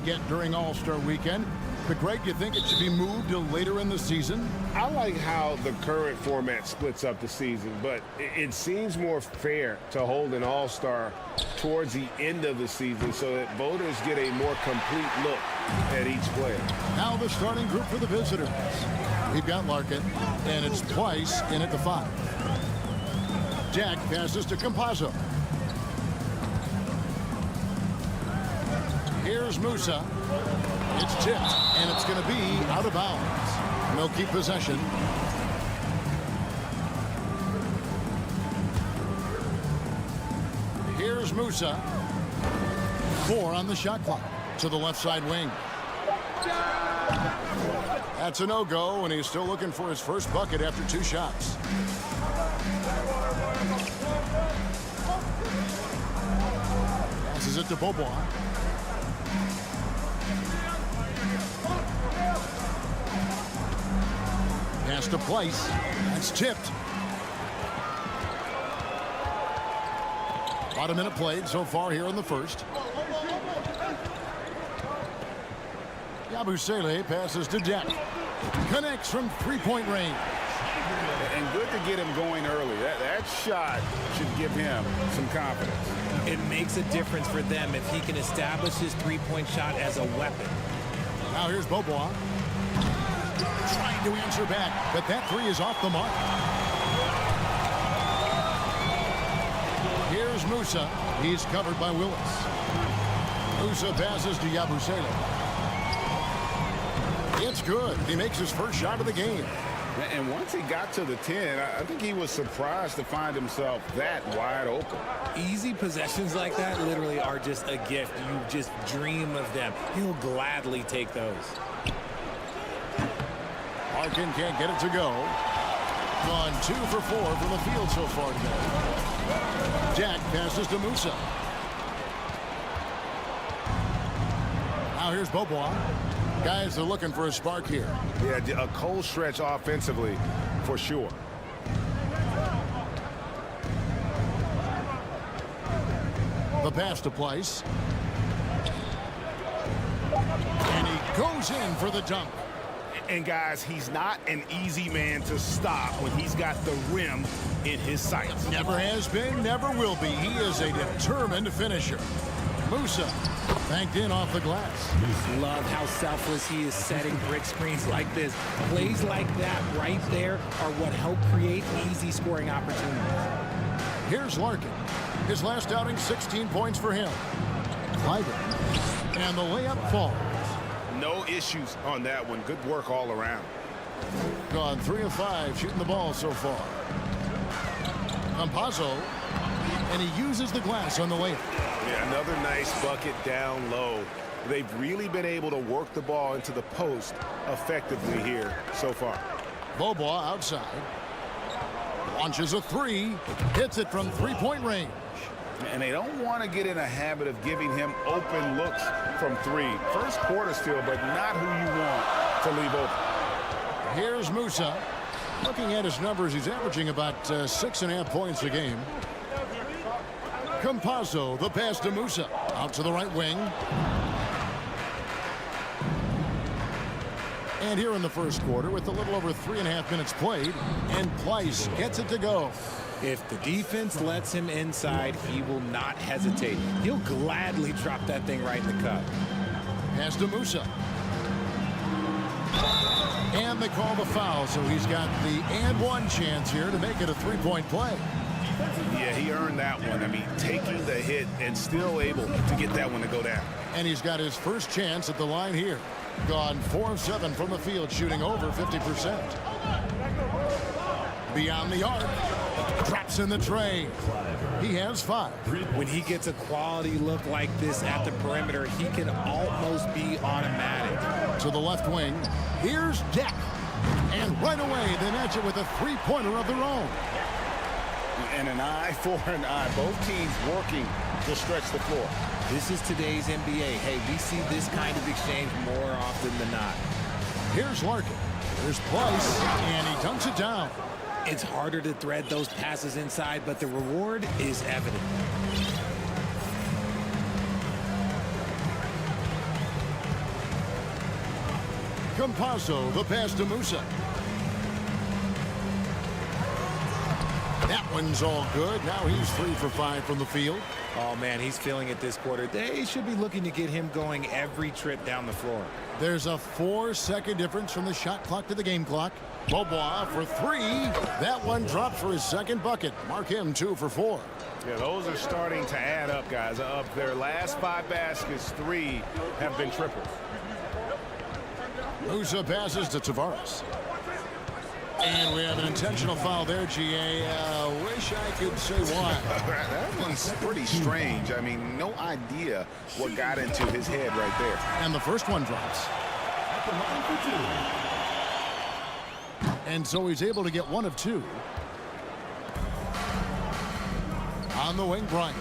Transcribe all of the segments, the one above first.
get during All-Star Weekend. But, Greg, do you think it should be moved to later in the season? I like how the current format splits up the season, but it seems more fair to hold an All-Star towards the end of the season so that voters get a more complete look at each player. Now the starting group for the visitors. We've got Larkin, and it's Pleiss in at the 5. Jack passes to Campazzo. Here's Musa. It's tipped, and it's going to be out of bounds. And they'll keep possession. Here's Musa. 4 on the shot clock to the left side wing. That's a no-go, and he's still looking for his first bucket after 2 shots. Passes it to Beaubois. Pass to Pleiss. That's tipped. About a minute played so far here in the first. Yabusele passes to Deck. Connects from three-point range. And good to get him going early. That shot should give him some confidence. It makes a difference for them if he can establish his three-point shot as a weapon. Now here's Beaubois. Trying to answer back, but that 3 is off the mark. Here's Musa. He's covered by Willis. Musa passes to Yabusele. It's good. He makes his first shot of the game. And once he got to the 10, I think he was surprised to find himself that wide open. Easy possessions like that literally are just a gift. You just dream of them. He'll gladly take those. Larkin can't get it to go. Gone 2 for 4 from the field so far today. Jack passes to Musa. Now here's Beaubois. Guys are looking for a spark here. Yeah, a cold stretch offensively for sure. The pass to Pleiss. And he goes in for the dunk. And guys, he's not an easy man to stop when he's got the rim in his sights. Never has been, never will be. He is a determined finisher. Musa banked in off the glass. Love how selfless he is setting brick screens like this. Plays like that right there are what help create easy scoring opportunities. Here's Larkin. His last outing, 16 points for him. Clyburn. And the layup falls. No issues on that one. Good work all around. Gone 3 of 5 shooting the ball so far. Campazzo. And he uses the glass on the layup. Yeah, another nice bucket down low. They've really been able to work the ball into the post effectively here so far. Beaubois outside. Launches a 3. Hits it from three-point range. And they don't want to get in a habit of giving him open looks from 3. First quarter still, but not who you want to leave open. Here's Musa. Looking at his numbers, he's averaging about 6.5 points a game. Campazzo, the pass to Musa. Out to the right wing. And here in the first quarter, with a little over 3.5 minutes played, and Pleiss gets it to go. If the defense lets him inside, he will not hesitate. He'll gladly drop that thing right in the cup. Pass to Musa. And they call the foul, so he's got the and one chance here to make it a three-point play. Yeah, he earned that one. I mean, taking the hit and still able to get that one to go down. And he's got his first chance at the line here. Gone 4 of 7 from the field, shooting over 50%. Beyond the arc. Drops in the tray. He has 5. When he gets a quality look like this at the perimeter, he can almost be automatic. To the left wing. Here's Deck. And right away, they match it with a three-pointer of their own. And an eye for an eye. Both teams working to stretch the floor. This is today's NBA. Hey, we see this kind of exchange more often than not. Here's Larkin. There's Pleiss, and he dunks it down. It's harder to thread those passes inside, but the reward is evident. Campazzo, the pass to Musa. That one's all good. Now he's 3 for 5 from the field. Oh, man, he's feeling it this quarter. They should be looking to get him going every trip down the floor. There's a 4-second difference from the shot clock to the game clock. Bobois for 3. That one drops for his second bucket. Mark him 2 for 4. Yeah, those are starting to add up, guys. Of their last 5 baskets, 3 have been triples. Musa passes to Tavares. And we have an intentional foul there, GA. Wish I could say why. That one's pretty strange. I mean, no idea what got into his head right there. And the first one drops. And so he's able to get 1 of 2. On the wing, Bryant.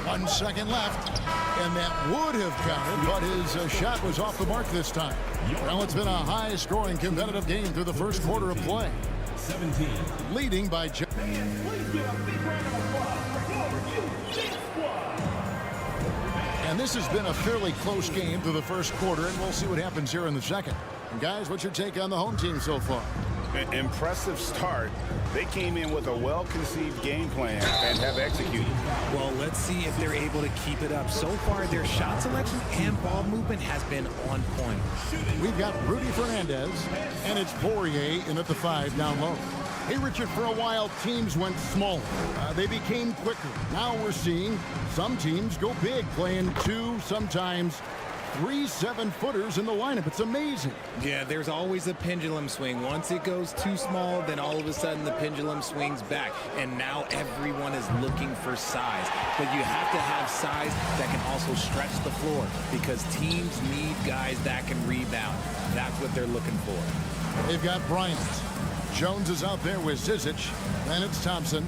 1 second left. And that would have counted, but his shot was off the mark this time. Well, it's been a high-scoring competitive game through the first quarter of play. 17. Leading by And this has been a fairly close game through the first quarter, and we'll see what happens here in the second. And guys, what's your take on the home team so far? An impressive start. They came in with a well-conceived game plan and have executed. Well, let's see if they're able to keep it up. So far, their shot selection and ball movement has been on point. We've got Rudy Fernandez, and it's Poirier in at the 5 down low. Hey, Richard, for a while, teams went smaller. They became quicker. Now we're seeing some teams go big, playing 2, sometimes 3 7-footers in the lineup. It's amazing. Yeah, there's always a pendulum swing. Once it goes too small, then all of a sudden the pendulum swings back. And now everyone is looking for size. But you have to have size that can also stretch the floor because teams need guys that can rebound. That's what they're looking for. They've got Bryant. Jones is out there with Zizic. Then it's Thompson.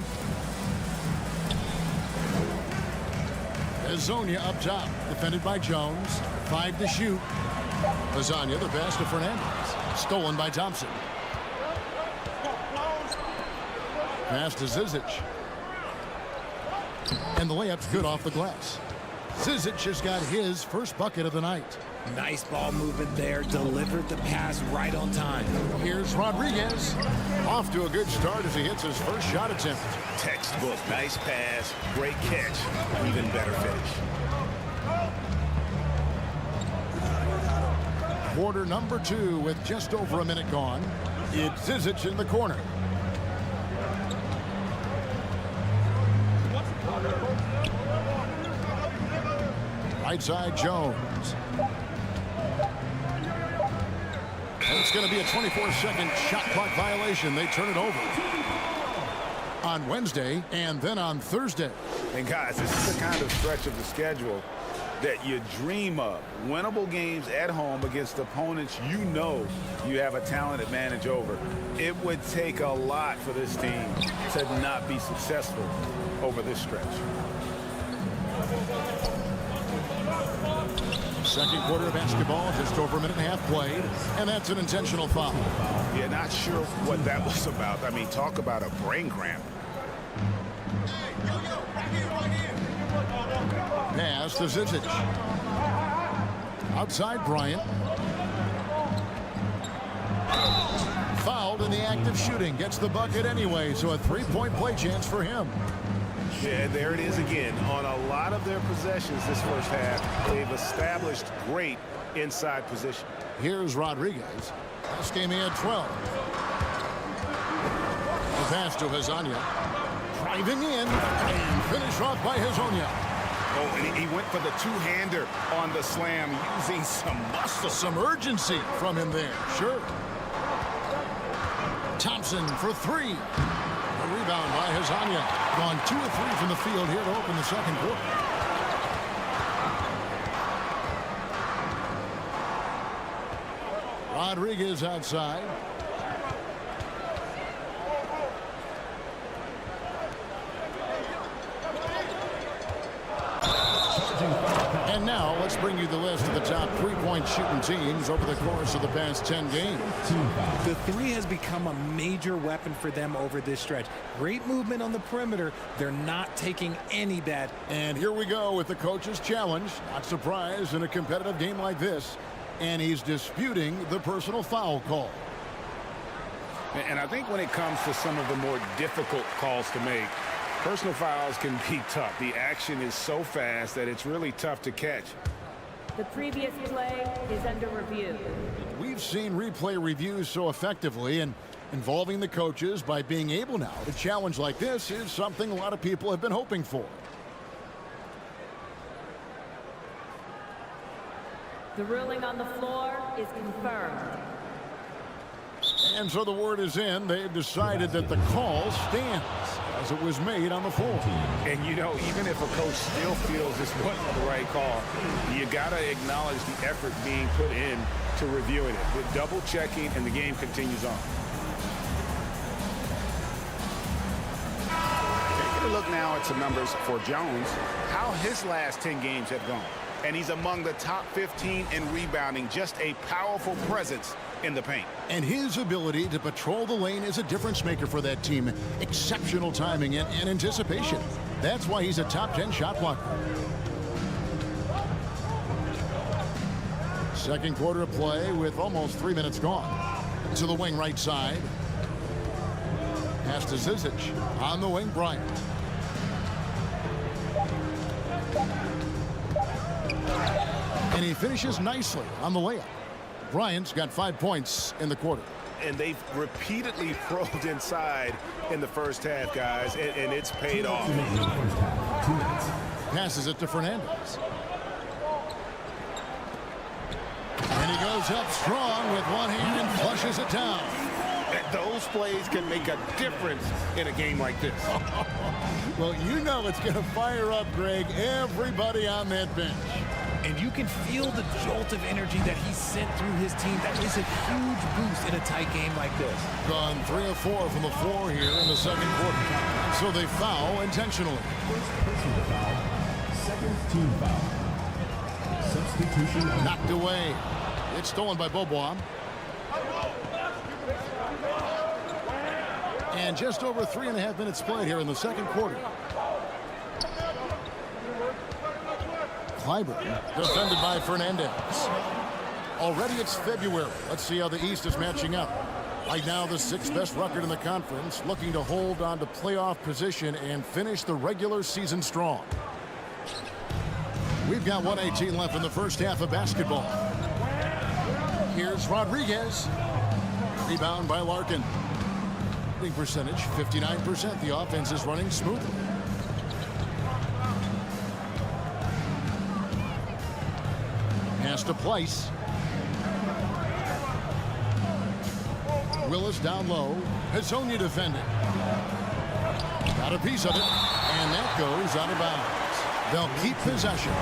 Azonia up top, defended by Jones. 5 to shoot. Lasagna, the pass to Fernandez. Stolen by Thompson. Pass to Zizic. And the layup's good off the glass. Zizic has got his first bucket of the night. Nice ball movement there. Delivered the pass right on time. Here's Rodriguez. Off to a good start as he hits his first shot attempt. Textbook. Nice pass. Great catch. Even better finish. Quarter number 2 with just over a minute gone. It's Zizic in the corner. Right side, Jones. And it's going to be a 24-second shot clock violation. They turn it over on Wednesday and then on Thursday. And guys, this is the kind of stretch of the schedule that you dream of. Winnable games at home against opponents you know you have a talent advantage over. It would take a lot for this team to not be successful over this stretch. Second quarter of basketball, just over a minute and a half played, and that's an intentional foul. Yeah, not sure what that was about. I mean, talk about a brain cramp. Pass to Zizic. Outside Bryant. Fouled in the act of shooting. Gets the bucket anyway, so a 3-point play chance for him. Yeah, there it is again. On a lot of their possessions this first half, they've established great inside position. Here's Rodriguez. Last game he had 12. The pass to Lasagna. Driving in and finished off by Hazonia. Oh, and he went for the two-hander on the slam, using some muscle. Some urgency from him there, sure. Thompson for 3. A rebound by Hazonia. Gone 2 of 3 from the field here to open the second quarter. Rodriguez outside. And now let's bring you the list of the top three-point shooting teams over the course of the past 10 games. The three has become a major weapon for them over this stretch. Great movement on the perimeter. They're not taking any bad. And here we go with the coach's challenge. Not surprised in a competitive game like this. And he's disputing the personal foul call. And I think when it comes to some of the more difficult calls to make, personal fouls can be tough. The action is so fast that it's really tough to catch. The previous play is under review. We've seen replay reviews so effectively, and involving the coaches by being able now to challenge like this is something a lot of people have been hoping for. The ruling on the floor is confirmed. And so the word is in. They've decided that the call stands as it was made on the floor. And, you know, even if a coach still feels this wasn't the right call, you got to acknowledge the effort being put in to reviewing it. With double checking, and the game continues on. Taking a look now at some numbers for Jones, how his last 10 games have gone. And he's among the top 15 in rebounding, just a powerful presence in the paint. And his ability to patrol the lane is a difference maker for that team. Exceptional timing and anticipation. That's why he's a top 10 shot blocker. Second quarter of play with almost 3 minutes gone. To the wing right side. Pass to Zizic. On the wing, Bryant. And he finishes nicely on the layup. Bryant's got 5 points in the quarter. And they've repeatedly probed inside in the first half, guys, and it's paid off. Passes it to Fernandez. And he goes up strong with one hand and flushes it down. Those plays can make a difference in a game like this. Well, you know it's going to fire up, Greg, everybody on that bench. And you can feel the jolt of energy that he sent through his team. That is a huge boost in a tight game like this. Gone 3 of 4 from the floor here in the second quarter. So they foul intentionally. First personal foul, second team foul. Substitution. Knocked away. It's stolen by Bobois. And just over 3.5 minutes played here in the second quarter. Clyburn, defended by Fernandez. Already it's February. Let's see how the East is matching up. Right now, the 6th best record in the conference, looking to hold on to playoff position and finish the regular season strong. We've got 1:18 left in the first half of basketball. Here's Rodriguez. Rebound by Larkin. Shooting percentage, 59%. The offense is running smoothly. Pass to Place. Willis down low. Hazonia defending. Got a piece of it. And that goes out of bounds. They'll keep possession.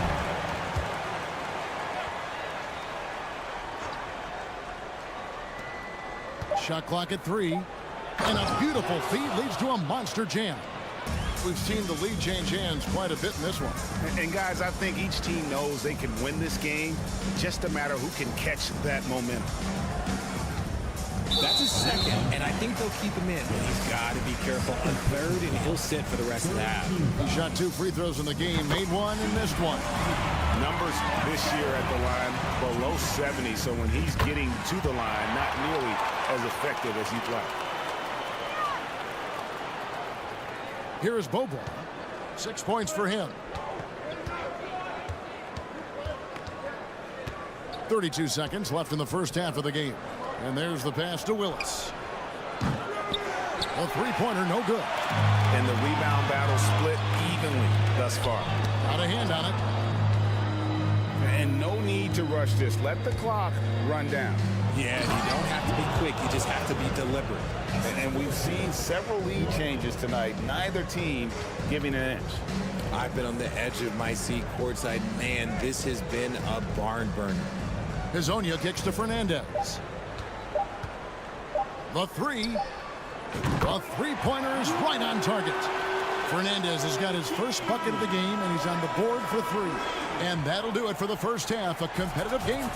Shot clock at 3. And a beautiful feed leads to a monster jam. We've seen the lead change hands quite a bit in this one. And guys, I think each team knows they can win this game. Just a matter who can catch that momentum. That's his second, and I think they'll keep him in. But he's got to be careful on third, and he'll sit for the rest of the half. He shot 2 free throws in the game, made 1 and missed 1. Numbers this year at the line below 70, so when he's getting to the line, not nearly as effective as he'd like. Here is Bobo. 6 points for him. 32 seconds left in the first half of the game. And there's the pass to Willis. A three-pointer, no good. And the rebound battle split evenly thus far. Got a hand on it. And no need to rush this. Let the clock run down. Yeah, you don't have to be quick. You just have to be deliberate. And we've seen several lead changes tonight. Neither team giving an inch. I've been on the edge of my seat courtside. Man, this has been a barn burner. Hazonia kicks to Fernandez. The three-pointer is right on target. Fernandez has got his first bucket of the game, and he's on the board for 3. And that'll do it for the first half. A competitive game.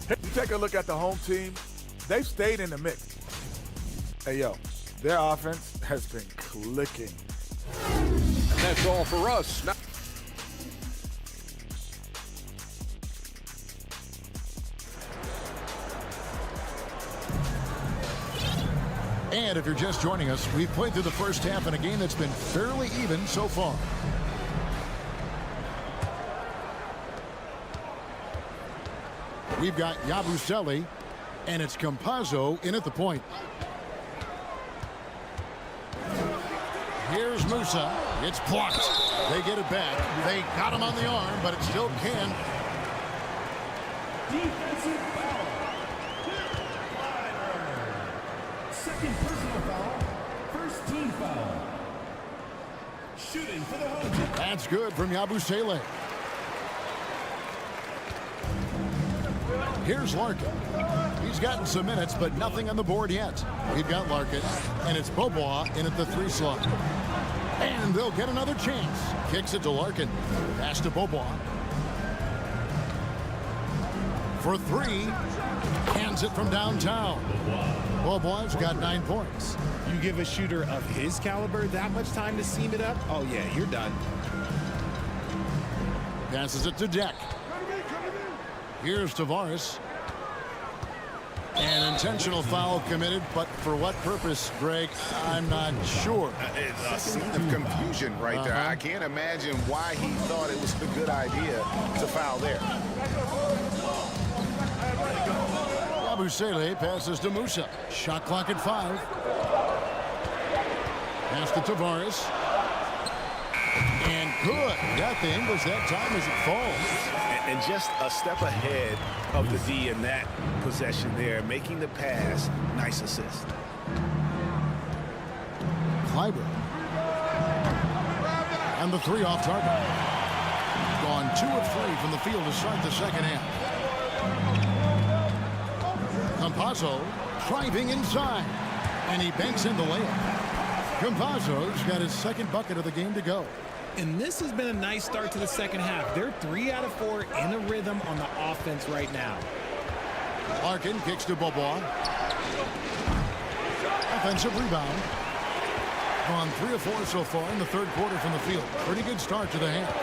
You take a look at the home team, they've stayed in the mix. Hey, yo, their offense has been clicking. And that's all for us. Now and if you're just joining us, we've played through the first half in a game that's been fairly even so far. We've got Yabusele, and it's Campazzo in at the point. Here's Musa. It's blocked. They get it back. They got him on the arm, but it still can. Defensive foul. Second personal foul. First team foul. Shooting for the home team. That's good from Yabusele. Here's Larkin. He's gotten some minutes, but nothing on the board yet. We've got Larkin, and it's Bobois in at the 3 slot. And they'll get another chance. Kicks it to Larkin. Pass to Bobois. For 3. Hands it from downtown. Bobois got 9 points. You give a shooter of his caliber that much time to seam it up, oh yeah, you're done. Passes it to Deck. Here's Tavares. An intentional foul committed, but for what purpose, Greg, I'm not sure. It's a scene of confusion right there. I can't imagine why he thought it was a good idea to foul there. Yabusele passes to Musa. Shot clock at 5. Pass to Tavares. And good. Got the English that time as it falls. And just a step ahead of the D in that possession there, making the pass. Nice assist. Clyburn. And the 3 off target. Gone 2 of 3 from the field to start the second half. Campazzo driving inside. And he banks in the layup. Campazzo's got his second bucket of the game to go. And this has been a nice start to the second half. They're 3 out of 4 in a rhythm on the offense right now. Larkin kicks to Bobois. Offensive rebound. Gone 3 of 4 so far in the third quarter from the field. Pretty good start to the half.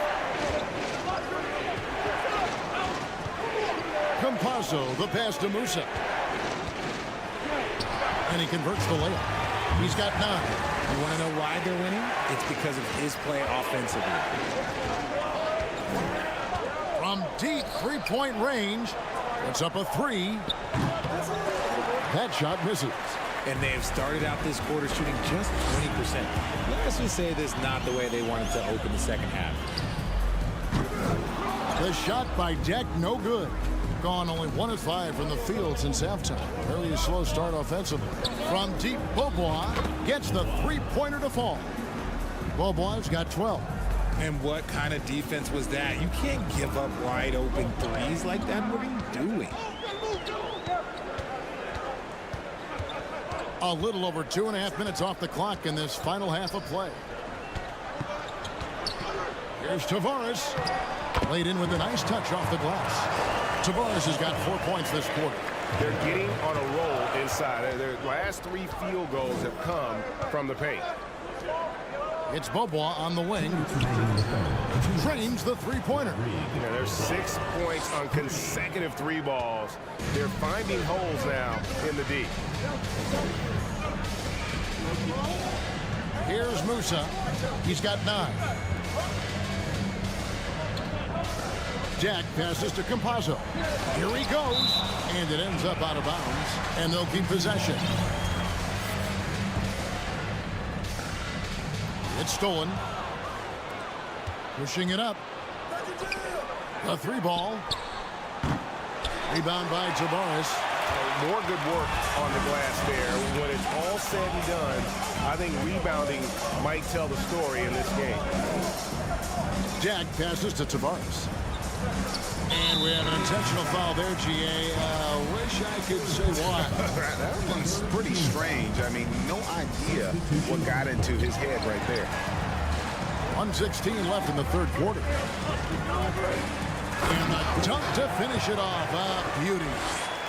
Campazzo, the pass to Musa. And he converts the layup. He's got 9. You want to know why they're winning? It's because of his play offensively. From deep 3-point range, it's up a 3. That shot misses. And they have started out this quarter shooting just 20%. Let's just say this is not the way they wanted to open the second half. The shot by Deck, no good. Gone only 1 of 5 from the field since halftime. Very slow start offensively. From deep, Bobois gets the 3-pointer to fall. Bobois got 12. And what kind of defense was that? You can't give up wide open threes like that. What are you doing? A little over 2.5 minutes off the clock in this final half of play. Here's Tavares. Laid in with a nice touch off the glass. Tavares has got 4 points this quarter. They're getting on a roll inside. Their last 3 field goals have come from the paint. It's Bobois on the wing. Drains the 3-pointer. You know, there's 6 points on consecutive 3 balls. They're finding holes now in the D. Here's Musa. He's got 9. Jack passes to Campazzo. Here he goes. And it ends up out of bounds. And they'll keep possession. It's stolen. Pushing it up. A 3-ball. Rebound by Tavares. More good work on the glass there. When it's all said and done, I think rebounding might tell the story in this game. Jack passes to Tavares. And we have And an intentional foul there, GA. Wish I could say why. That one's pretty strange. I mean, no idea what got into his head right there. 1:16 left in the third quarter. And the dunk to finish it off. Beauty.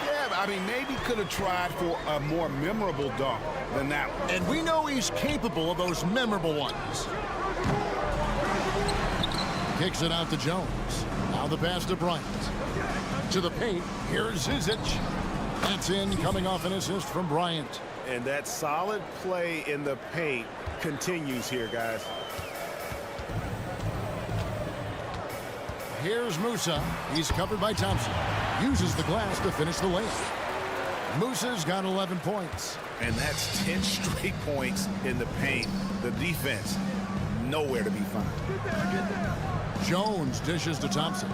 Yeah, I mean, maybe could have tried for a more memorable dunk than that one. And we know he's capable of those memorable ones. Kicks it out to Jones. Now the pass to Bryant. To the paint. Here's Zizic. That's in, coming off an assist from Bryant. And that solid play in the paint continues here, guys. Here's Musa. He's covered by Thompson. Uses the glass to finish the lane. Musa's got 11 points. And that's 10 straight points in the paint. The defense, nowhere to be found. Jones dishes to Thompson.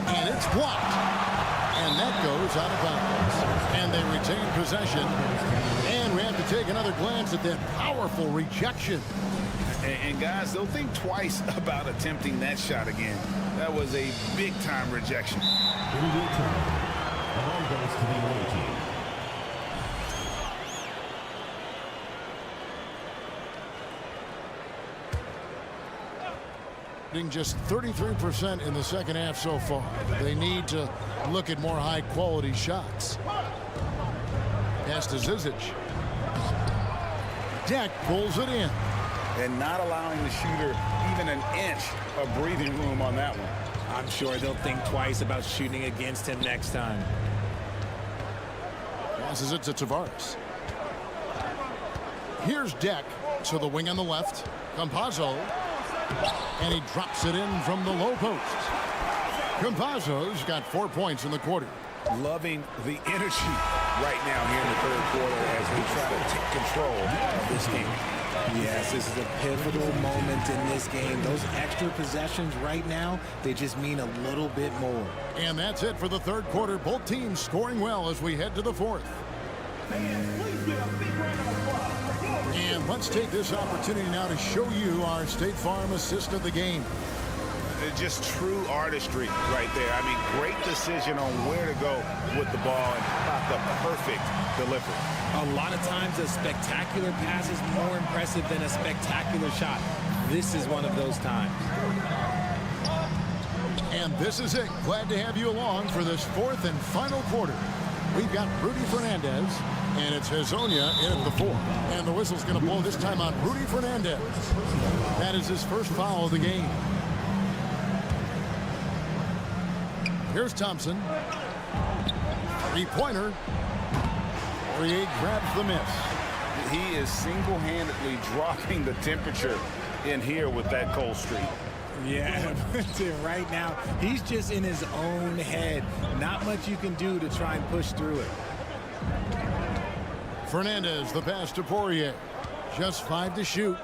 And it's blocked. And that goes out of bounds. And they retain possession. And we have to take another glance at that powerful rejection. And guys, they'll think twice about attempting that shot again. That was a big-time rejection. Ball goes to the away team. Just 33% in the second half so far. They need to look at more high-quality shots. Pass to Zizic. Deck pulls it in. And not allowing the shooter even an inch of breathing room on that one. I'm sure they'll think twice about shooting against him next time. Passes it to Tavares. Here's Deck to the wing on the left. Campazzo. And he drops it in from the low post. Campazzo's got 4 points in the quarter. Loving the energy right now here in the third quarter as we try to take control of this game. Yes, this is a pivotal moment in this game. Those extra possessions right now, they just mean a little bit more. And that's it for the third quarter. Both teams scoring well as we head to the fourth. And let's take this opportunity now to show you our State Farm assist of the game. Just true artistry right there. I mean, great decision on where to go with the ball and about the perfect delivery. A lot of times a spectacular pass is more impressive than a spectacular shot. This is one of those times. And this is it. Glad to have you along for this fourth and final quarter. We've got Rudy Fernandez, and it's Hezonja in at the fourth. And the whistle's going to blow this time on Rudy Fernandez. That is his first foul of the game. Here's Thompson. Three-pointer. Poirier grabs the miss. He is single-handedly dropping the temperature in here with that cold streak. Yeah, right now, he's just in his own head. Not much you can do to try and push through it. Fernandez, the pass to Poirier. Just 5 to shoot.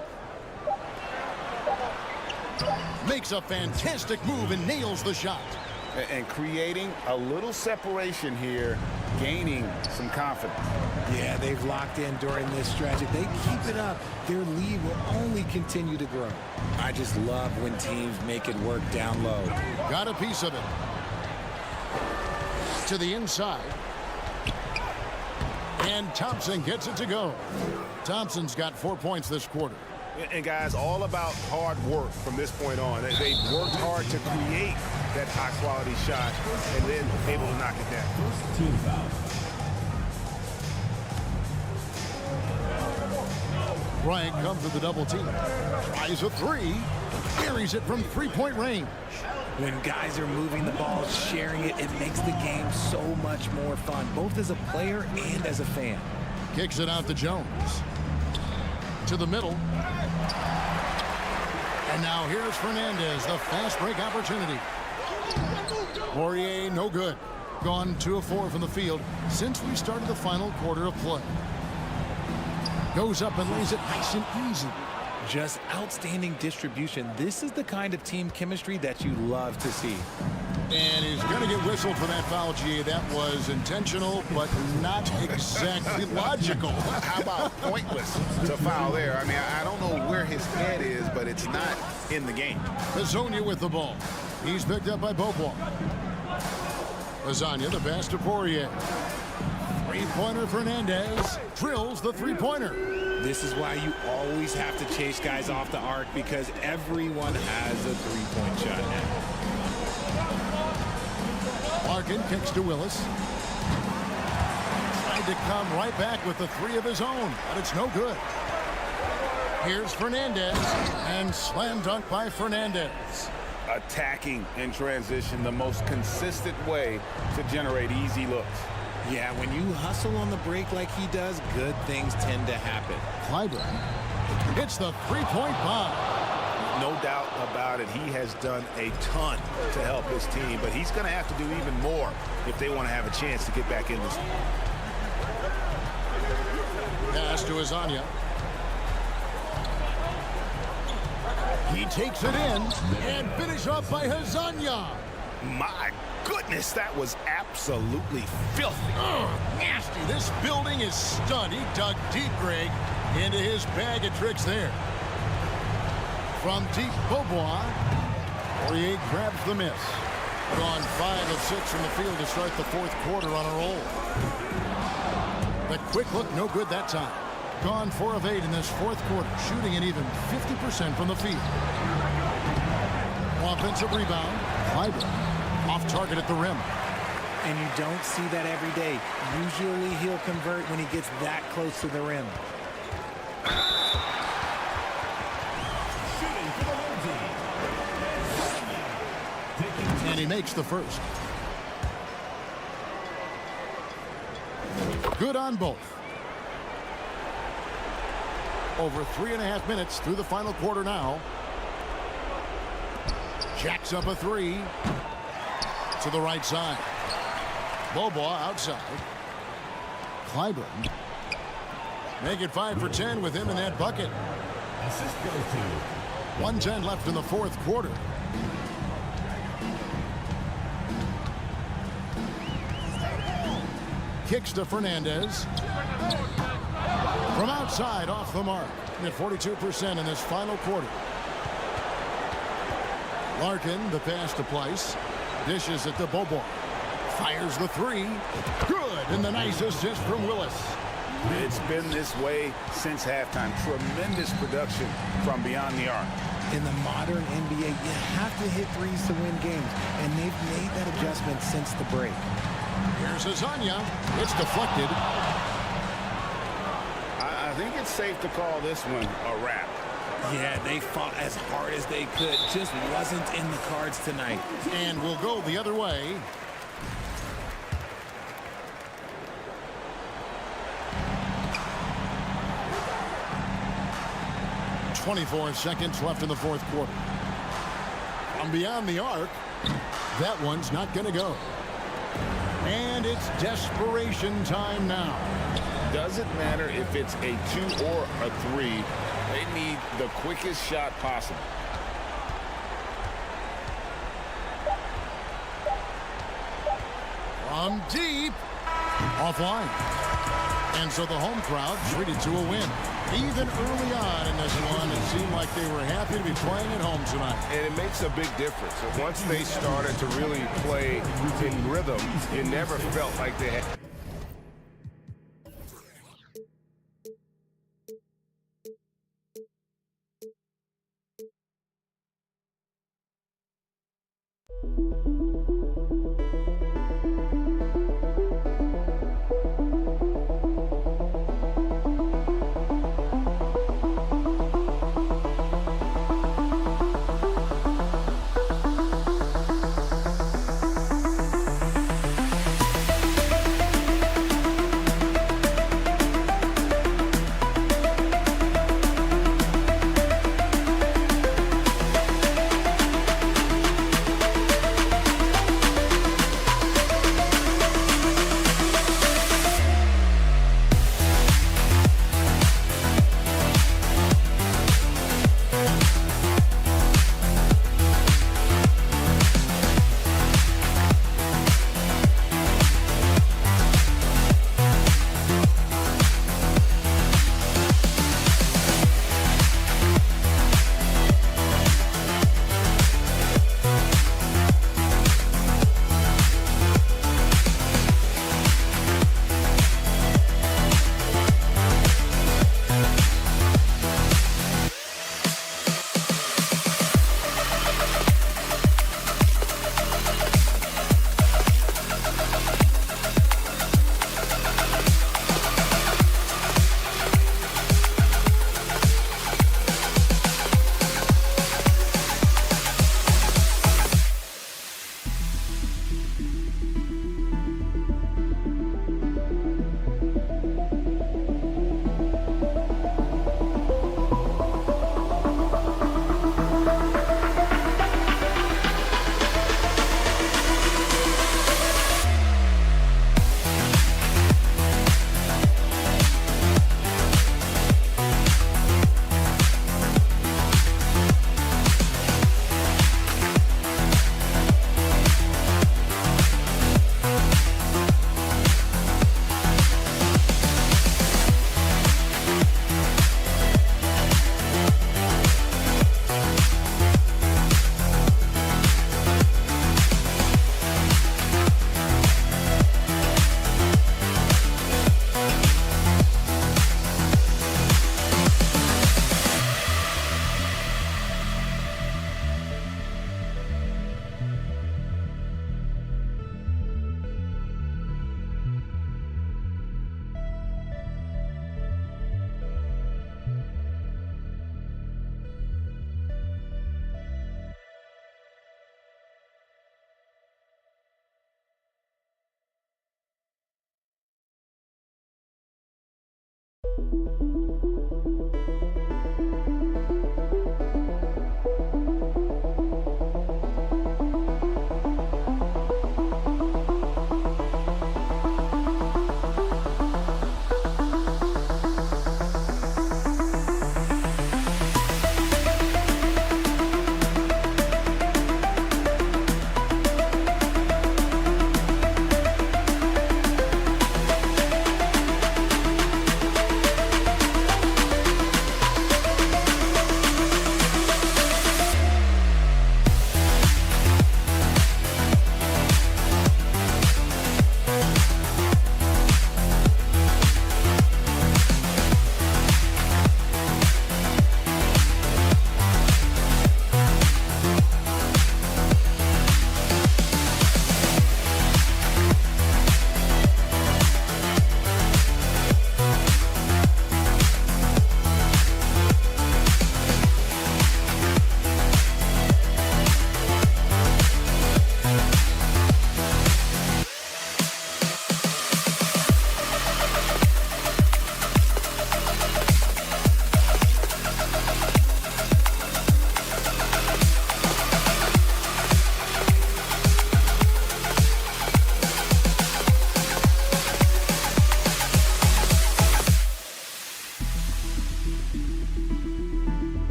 Makes a fantastic move and nails the shot. And creating a little separation here, gaining some confidence. Yeah, they've locked in during this stretch. If they keep it up, their lead will only continue to grow. I just love when teams make it work down low. Got a piece of it. To the inside. And Thompson gets it to go. Thompson's got 4 points this quarter. And guys, all about hard work from this point on. They've worked hard to create that high-quality shot and then able to knock it down. First team foul. Bryant comes with the double team. Tries a three. Buries it from three-point range. When guys are moving the ball, sharing it, it makes the game so much more fun, both as a player and as a fan. Kicks it out to Jones. To the middle. And now here's Fernandez, the fast break opportunity. Poirier, no good. Gone 2 of 4 from the field since we started the final quarter of play. Goes up and lays it nice and easy. Just outstanding distribution. This is the kind of team chemistry that you love to see. And he's going to get whistled for that foul, G. That was intentional, but not exactly logical. How about pointless to foul there? I mean, I don't know where his head is, but it's not in the game. Hezonja with the ball. He's picked up by Beaubois. Lasagna, the pass to Poirier. Three-pointer Fernandez drills the three-pointer. This is why you always have to chase guys off the arc, because everyone has a three-point shot now. Larkin kicks to Willis. Tried to come right back with the three of his own, but it's no good. Here's Fernandez, and slam dunk by Fernandez. Attacking in transition, the most consistent way to generate easy looks. Yeah, when you hustle on the break like he does, good things tend to happen. Clyburn hits the three-point bomb. No doubt about it, he has done a ton to help his team, but he's going to have to do even more if they want to have a chance to get back in this. Pass to Lasagna. He takes it in and finish up by Lasagna. My goodness, that was absolutely filthy. Nasty. This building is stunned. He dug deep, Greg, into his bag of tricks there. From deep, Beaubois. Poirier grabs the miss. Gone 5 of 6 from the field to start the fourth quarter on a roll. The quick look, no good that time. Gone 4 of 8 in this fourth quarter, shooting an even 50% from the field. Offensive rebound. Clyburn off target at the rim. And you don't see that every day. Usually he'll convert when he gets that close to the rim. Shooting for the home team. And he makes the first. Good on both. Over 3.5 minutes through the final quarter now. Jacks up a three. To the right side. Beaubois outside. Clyburn. Make it 5 for 10 with him in that bucket. Assist goes to 1:10 left in the fourth quarter. Kicks to Fernandez. From outside, off the mark. At 42% in this final quarter. Larkin, the pass to Pleiss. Dishes it to Beaubois. Fires the three. Good, and the nice assist from Willis. It's been this way since halftime. Tremendous production from beyond the arc. In the modern NBA, you have to hit threes to win games, and they've made that adjustment since the break. Here's Lasagna. It's deflected. I think it's safe to call this one a wrap. Yeah, they fought as hard as they could. Just wasn't in the cards tonight. And we'll go the other way. .24 seconds left in the fourth quarter. From beyond the arc, that one's not going to go. And it's desperation time now. Doesn't matter if it's a 2 or a 3. They need the quickest shot possible. From deep. Offline. And so the home crowd treated to a win. Even early on in this one, it seemed like they were happy to be playing at home tonight. And it makes a big difference. Once they started to really play in rhythm, it never felt like they had...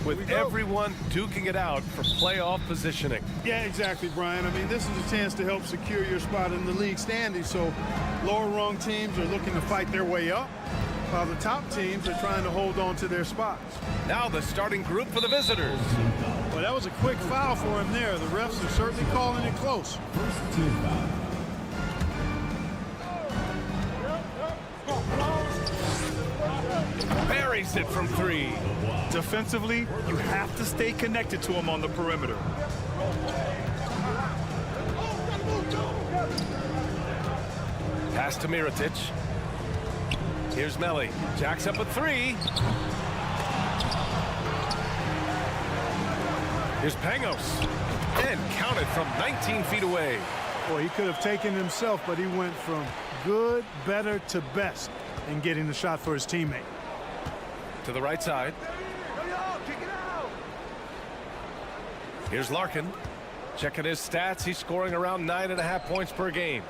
with everyone duking it out for playoff positioning. Yeah, exactly, Brian. I mean, this is a chance to help secure your spot in the league standing. So lower rung teams are looking to fight their way up, while the top teams are trying to hold on to their spots. Now the starting group for the visitors. Well, that was a quick foul for him there. The refs are certainly calling it close. First team foul. Pair buries it from three. Defensively, you have to stay connected to him on the perimeter. Pass to Mirotic. Here's Melli. Jacks up a three. Here's Pangos. And counted from 19 feet away. Boy, he could have taken himself, but he went from good, better to best in getting the shot for his teammate. To the right side. Here's Larkin. Checking his stats. He's scoring around 9.5 points per game.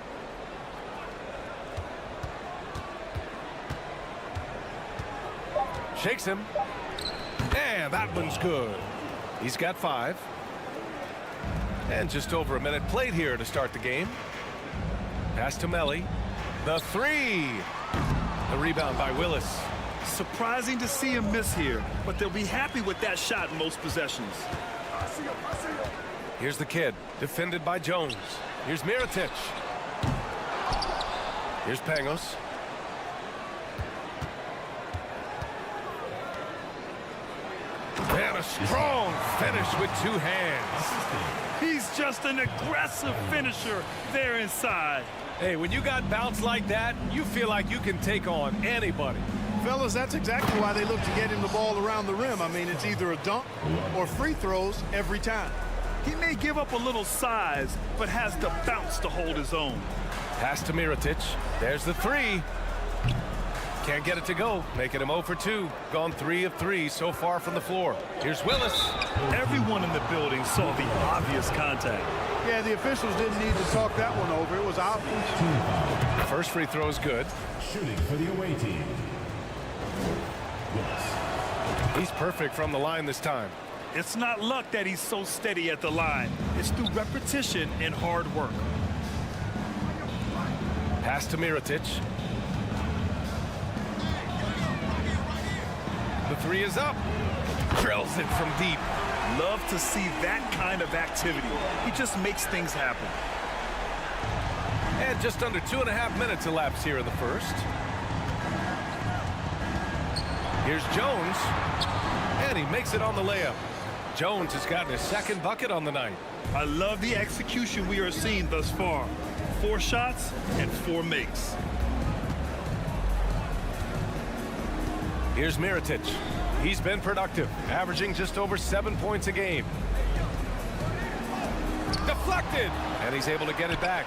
Shakes him. And that one's good. He's got 5. And just over a minute played here to start the game. Pass to Melli. The three. The rebound by Willis. Surprising to see him miss here, but they'll be happy with that shot in most possessions. Here's the kid, defended by Jones. Here's Mirotic. Here's Pangos. And a strong finish with 2 hands. He's just an aggressive finisher there inside. Hey, when you got bounce like that, you feel like you can take on anybody. Fellas, that's exactly why they look to get him the ball around the rim. I mean, it's either a dunk or free throws every time. He may give up a little size, but has the bounce to hold his own. Pass to Mirotic. There's the three. Can't get it to go, making him 0 for 2. Gone 3 of 3 so far from the floor. Here's Willis. Everyone in the building saw the obvious contact. Yeah, the officials didn't need to talk that one over. It was obvious. First free throw is good. Shooting for the away team. He's perfect from the line this time. It's not luck that he's so steady at the line. It's through repetition and hard work. Pass to Mirotic. The three is up. Drills it from deep. Love to see that kind of activity. He just makes things happen. And just under 2.5 minutes elapsed here in the first. Here's Jones. And he makes it on the layup. Jones has gotten his second bucket on the night. I love the execution we are seeing thus far. 4 shots and 4 makes. Here's Mirotic. He's been productive, averaging just over 7 points a game. Deflected, and he's able to get it back.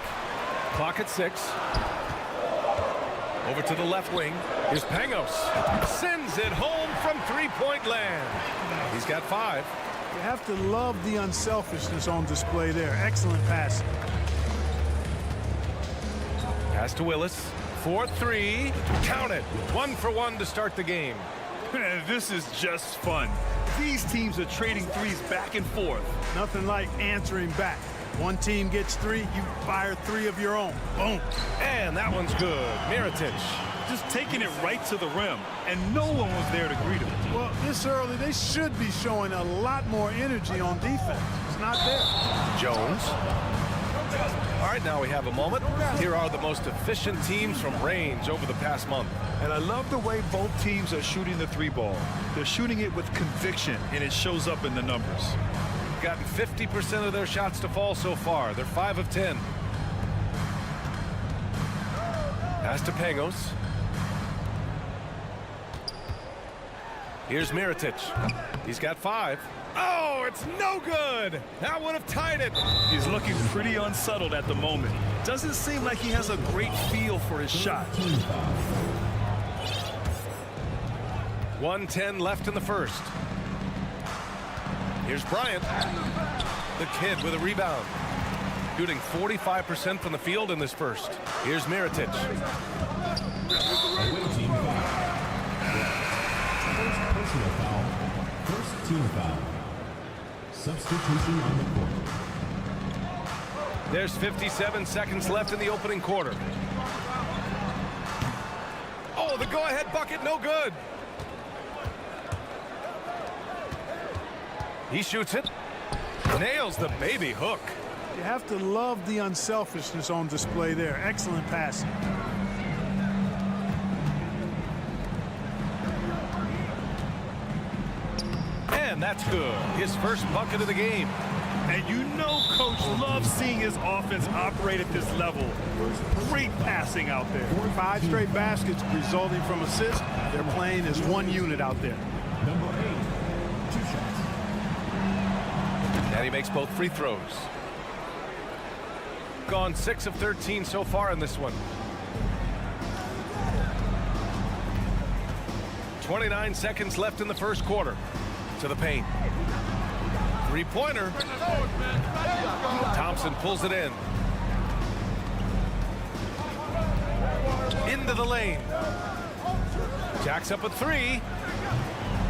Clock at 6. Over to the left wing. Here's Pangos. Sends it home from 3-point land. He's got 5. You have to love the unselfishness on display there. Excellent passing. Pass to Willis. 4-3. Count it. 1 for 1 to start the game. This is just fun. These teams are trading threes back and forth. Nothing like answering back. One team gets 3, you fire 3 of your own. Boom. And that one's good. Mirotic. Just taking it right to the rim, and no one was there to greet him. Well, this early, they should be showing a lot more energy on defense. It's not there. Jones. All right, now we have a moment. Here are the most efficient teams from range over the past month. And I love the way both teams are shooting the 3-ball. They're shooting it with conviction, and it shows up in the numbers. Gotten 50% of their shots to fall so far. They're 5 of 10. Pass to Pangos. Here's Mirotic. He's got 5. Oh, it's no good. That would have tied it. He's looking pretty unsettled at the moment. Doesn't seem like he has a great feel for his shot. 1:10 left in the first. Here's Bryant. The kid with a rebound. Shooting 45% from the field in this first. Here's Mirotic. Personal foul. First team foul. Substitution on the court. There's 57 seconds left in the opening quarter. Oh, the go-ahead bucket, no good. He shoots it. Nails the baby hook. You have to love the unselfishness on display there. Excellent passing. That's good. His first bucket of the game. And you know Coach loves seeing his offense operate at this level. Great passing out there. 5 straight baskets resulting from assists. They're playing as one unit out there. Number 8, 2 shots. And he makes both free throws. Gone 6 of 13 so far in this one. 29 seconds left in the first quarter. To the paint. Three-pointer. Thompson pulls it in. Into the lane. Jacks up a 3.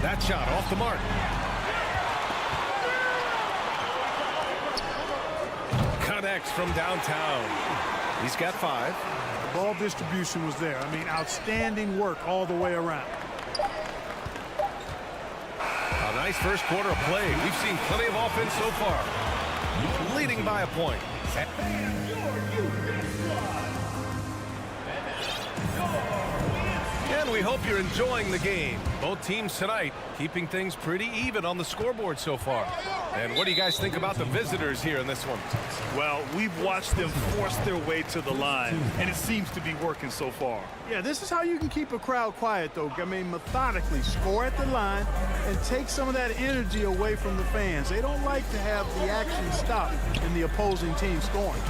That shot off the mark. Connects from downtown. He's got 5. The ball distribution was there. I mean, outstanding work all the way around. A nice first quarter of play. We've seen plenty of offense so far. Leading by a point. And we hope you're enjoying the game. Both teams tonight keeping things pretty even on the scoreboard so far. And what do you guys think about the visitors here in this one? Well, we've watched them force their way to the line, and it seems to be working so far. Yeah, this is how you can keep a crowd quiet, though. I mean, methodically score at the line and take some of that energy away from the fans. They don't like to have the action stop in the opposing team scoring.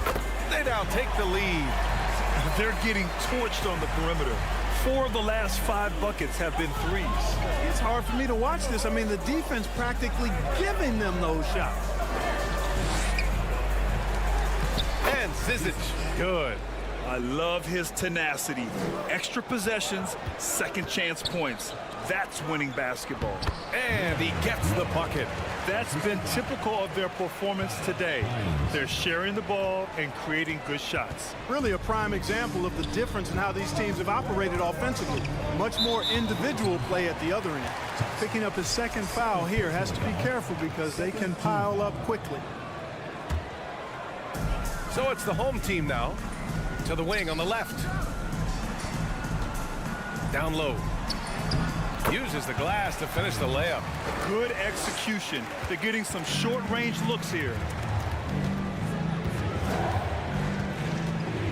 They now take the lead. They're getting torched on the perimeter. 4 of the last 5 buckets have been threes. It's hard for me to watch this. I mean, the defense practically giving them those shots. And Zizic, good. I love his tenacity. Extra possessions, second chance points. That's winning basketball. And he gets the bucket. That's been typical of their performance today. They're sharing the ball and creating good shots. Really a prime example of the difference in how these teams have operated offensively. Much more individual play at the other end. Picking up his second foul here, has to be careful because they can pile up quickly. So it's the home team now. To the wing on the left. Down low. Uses the glass to finish the layup. Good execution. They're getting some short-range looks here.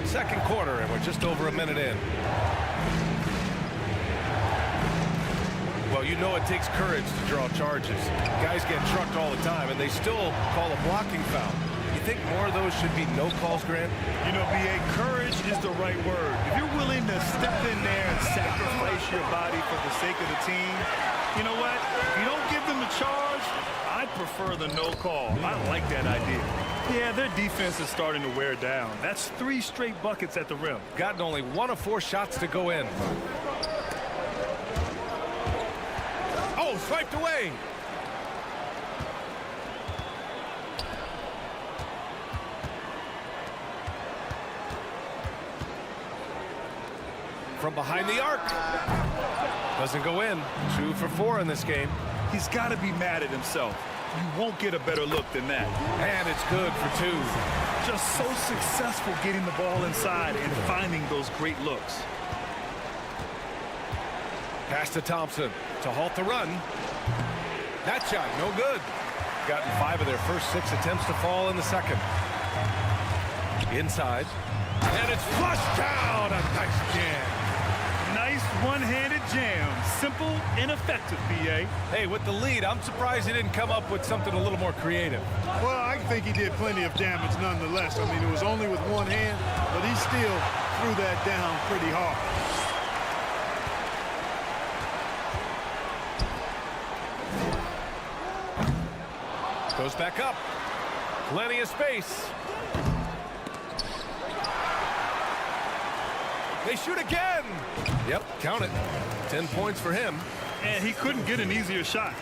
Second quarter, and we're just over a minute in. Well, you know it takes courage to draw charges. Guys get trucked all the time, and they still call a blocking foul. You think more of those should be no calls, Grant? You know, B.A., courage is the right word. If you're willing to step in there and sacrifice your body for the sake of the team, you know what? If you don't give them a charge, I'd prefer the no call. I like that idea. Yeah, their defense is starting to wear down. That's 3 straight buckets at the rim. Gotten only 1 of 4 shots to go in. Oh, swiped away. From behind the arc. Doesn't go in. 2 for 4 in this game. He's got to be mad at himself. You won't get a better look than that. And it's good for 2. Just so successful getting the ball inside and finding those great looks. Pass to Thompson to halt the run. That shot, no good. Gotten 5 of their first 6 attempts to fall in the second. Inside. And it's flushed down. A nice jam. Nice one-handed jam. Simple and effective, B.A. Hey, with the lead, I'm surprised he didn't come up with something a little more creative. Well, I think he did plenty of damage nonetheless. I mean, it was only with one hand, but he still threw that down pretty hard. Goes back up. Plenty of space. They shoot again. Yep, count it. 10 points for him. And he couldn't get an easier shot.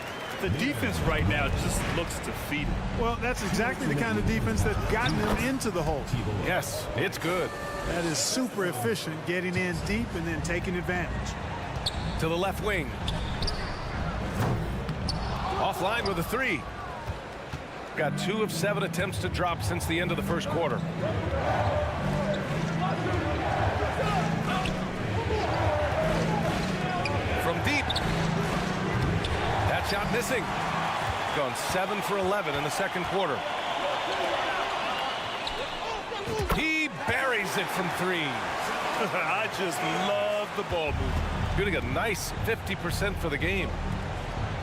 The defense right now just looks defeated. Well, that's exactly the kind of defense that's gotten them into the hole. Yes, it's good. That is super efficient, getting in deep and then taking advantage. To the left wing. Offline with a 3. Got 2 of 7 attempts to drop since the end of the first quarter. From deep. That shot missing. Gone 7 for 11 in the second quarter. He buries it from 3. I just love the ball movement. Shooting a nice 50% for the game.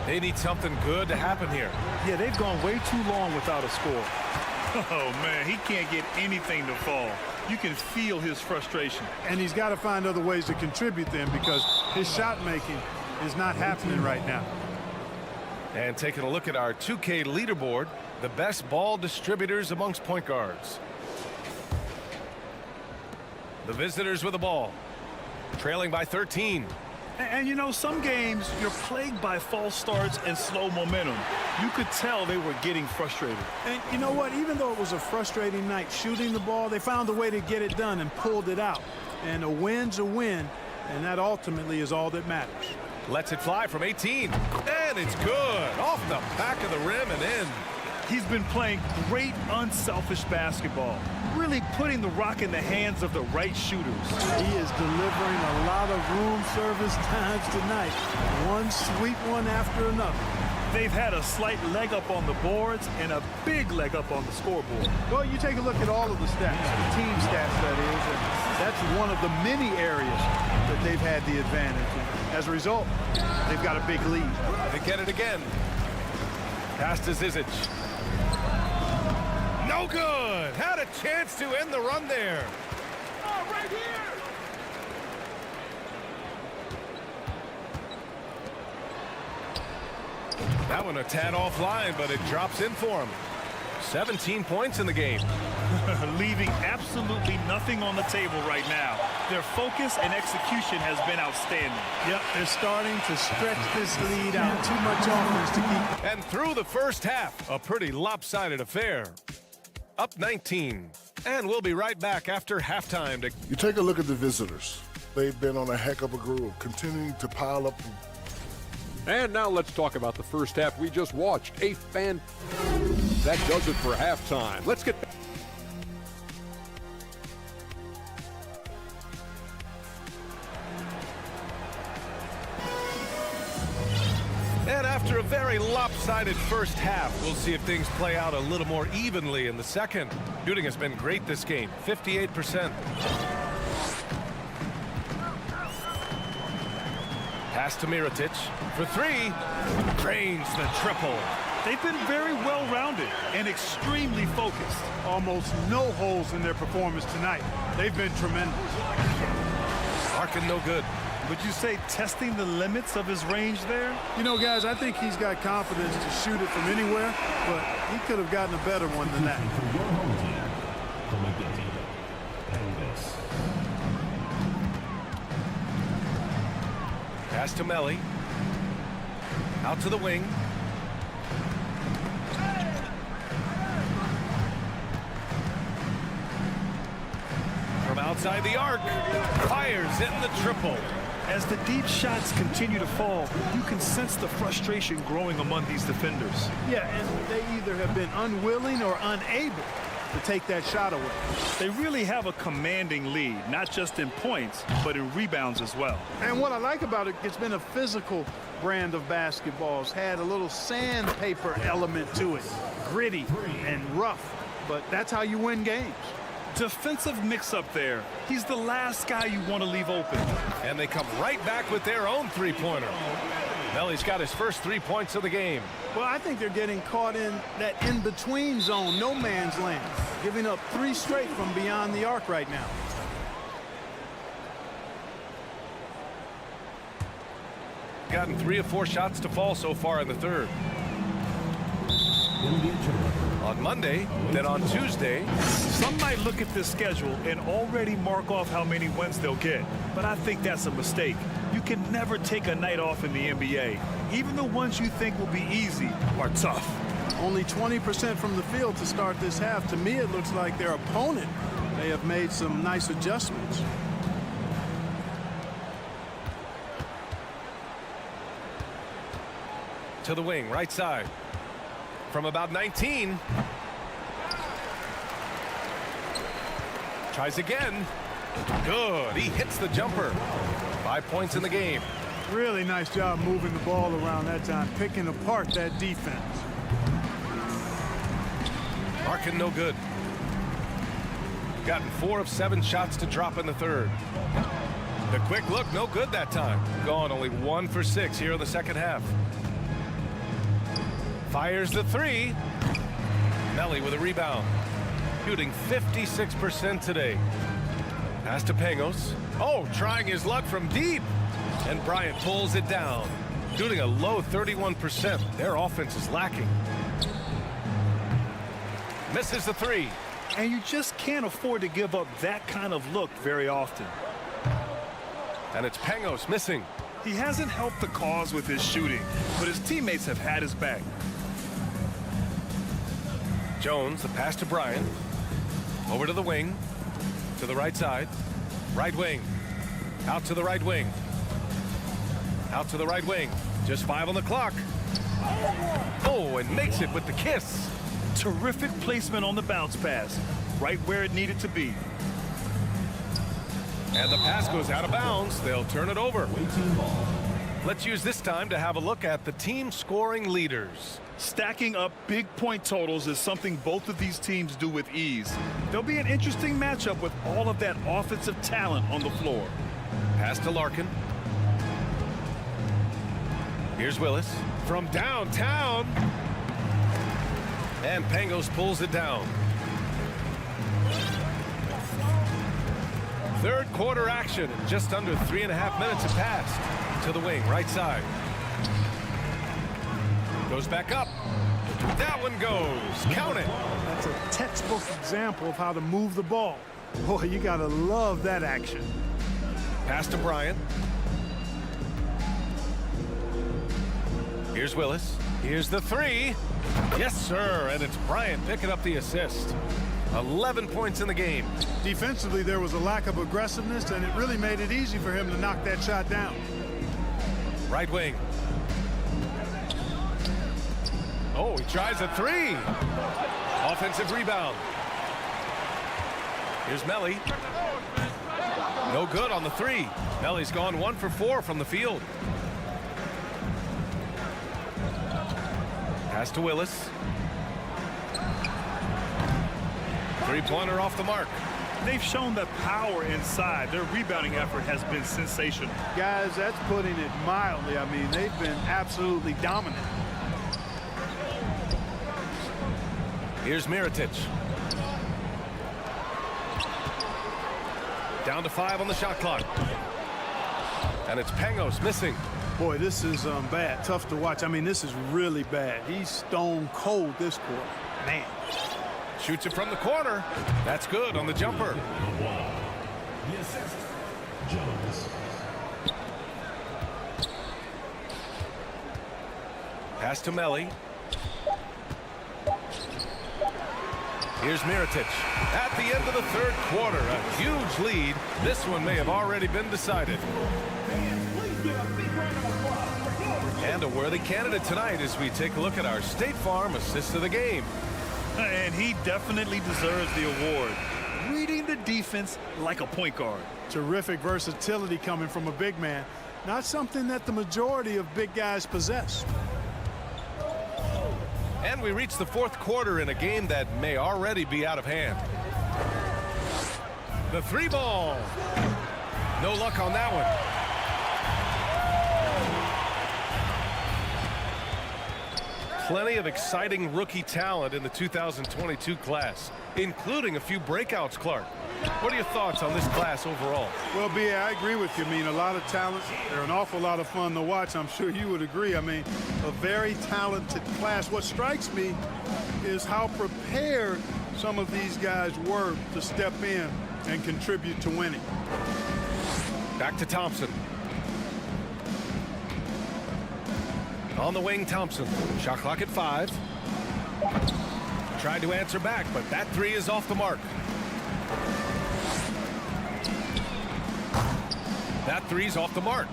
They need something good to happen here. Yeah, they've gone way too long without a score. Oh, man, he can't get anything to fall. You can feel his frustration. And he's got to find other ways to contribute then, because his shot making is not happening right now. And taking a look at our 2K leaderboard, the best ball distributors amongst point guards. The visitors with the ball, trailing by 13. And, you know, some games you're plagued by false starts and slow momentum. You could tell they were getting frustrated. And you know what? Even though it was a frustrating night shooting the ball, they found a way to get it done and pulled it out. And a win's a win, and that ultimately is all that matters. Lets it fly from 18, and it's good. Off the back of the rim and in. He's been playing great, unselfish basketball, really putting the rock in the hands of the right shooters. He is delivering a lot of room service times tonight. One sweet one after another. They've had a slight leg up on the boards and a big leg up on the scoreboard. Well, you take a look at all of the stats, the team stats that is, and that's one of the many areas that they've had the advantage. And as a result, they've got a big lead. They get it again. Pass to Zizic. No good. Had a chance to end the run there. Oh, right here. That one a tad offline, but it drops in for him. 17 points in the game. Leaving absolutely nothing on the table right now. Their focus and execution has been outstanding. Yep, they're starting to stretch this lead out. Too much offense to keep. And through the first half, a pretty lopsided affair. Up 19. And we'll be right back after halftime. You take a look at the visitors. They've been on a heck of a groove, continuing to pile up. And now let's talk about the first half we just watched. That does it for halftime. Let's get back. And after a very lopsided first half, we'll see if things play out a little more evenly in the second. Shooting has been great this game, 58%. Pass to Mirotic for 3. Drains the triple. They've been very well-rounded and extremely focused. Almost no holes in their performance tonight. They've been tremendous. Arkin no good. Would you say testing the limits of his range there? You know, guys, I think he's got confidence to shoot it from anywhere, but he could have gotten a better one than that. Pass to Melly. Out to the wing. From outside the arc. Fires in the triple. As the deep shots continue to fall, you can sense the frustration growing among these defenders. Yeah, and they either have been unwilling or unable to take that shot away. They really have a commanding lead, not just in points, but in rebounds as well. And what I like about it, it's been a physical brand of basketball. It's had a little sandpaper element to it, gritty and rough, but that's how you win games. Defensive mix-up there. He's the last guy you want to leave open. And they come right back with their own three-pointer. Melly's got his first 3 points of the game. Well, I think they're getting caught in that in-between zone, no man's land, giving up 3 straight from beyond the arc right now. Gotten 3 of 4 shots to fall so far in the third. On Monday, then on Tuesday. Some might look at this schedule and already mark off how many wins they'll get, but I think that's a mistake. You can never take a night off in the NBA. Even the ones you think will be easy are tough. Only 20% from the field to start this half. To me, it looks like their opponent may have made some nice adjustments. To the wing, right side. From about 19. Tries again. Good. He hits the jumper. 5 points in the game. Really nice job moving the ball around that time, picking apart that defense. Larkin no good. Gotten 4 of 7 shots to drop in the third. The quick look, no good that time. Gone only 1 for 6 here in the second half. Fires the 3. Melli with a rebound. Shooting 56% today. Pass to Pangos. Oh, trying his luck from deep. And Bryant pulls it down. Shooting a low 31%. Their offense is lacking. Misses the 3. And you just can't afford to give up that kind of look very often. And it's Pangos missing. He hasn't helped the cause with his shooting, but his teammates have had his back. Jones, the pass to Bryant. Over to the wing. To the right side. Right wing. Out to the right wing. Out to the right wing. Just 5 on the clock. Oh, and makes it with the kiss. Terrific placement on the bounce pass. Right where it needed to be. And the pass goes out of bounds. They'll turn it over. Let's use this time to have a look at the team scoring leaders. Stacking up big point totals is something both of these teams do with ease. There'll be an interesting matchup with all of that offensive talent on the floor. Pass to Larkin. Here's Willis from downtown. And Pangos pulls it down. Third quarter action. Just under 3.5 minutes have passed. To the wing, right side. Goes back up. That one goes. Count it. That's a textbook example of how to move the ball. Boy, you got to love that action. Pass to Bryant. Here's Willis. Here's the 3. Yes, sir. And it's Bryant picking up the assist. 11 points in the game. Defensively, there was a lack of aggressiveness, and it really made it easy for him to knock that shot down. Right wing. Oh, he tries a 3. Offensive rebound. Here's Melli. No good on the 3. Melli's gone 1 for 4 from the field. Pass to Willis. 3-pointer off the mark. They've shown the power inside. Their rebounding effort has been sensational. Guys, that's putting it mildly. I mean, they've been absolutely dominant. Here's Mirotic. Down to 5 on the shot clock. And it's Pangos missing. Boy, this is bad. Tough to watch. I mean, this is really bad. He's stone cold this quarter. Man. Shoots it from the corner. That's good on the jumper. Pass to Melli. Here's Mirotic. At the end of the third quarter, a huge lead. This one may have already been decided. And a worthy candidate tonight as we take a look at our State Farm assist of the game. And he definitely deserves the award. Reading the defense like a point guard. Terrific versatility coming from a big man. Not something that the majority of big guys possess. And we reach the fourth quarter in a game that may already be out of hand. The 3 ball. No luck on that one. Plenty of exciting rookie talent in the 2022 class, including a few breakouts, Clark. What are your thoughts on this class overall? Well, B.A., I agree with you. I mean, a lot of talent. They're an awful lot of fun to watch. I'm sure you would agree. I mean, a very talented class. What strikes me is how prepared some of these guys were to step in and contribute to winning. Back to Thompson. On the wing, Thompson. Shot clock at 5. Tried to answer back, but that 3 is off the mark. That 3's off the mark.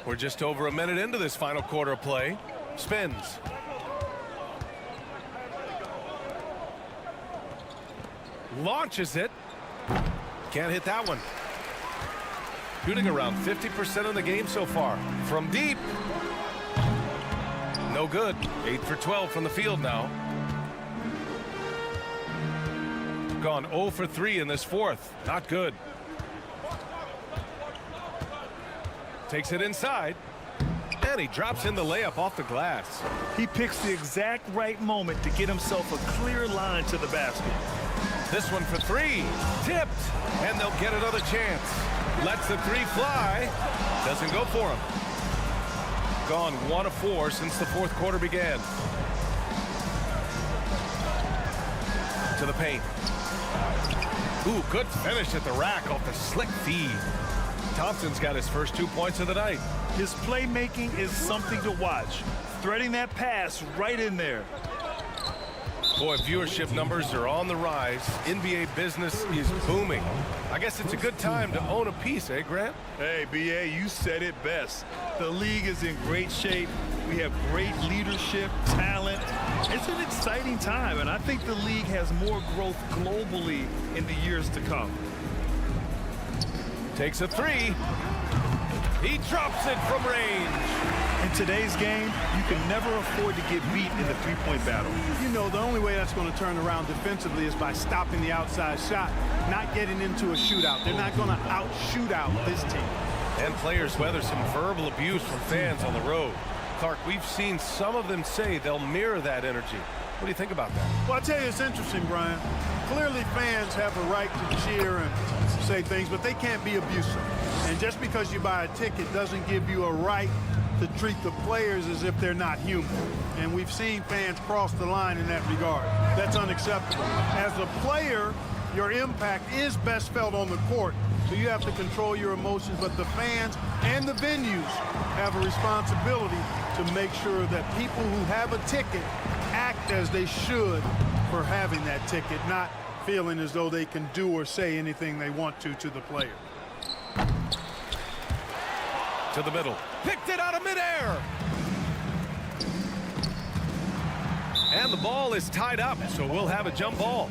We're just over a minute into this final quarter of play. Spins. Launches it. Can't hit that one. Shooting around 50% of the game so far. From deep. No good. 8 for 12 from the field now. Gone 0 for 3 in this fourth. Not good. Takes it inside. And he drops in the layup off the glass. He picks the exact right moment to get himself a clear line to the basket. This one for 3. Tipped. And they'll get another chance. Lets the 3 fly. Doesn't go for him. Gone 1 of 4 since the fourth quarter began. To the paint. Ooh, good finish at the rack off the slick feed. Thompson's got his first 2 points of the night. His playmaking is something to watch. Threading that pass right in there. Boy, viewership numbers are on the rise. NBA business is booming. I guess it's a good time to own a piece, eh, Grant? Hey, B.A., you said it best. The league is in great shape. We have great leadership, talent. It's an exciting time, and I think the league has more growth globally in the years to come. Takes a 3. He drops it from range. In today's game, you can never afford to get beat in the three-point battle. You know, the only way that's going to turn around defensively is by stopping the outside shot, not getting into a shootout. They're not going to out-shootout this team. And players weather some verbal abuse from fans on the road. Clark, we've seen some of them say they'll mirror that energy. What do you think about that? Well, I tell you, it's interesting, Brian. Clearly, fans have a right to cheer and say things, but they can't be abusive. And just because you buy a ticket doesn't give you a right to treat the players as if they're not human. And we've seen fans cross the line in that regard. That's unacceptable. As a player, your impact is best felt on the court, so you have to control your emotions, but the fans and the venues have a responsibility to make sure that people who have a ticket act as they should for having that ticket, not feeling as though they can do or say anything they want to the player. To the middle. Picked it out of midair. And the ball is tied up, so we'll have a jump ball.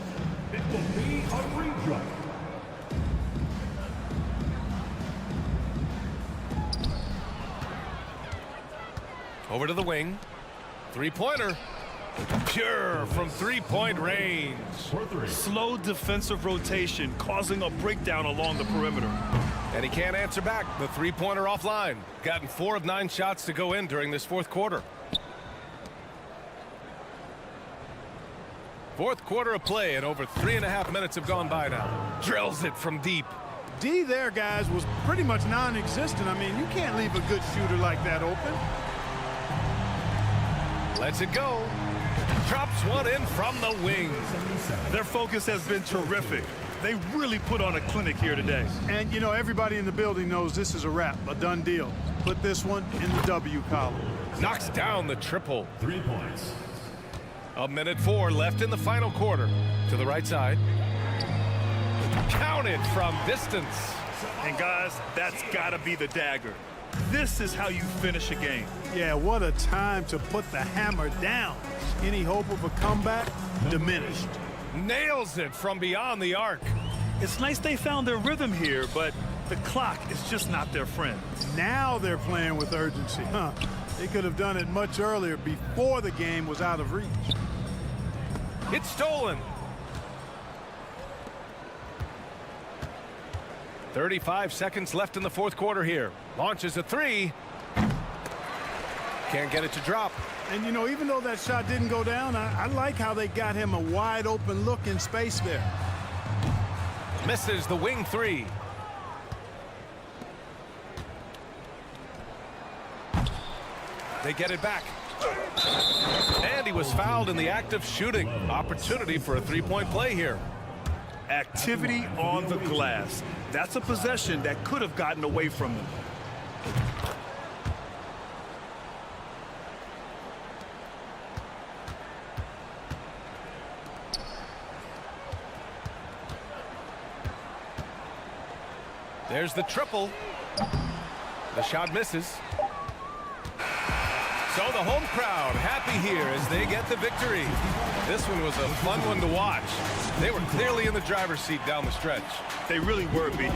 It will be a rejump. Over to the wing. Three-pointer. Pure from three-point range. Slow defensive rotation causing a breakdown along the perimeter. And he can't answer back. The three-pointer offline. Gotten 4 of 9 shots to go in during this fourth quarter. Fourth quarter of play, and over 3.5 minutes have gone by now. Drills it from deep. D there, guys, was pretty much non-existent. I mean, you can't leave a good shooter like that open. Lets it go. Drops one in from the wing. Their focus has been terrific. They really put on a clinic here today. And, you know, everybody in the building knows this is a wrap, a done deal. Put this one in the W column. Knocks down the triple. 3 points. 1:04 left in the final quarter. To the right side. Counted from distance. And, guys, that's got to be the dagger. This is how you finish a game. Yeah, what a time to put the hammer down. Any hope of a comeback? Diminished. Nails it from beyond the arc. It's nice they found their rhythm here, but the clock is just not their friend. Now they're playing with urgency, huh? They could have done it much earlier, before the game was out of reach. It's stolen. 35 seconds left in the fourth quarter here. Launches a 3. Can't get it to drop. And, you know, even though that shot didn't go down, I like how they got him a wide open look in space there. Misses the wing 3. They get it back. And he was fouled in the act of shooting. Opportunity for a three-point play here. Activity on the glass. That's a possession that could have gotten away from them. There's the triple. The shot misses. So the home crowd happy here as they get the victory. This one was a fun one to watch. They were clearly in the driver's seat down the stretch. They really were, B.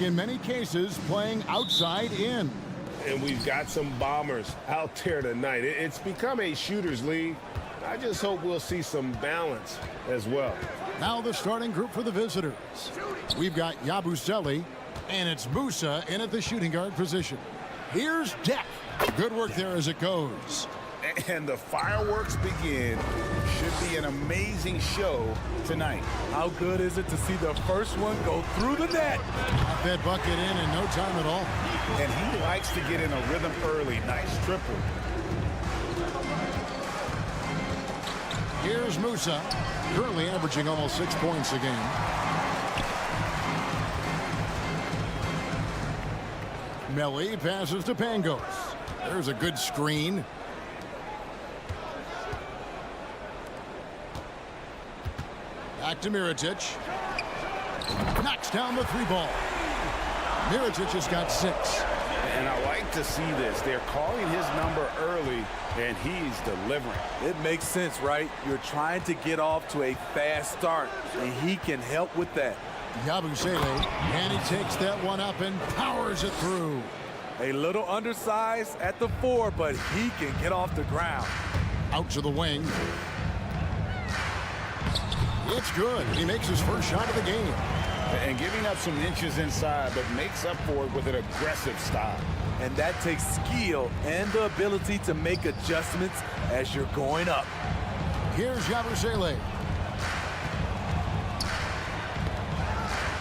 In many cases, playing outside in. And we've got some bombers out there tonight. It's become a shooter's league. I just hope we'll see some balance as well. Now the starting group for the visitors. We've got Yabusele, and it's Musa in at the shooting guard position. Here's Deck. Good work there as it goes. And the fireworks begin. Should be an amazing show tonight. How good is it to see the first one go through the net? Got that bucket in no time at all. And he likes to get in a rhythm early. Nice triple. Here's Musa, currently averaging almost 6 points a game. Melli passes to Pangos. There's a good screen. Back to Mirotic. Knocks down the three ball. Mirotic has got 6. And I like to see this. They're calling his number early, and he's delivering. It makes sense, right? You're trying to get off to a fast start, and he can help with that. Yabusele, and he takes that one up and powers it through. A little undersized at the 4, but he can get off the ground. Out to the wing. It's good. He makes his first shot of the game. And giving up some inches inside, but makes up for it with an aggressive style. And that takes skill and the ability to make adjustments as you're going up. Here's Yabusele.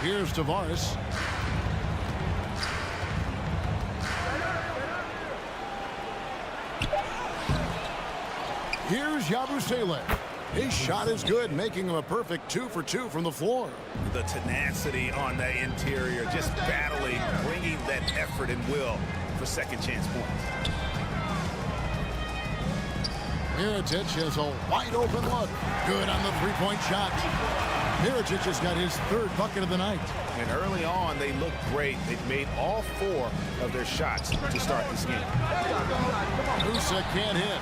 Here's Tavares. Here's Yabusele. His shot is good, making him a perfect 2 for 2 from the floor. The tenacity on the interior, just battling, bringing that effort and will for second chance points. Mirotic has a wide open look. Good on the three-point shot. Mirotic has got his 3rd bucket of the night. And early on, they looked great. They've made all 4 of their shots to start this game. Musa can't hit.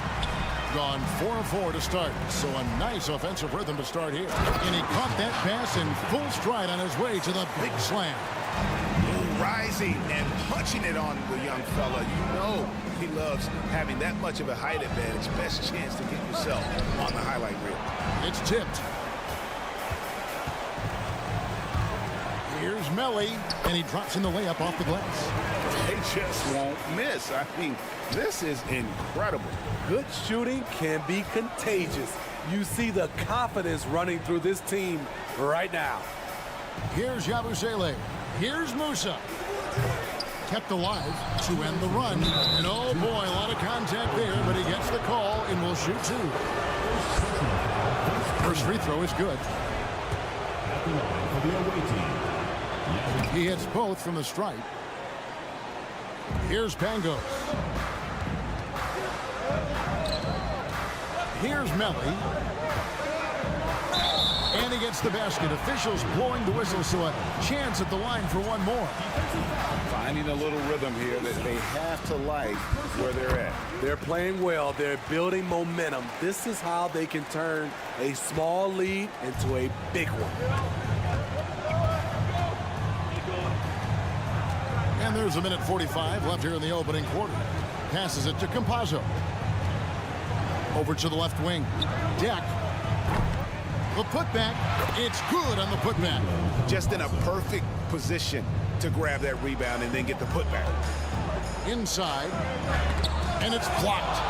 Gone 4-4 to start, so a nice offensive rhythm to start here. And he caught that pass in full stride on his way to the big slam. Rising and punching it on the young fella. You know he loves having that much of a height advantage. Best chance to get yourself on the highlight reel. It's tipped. Here's Melli, and he drops in the layup off the glass. They just won't miss. I mean, this is incredible. Good shooting can be contagious. You see the confidence running through this team right now. Here's Yabusele. Here's Musa. Kept alive to end the run. And oh boy, a lot of contact there, but he gets the call and will shoot 2. First free throw is good. the line for the away team. He hits both from the stripe. Here's Pangos. Here's Melly. And he gets the basket. Officials blowing the whistle, so a chance at the line for one more. Finding a little rhythm here that they have to like where they're at. They're playing well. They're building momentum. This is how they can turn a small lead into a big one. And there's a minute 45 left here in the opening quarter. Passes it to Campazzo. Over to the left wing. Deck. The putback. It's good on the putback. Just in a perfect position to grab that rebound and then get the putback. Inside. And it's blocked.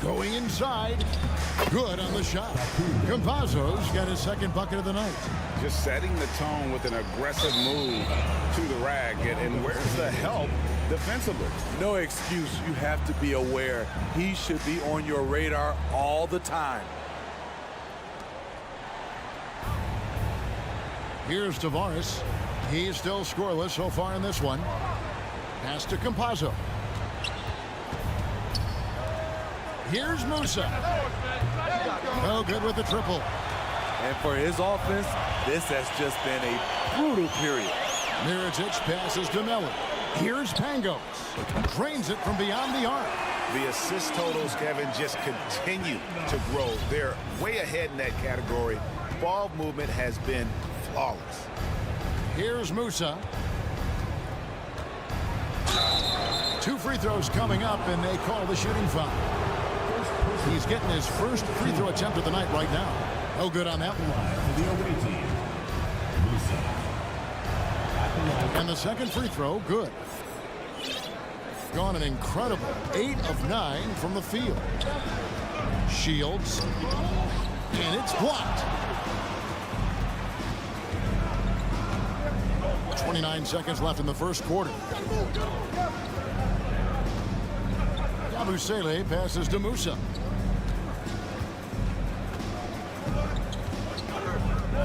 Going inside. Good on the shot. Campazzo's got his second bucket of the night. Just setting the tone with an aggressive move to the rack. And where's the help defensively? No excuse. You have to be aware. He should be on your radar all the time. Here's Tavares. He's still scoreless so far in this one. Pass to Campazzo. Here's Musa. No good with the triple. And for his offense, this has just been a brutal period. Mirotic passes to Melly. Here's Pangos. Drains it from beyond the arc. The assist totals, Kevin, just continue to grow. They're way ahead in that category. Ball movement has been flawless. Here's Musa. 2 free throws coming up, and they call the shooting foul. He's getting his first free throw attempt of the night right now. No good on that one. And the second free throw, good. Gone an incredible 8 of 9 from the field. Shields. And it's blocked. 29 seconds left in the first quarter. Yabusele passes to Musa.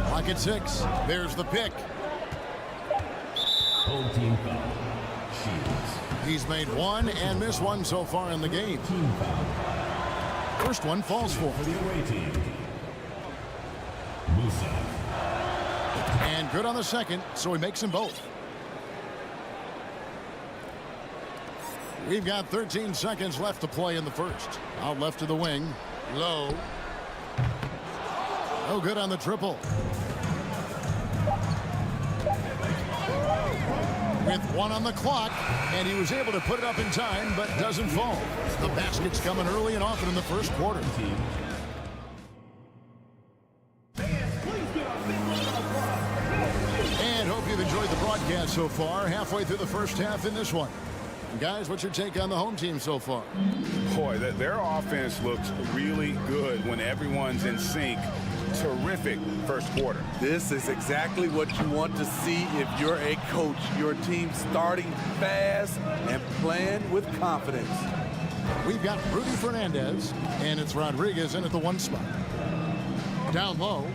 Clock at 6. There's the pick. Home team foul. Shields. He's made one and missed one so far in the game. Team foul. First one falls for the away team. Musa. And good on the second, so he makes them both. We've got 13 seconds left to play in the first. Out left to the wing. Low. No good on the triple. With 1 on the clock, and he was able to put it up in time, but doesn't fall. The basket's coming early and often in the first quarter. And hope you've enjoyed the broadcast so far. Halfway through the first half in this one. Guys, what's your take on the home team so far? Boy, their offense looks really good when everyone's in sync. Terrific first quarter. This is exactly what you want to see if you're a coach. Your team starting fast and playing with confidence. We've got Rudy Fernandez, and it's Rodriguez in at the 1 spot. Down low.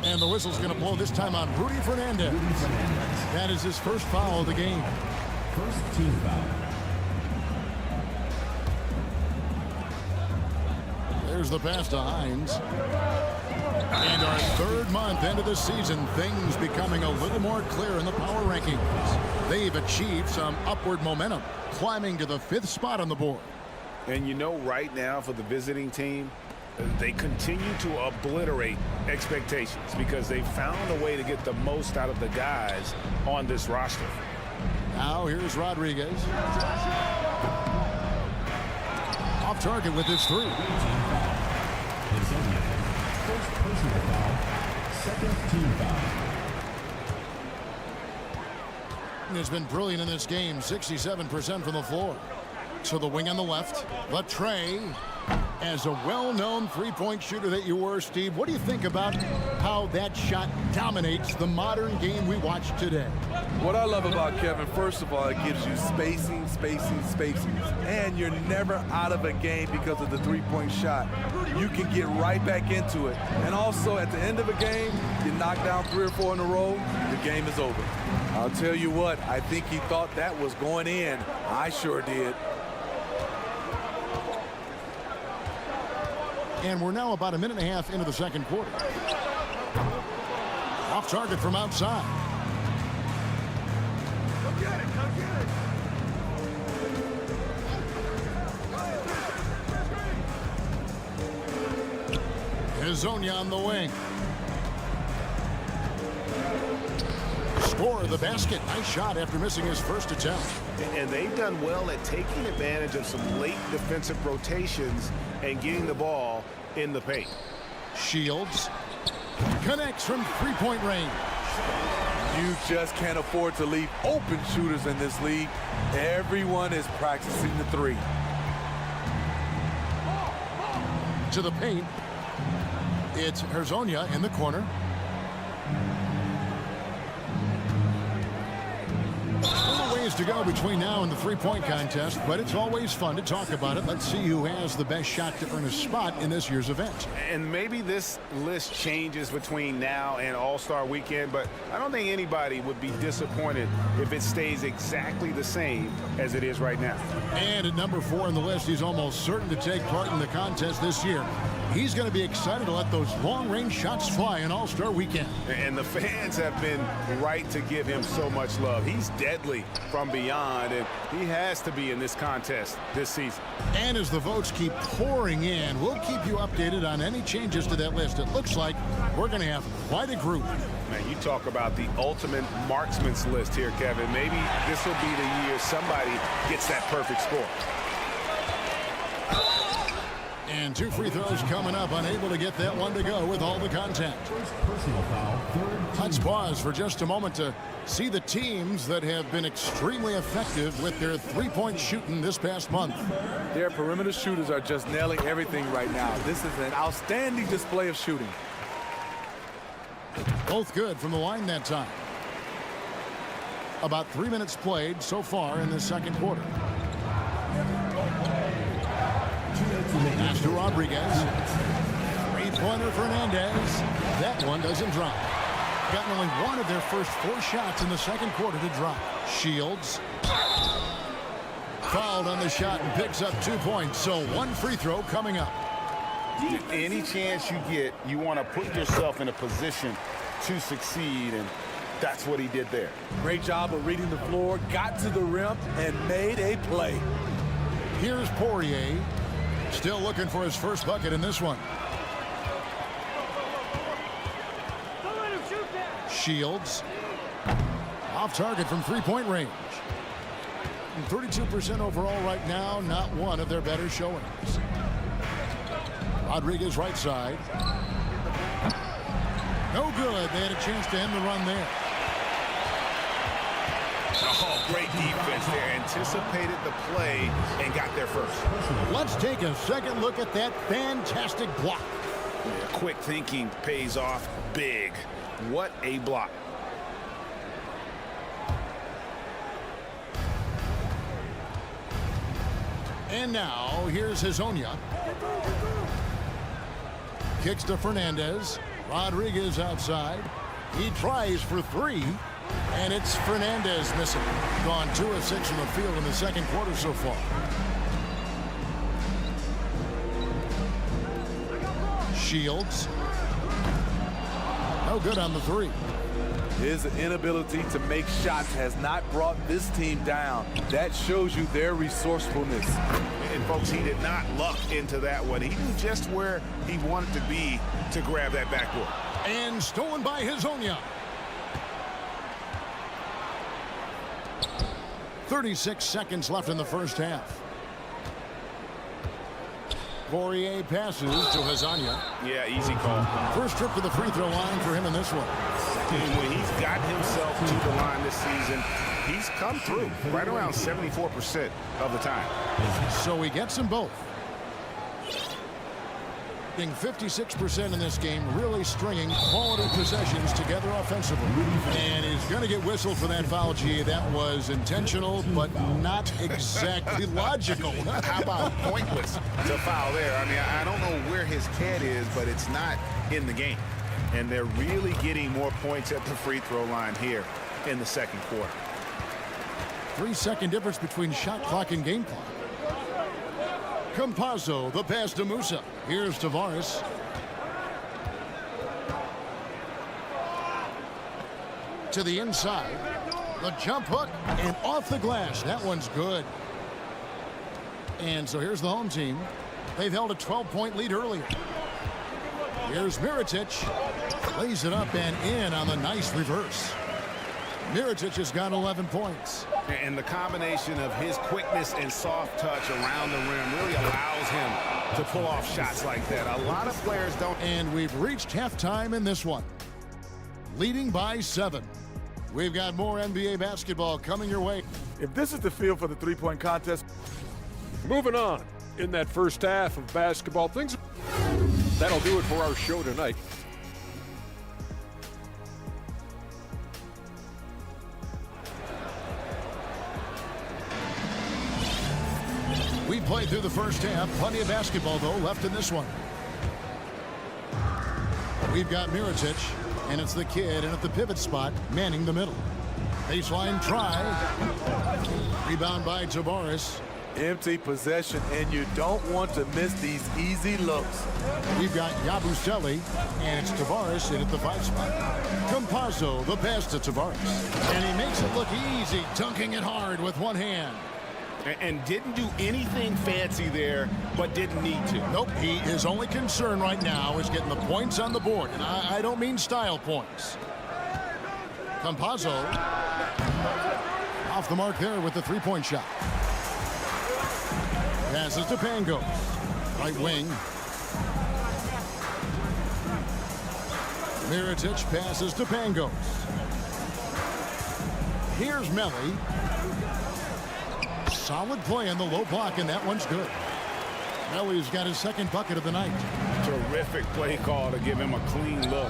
And the whistle's going to blow this time on Rudy Fernandez. That is his first foul of the game. First team foul. There's the pass to Hines. And our 3rd month into the season, things becoming a little more clear in the power rankings. They've achieved some upward momentum, climbing to the 5th spot on the board. And you know, right now for the visiting team, they continue to obliterate expectations because they found a way to get the most out of the guys on this roster. Now here's Rodriguez. Off target with his 3. First personal foul. Second team foul. Has been brilliant in this game, 67% from the floor. So the wing on the left, Latre. As a well-known three-point shooter that you were, Steve, what do you think about how that shot dominates the modern game we watch today? What I love about Kevin, first of all, it gives you spacing. And you're never out of a game because of the three-point shot. You can get right back into it. And also, at the end of a game, you knock down 3 or 4 in a row, the game is over. I'll tell you what, I think he thought that was going in. I sure did. And we're now about a minute and a half into the second quarter. Off target from outside. Hezonja on the wing. Score the basket. Nice shot after missing his first attempt. And they've done well at taking advantage of some late defensive rotations and getting the ball in the paint. Shields connects from three-point range. You just can't afford to leave open shooters in this league. Everyone is practicing the three. To the paint. It's Hezonja in the corner. To go between now and the three-point contest, but it's always fun to talk about it. Let's see who has the best shot to earn a spot in this year's event. And maybe this list changes between now and All-Star Weekend, but I don't think anybody would be disappointed if it stays exactly the same as it is right now. And at number 4 on the list, he's almost certain to take part in the contest this year. He's going to be excited to let those long-range shots fly in All-Star Weekend. And the fans have been right to give him so much love. He's deadly from beyond, and he has to be in this contest this season. And as the votes keep pouring in, we'll keep you updated on any changes to that list. It looks like we're going to have quite a group. Man, you talk about the ultimate marksman's list here, Kevin. Maybe this will be the year somebody gets that perfect score. And 2 free throws coming up, unable to get that one to go with all the contact. Let's pause for just a moment to see the teams that have been extremely effective with their three-point shooting this past month. Their perimeter shooters are just nailing everything right now. This is an outstanding display of shooting. Both good from the line that time. About 3 minutes played so far in the second quarter. Pass to Rodriguez. Three-pointer Fernandez. That one doesn't drop. Gotten only one of their first 4 shots in the second quarter to drop. Shields. Fouled on the shot and picks up 2 points. So 1 free throw coming up. Any chance you get, you want to put yourself in a position to succeed, and that's what he did there. Great job of reading the floor, got to the rim, and made a play. Here's Poirier. Still looking for his first bucket in this one. Shields. Off target from three-point range. 32% overall right now, not one of their better showings. Rodriguez right side. No good. They had a chance to end the run there. Oh, great defense there. Anticipated the play and got there first. Let's take a second look at that fantastic block. Quick thinking pays off big. What a block. And now, here's Hezonja. Kicks to Fernandez. Rodriguez outside. He tries for 3. And it's Fernandez missing. Gone 2 of 6 from the field in the second quarter so far. Shields. No good on the 3. His inability to make shots has not brought this team down. That shows you their resourcefulness. And folks, he did not luck into that one. He knew just where he wanted to be to grab that backboard. And stolen by Hezonja. 36 seconds left in the first half. Poirier passes to Hezonja. Yeah, easy call. First trip to the free throw line for him in this one. And when he's got himself to the line this season, he's come through right around 74% of the time. So he gets them both. shooting 56% in this game, really stringing quality possessions together offensively. And he's going to get whistled for that foul, G. That was intentional, but not exactly logical. How about pointless to foul there? I mean, I don't know where his head is, but it's not in the game. And they're really getting more points at the free throw line here in the second quarter. 3-second difference between shot clock and game clock. Campazzo, the pass to Musa. Here's Tavares. To the inside. The jump hook and off the glass. That one's good. And so here's the home team. They've held a 12-point lead earlier. Here's Mirotic. Lays it up and in on the nice reverse. Mirotic has got 11 points. And the combination of his quickness and soft touch around the rim really allows him to pull off shots like that. A lot of players don't. And we've reached halftime in this one. Leading by 7. We've got more NBA basketball coming your way. If this is the field for the three-point contest. Moving on. In that first half of basketball, that'll do it for our show tonight. We played through the first half. Plenty of basketball, though, left in this one. We've got Mirotic, and it's the kid, and at the pivot spot, manning the middle. Baseline try. Rebound by Tavares. Empty possession, and you don't want to miss these easy looks. We've got Yabusele, and it's Tavares in at the 5 spot. Campazzo, the pass to Tavares. And he makes it look easy, dunking it hard with one hand. And didn't do anything fancy there, but didn't need to. Nope, his only concern right now is getting the points on the board. And I don't mean style points. Campazzo off the mark there with the 3-point shot. Passes to Pango. Right wing. Mirotic passes to Pangos. Here's Melli. Solid play in the low block, and that one's good. Melli's got his second bucket of the night. Terrific play call to give him a clean look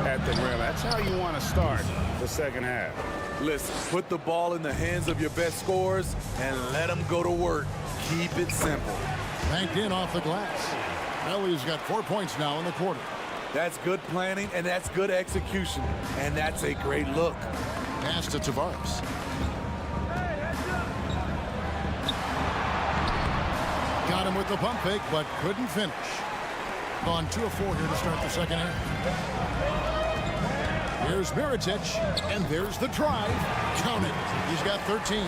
at the rim. That's how you want to start the second half. Listen, put the ball in the hands of your best scorers and let them go to work. Keep it simple. Banked in off the glass. Melli's got 4 points now in the quarter. That's good planning, and that's good execution. And that's a great look. Pass to Tavares. Got him with the pump fake, but couldn't finish. On 2 of 4 here to start the second half. Here's Mirotic, and there's the drive. Count it. He's got 13.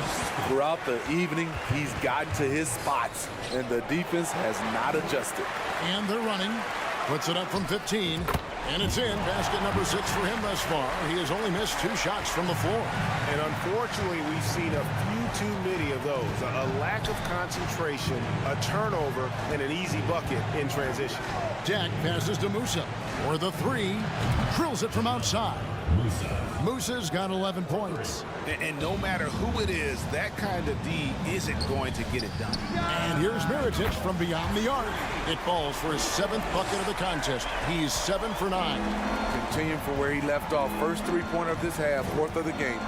Throughout the evening, he's gotten to his spots, and the defense has not adjusted. And they're running. Puts it up from 15. And it's in. Basket number 6 for him thus far. He has only missed 2 shots from the floor. And unfortunately, we've seen a few too many of those. A lack of concentration, a turnover, and an easy bucket in transition. Jack passes to Musa. For the 3. Drills it from outside. Musa's got 11 points. And no matter who it is, that kind of D isn't going to get it done. And here's Mirotic from beyond the arc. It falls for his 7th bucket of the contest. He's 7 for 9. Continuing from where he left off. First 3-pointer of this half, 4th of the game.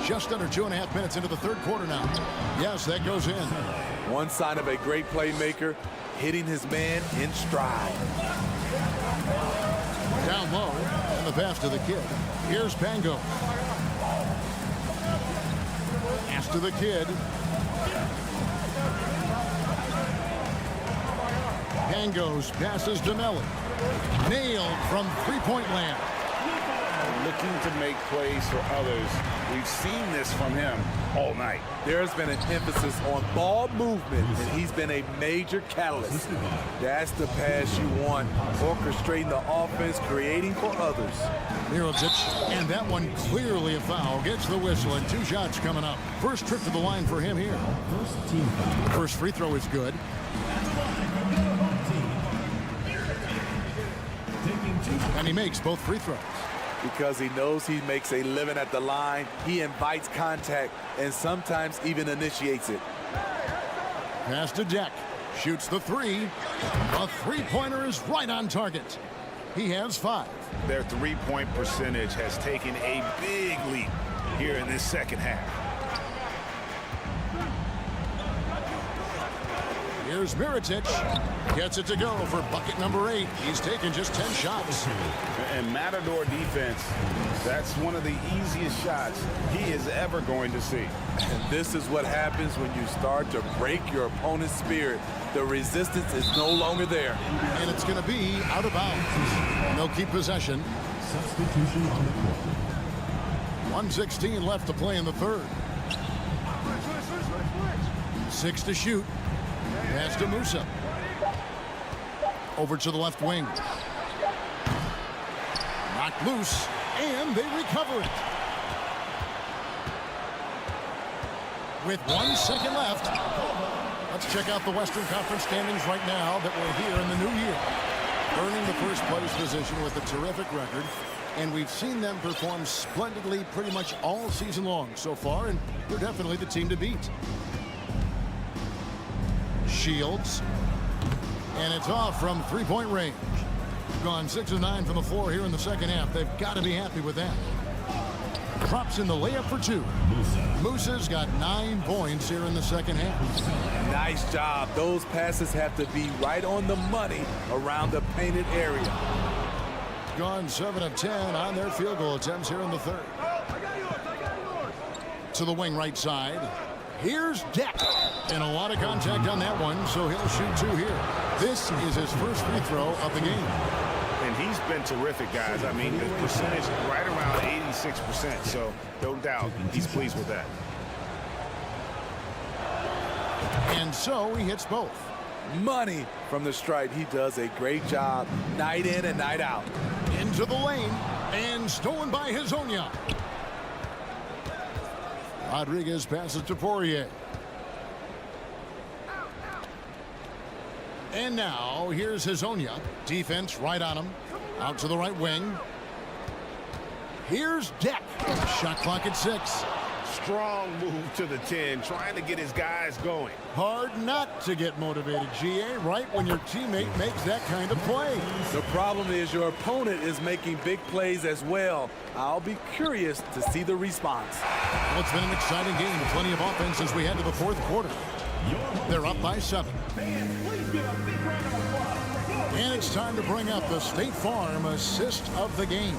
Just under 2.5 minutes into the 3rd quarter now. Yes, that goes in. One sign of a great playmaker, hitting his man in stride. Down low, and the pass to the kid. Here's Pango. Pass to the kid. Pangos passes to Melli. Nailed from 3-point land. Looking to make plays for others. We've seen this from him all night. There's been an emphasis on ball movement, and he's been a major catalyst. That's the pass you want, orchestrating the offense, creating for others. Mirotic, and that one clearly a foul. Gets the whistle, and 2 shots coming up. First trip to the line for him here. First free throw is good. And he makes both free throws. Because he knows he makes a living at the line, he invites contact and sometimes even initiates it. Pass to Deck. Shoots the three. A three-pointer is right on target. He has 5. Their three-point percentage has taken a big leap here in this second half. Here's Mirotic. Gets it to go for bucket number 8. He's taken just 10 shots. And Matador defense, that's one of the easiest shots he is ever going to see. And this is what happens when you start to break your opponent's spirit. The resistance is no longer there. And it's going to be out of bounds. And they'll keep possession. Substitution on the court. 1:16 left to play in the third. 6 to shoot. Pass to Musa. Over to the left wing. Knocked loose, and they recover it. With 1 second left, let's check out the Western Conference standings right now that we're here in the new year. Earning the first place position with a terrific record, and we've seen them perform splendidly pretty much all season long so far, and they're definitely the team to beat. Shields, and it's off from three-point range. Gone 6 of 9 from the floor here in the second half. They've got to be happy with that. Drops in the layup for 2. Musa's got 9 points here in the second half. Nice job. Those passes have to be right on the money around the painted area. Gone 7 of 10 on their field goal attempts here in the third. To the wing right side. Here's Deck. And a lot of contact on that one, so he'll shoot 2 here. This is his first free throw of the game. And he's been terrific, guys. I mean, the percentage right around 86%, so no doubt he's pleased with that. And so he hits both. Money from the stripe. He does a great job night in and night out. Into the lane, and stolen by Hezonja. Rodriguez passes to Poirier. And now here's Hezonja. Defense right on him. Out to the right wing. Here's Deck. Shot clock at 6. Strong move to the 10, trying to get his guys going. Hard not to get motivated, GA, right when your teammate makes that kind of play. The problem is your opponent is making big plays as well. I'll be curious to see the response. Well, it's been an exciting game. Plenty of offense as we head to the fourth quarter. They're up by 7. And it's time to bring up the State Farm assist of the game.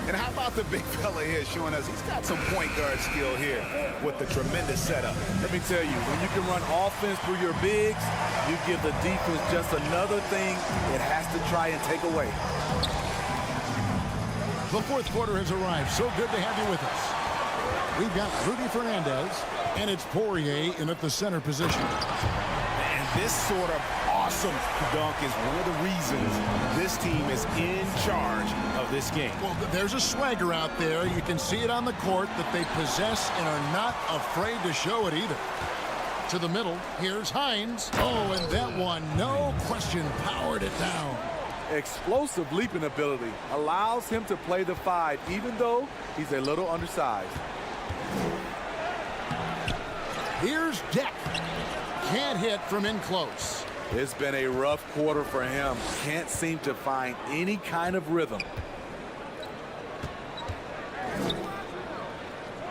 And how about the big fella here showing us he's got some point guard skill here with the tremendous setup. Let me tell you, when you can run offense through your bigs, you give the defense just another thing it has to try and take away. The fourth quarter has arrived. So good to have you with us. We've got Rudy Fernandez, and it's Poirier in at the center position. And this sort of awesome dunk is one of the reasons this team is in charge of this game. Well, there's a swagger out there. You can see it on the court that they possess and are not afraid to show it either. To the middle, here's Hines. Oh, and that one, no question, powered it down. Explosive leaping ability allows him to play the 5, even though he's a little undersized. Here's Deck. Can't hit from in close. It's been a rough quarter for him. Can't seem to find any kind of rhythm.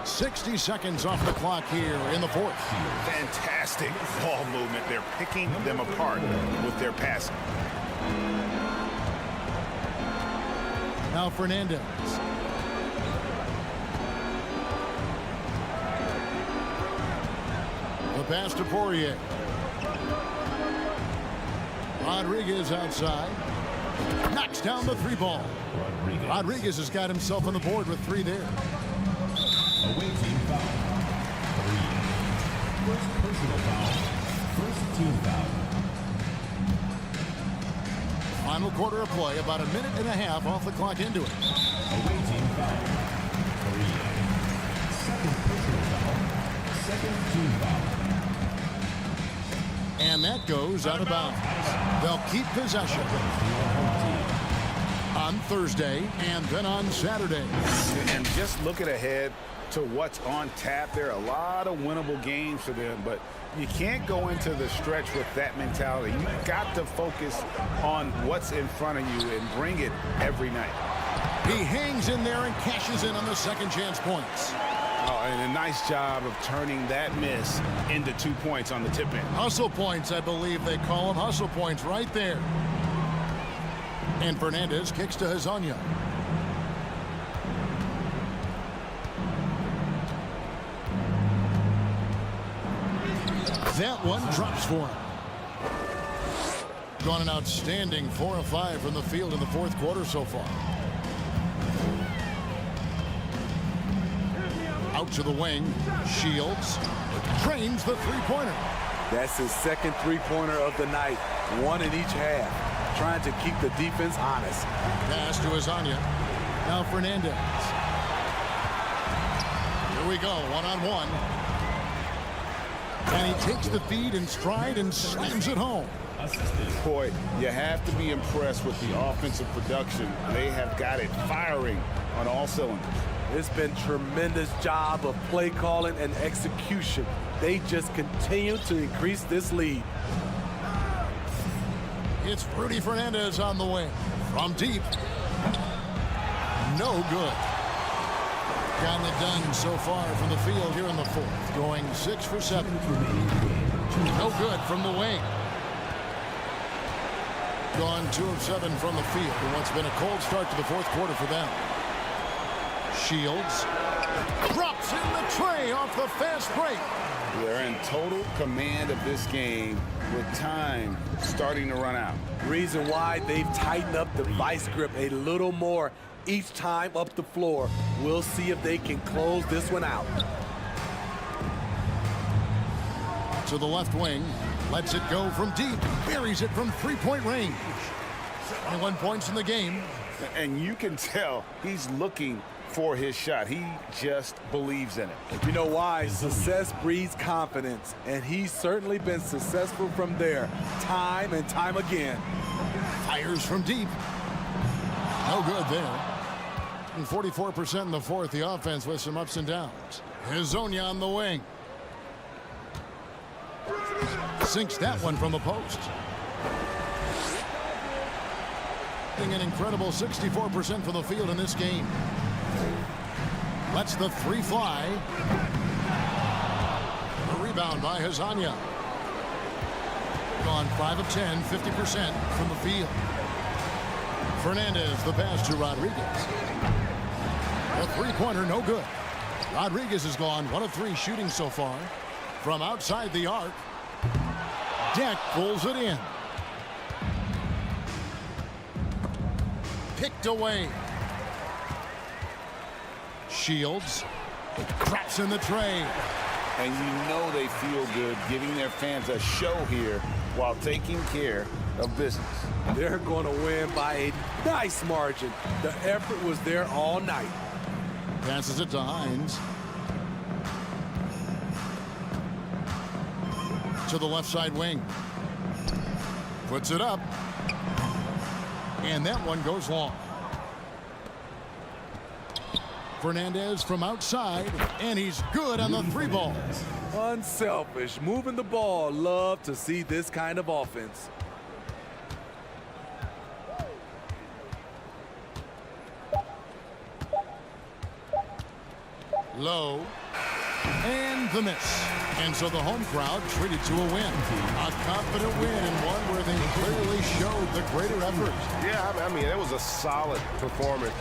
60 seconds off the clock here in the fourth. Fantastic ball movement. They're picking them apart with their passing. Now Fernandez. The pass to Poirier. Rodriguez outside. Knocks down the 3 ball. Rodriguez has got himself on the board with 3 there. Away team foul. 3. First personal foul. First team foul. Final quarter of play, about a minute and a half off the clock into it. Away team foul. 3. Second personal foul. Second team foul. And that goes out of bounds. They'll keep possession. on Thursday and then on Saturday. And just looking ahead to what's on tap, there are a lot of winnable games for them, but you can't go into the stretch with that mentality. You've got to focus on what's in front of you and bring it every night. He hangs in there and cashes in on the second chance points. Oh, and a nice job of turning that miss into 2 points on the tip in. Hustle points, I believe they call them. Hustle points right there. And Fernandez kicks to Hezonja. That one drops for him. Gone an outstanding 4 of 5 from the field in the fourth quarter so far. Out to the wing. Shields drains the three-pointer. That's his second three-pointer of the night. One in each half. Trying to keep the defense honest. Pass to Hezonja. Now Fernandez. Here we go, one-on-one. And he takes the feed in stride and slams it home. Boy, you have to be impressed with the offensive production. They have got it firing on all cylinders. It's been tremendous job of play calling and execution. They just continue to increase this lead. It's Rudy Fernandez on the wing. From deep. No good. Gotten it done so far from the field here in the fourth. Going 6 for 7. No good from the wing. Gone 2 of 7 from the field in what's been a cold start to the fourth quarter for them. Shields drops in the tray off the fast break. They're in total command of this game with time starting to run out. Reason why they've tightened up the vice grip a little more each time up the floor. We'll see if they can close this one out. To the left wing. Lets it go from deep. Buries it from three-point range. 21 points in the game. And you can tell he's looking for his shot. He just believes in it. You know why? Success breeds confidence, and he's certainly been successful from there time and time again. Fires from deep. No good there. And 44% in the fourth. The offense with some ups and downs. Hezonja on the wing. Sinks that one from the post. An incredible 64% from the field in this game. Lets the three fly. A rebound by Hezonja. Gone 5 of 10, 50% from the field. Fernandez, the pass to Rodriguez. A three-pointer, no good. Rodriguez has gone 1 of 3 shooting so far. From outside the arc. Deck pulls it in. Picked away. Shields drops in the tray. And you know they feel good giving their fans a show here while taking care of business. They're going to win by a nice margin. The effort was there all night. Passes it to Hines. To the left side wing. Puts it up. And that one goes long. Fernandez from outside, and he's good on the 3 ball. Unselfish, moving the ball. Love to see this kind of offense. Low. And the miss. And so the home crowd treated to a win. A confident win and one where they clearly showed the greater effort. Yeah, I mean, it was a solid performance.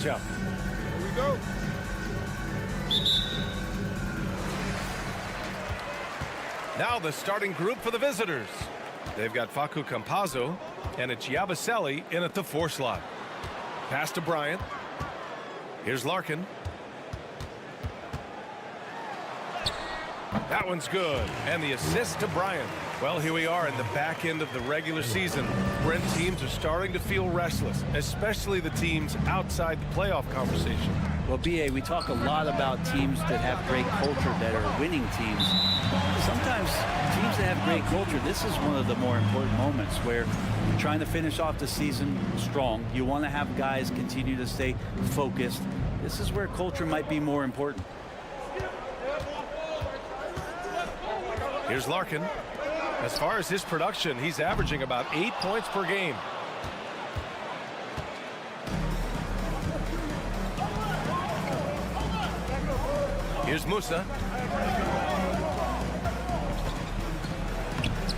matchup. Here we go. Now the starting group for the visitors. They've got Facu Campazzo and it's Yabusele in at the 4 slot. Pass to Bryant. Here's Larkin. That one's good. And the assist to Bryant. Well, here we are in the back end of the regular season when teams are starting to feel restless, especially the teams outside the playoff conversation. Well, B.A., we talk a lot about teams that have great culture, that are winning teams. Sometimes teams that have great culture, this is one of the more important moments where you're trying to finish off the season strong. You want to have guys continue to stay focused. This is where culture might be more important. Here's Larkin. As far as his production, he's averaging about 8 points per game. Here's Musa.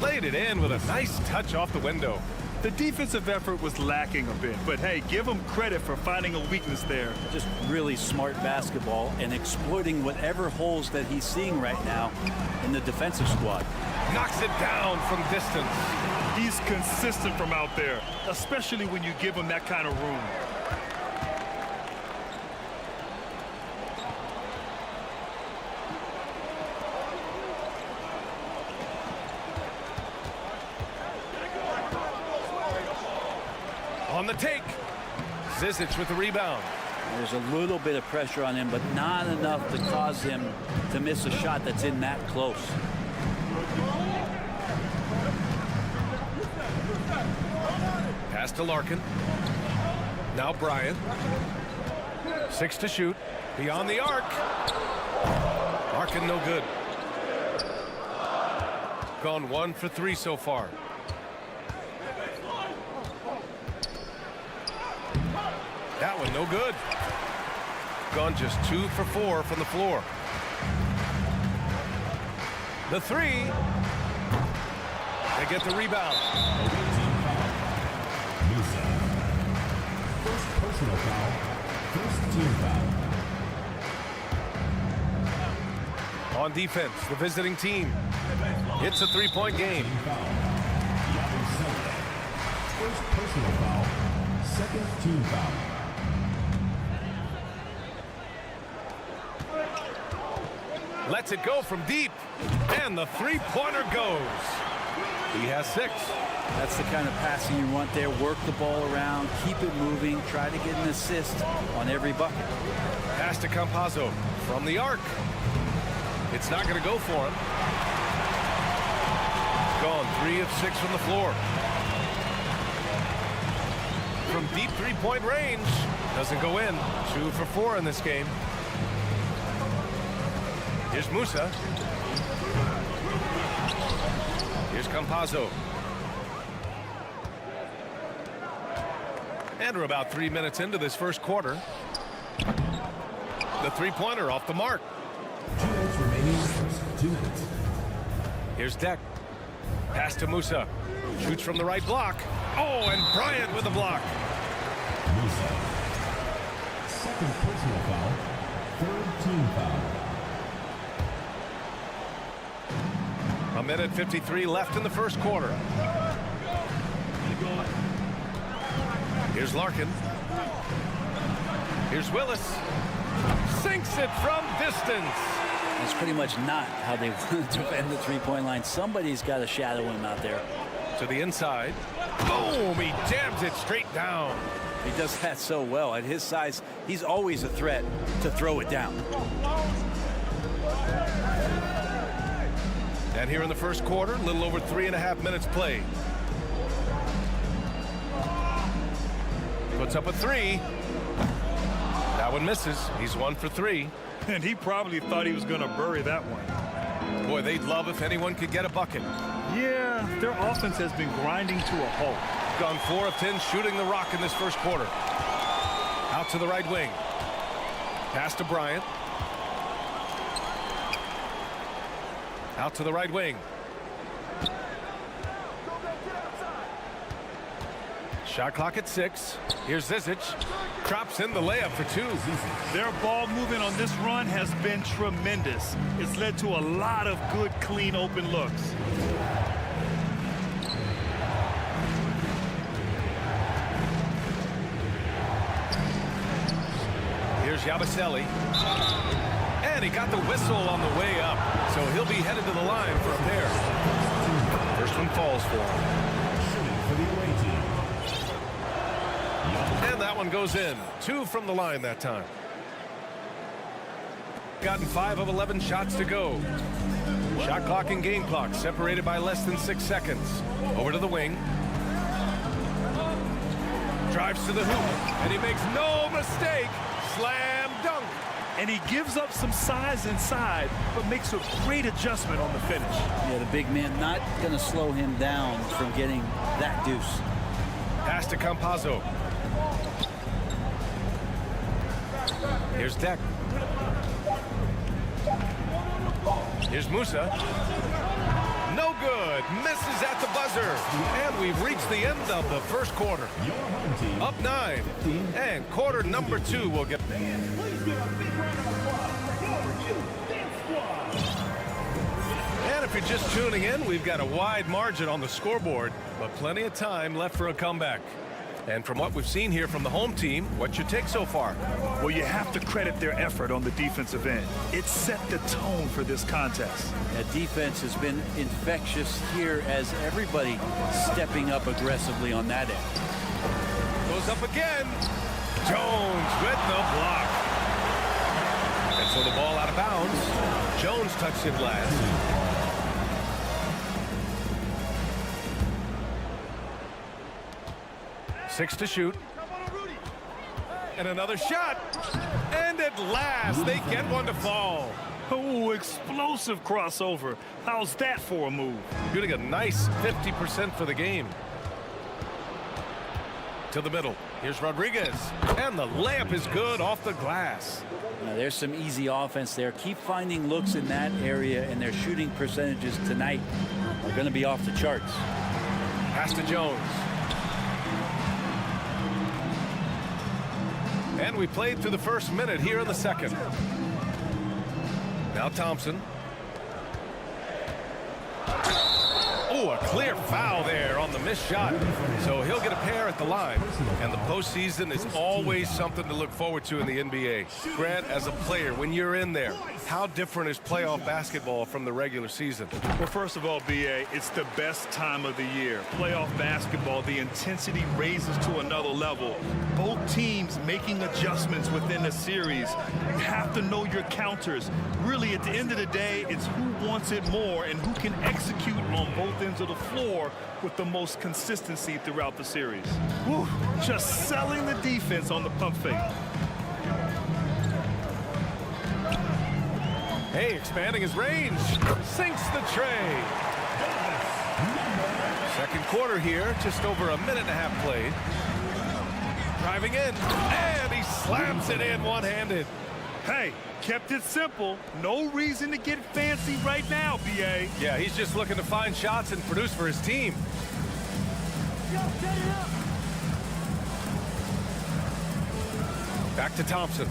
Laid it in with a nice touch off the window. The defensive effort was lacking a bit, but hey, give him credit for finding a weakness there. Just really smart basketball and exploiting whatever holes that he's seeing right now in the defensive squad. Knocks it down from distance. He's consistent from out there, especially when you give him that kind of room. On the take. Zizic with the rebound. There's a little bit of pressure on him, but not enough to cause him to miss a shot that's in that close. Pass to Larkin. Now Bryant. 6 to shoot. Beyond the arc. Larkin no good. Gone 1 for 3 so far. That one no good. Gone just 2 for 4 from the floor. The 3. They get the rebound. First personal foul. First team foul. On defense, the visiting team. It's a 3-point game. First personal foul. Second team foul. Lets it go from deep. And the 3-pointer goes. He has 6. That's the kind of passing you want there. Work the ball around, keep it moving, try to get an assist on every bucket. Pass to Campazzo from the arc. It's not going to go for him. Gone 3 of 6 from the floor. From deep 3-point range. Doesn't go in. 2 for 4 in this game. Here's Musa. Here's Campazzo. And we're about 3 minutes into this first quarter. The 3-pointer off the mark. 2 minutes remaining. 2 minutes. Here's Deck. Pass to Musa. Shoots from the right block. Oh, and Bryant with the block. Musa. Second personal foul. Third team foul. 1:53 left in the first quarter. Here's Larkin. Here's Willis. Sinks it from distance. That's pretty much not how they want to defend the 3-point line. Somebody's got to shadow him out there. To the inside. Boom! He jams it straight down. He does that so well. At his size, he's always a threat to throw it down. And here in the first quarter, a little over 3.5 minutes played. Puts up a 3. That one misses. He's 1 for 3. And he probably thought he was going to bury that one. Boy, they'd love if anyone could get a bucket. Yeah, their offense has been grinding to a halt. Gone 4 of 10 shooting the rock in this first quarter. Out to the right wing. Pass to Bryant. Out to the right wing. Shot clock at 6. Here's Zizic. Drops in the layup for 2. Their ball movement on this run has been tremendous. It's led to a lot of good, clean, open looks. Here's Yabusele. And he got the whistle on the way up. So he'll be headed to the line for a pair. First one falls for him. And that one goes in. 2 from the line that time. Gotten 5 of 11 shots to go. Shot clock and game clock separated by less than 6 seconds. Over to the wing. Drives to the hoop. And he makes no mistake. Slam dunk. And he gives up some size inside, but makes a great adjustment on the finish. Yeah, the big man not going to slow him down from getting that deuce. Pass to Campazzo. Here's Deck. Here's Musa. No good. Misses at the buzzer. And we've reached the end of the first quarter. Up 9. And quarter number 2 will get... And if you're just tuning in, we've got a wide margin on the scoreboard, but plenty of time left for a comeback. And from what we've seen here from the home team, what's your take so far? Well, you have to credit their effort on the defensive end. It set the tone for this contest. That defense has been infectious here as everybody stepping up aggressively on that end. Goes up again. Jones with the block. And so the ball out of bounds. Jones touched it last. Six to shoot. And another shot. And at last, they get one to fall. Oh, explosive crossover. How's that for a move? Shooting a nice 50% for the game. To the middle. Here's Rodriguez. And the layup is good off the glass. Now, there's some easy offense there. Keep finding looks in that area, and their shooting percentages tonight are going to be off the charts. Pass to Jones. And we played through the first minute here in the second. Now Thompson. Oh, a clear foul there on the missed shot. So he'll get a pair at the line. And the postseason is always something to look forward to in the NBA. Grant, as a player, when you're in there, how different is playoff basketball from the regular season? Well, first of all, B.A., it's the best time of the year. Playoff basketball, the intensity raises to another level. Both teams making adjustments within the series. You have to know your counters. Really, at the end of the day, it's who wants it more and who can execute on both ends of the floor with the most consistency throughout the series. Whew, just selling the defense on the pump fake. Hey, expanding his range. Sinks the tray. Second quarter here, just over a minute and a half played. Driving in, and he slams it in one-handed. Hey, kept it simple. No reason to get fancy right now, B.A. Yeah, he's just looking to find shots and produce for his team. Back to Thompson.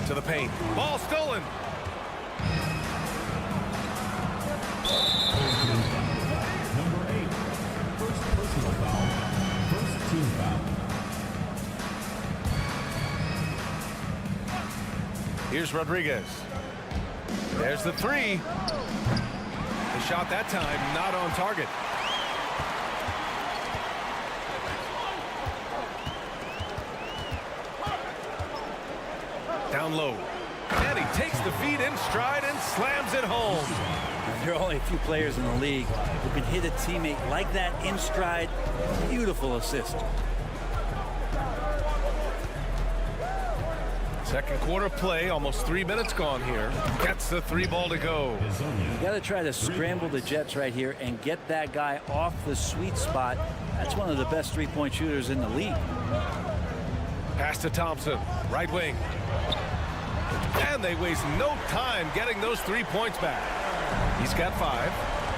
To the paint. Ball stolen. Number 8. First personal foul. First team foul. Here's Rodriguez. There's the three. The shot that time not on target. Down low. And he takes the feed in stride and slams it home. There are only a few players in the league who can hit a teammate like that in stride. Beautiful assist. Second quarter play, almost 3 minutes gone here. Gets the three ball to go. You got to try to scramble the Jets right here and get that guy off the sweet spot. That's one of the best three-point shooters in the league. Pass to Thompson, right wing. And they waste no time getting those 3 points back. He's got 5.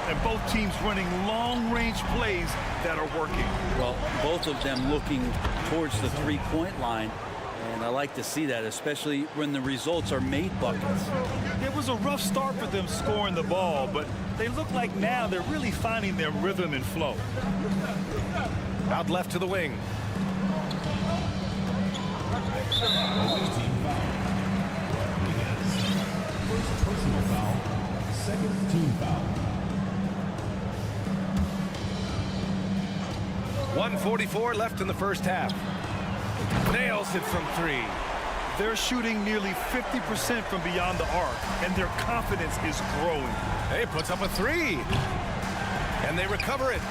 and both teams running long-range plays that are working. Well, both of them looking towards the three-point line, and I like to see that, especially when the results are made buckets. It was a rough start for them scoring the ball, but they look like now they're really finding their rhythm and flow. Out left to the wing. First personal foul, second team foul. 1:44 left in the first half. Nails it from three. They're shooting nearly 50% from beyond the arc, and their confidence is growing. Hey, puts up a three. And they recover it.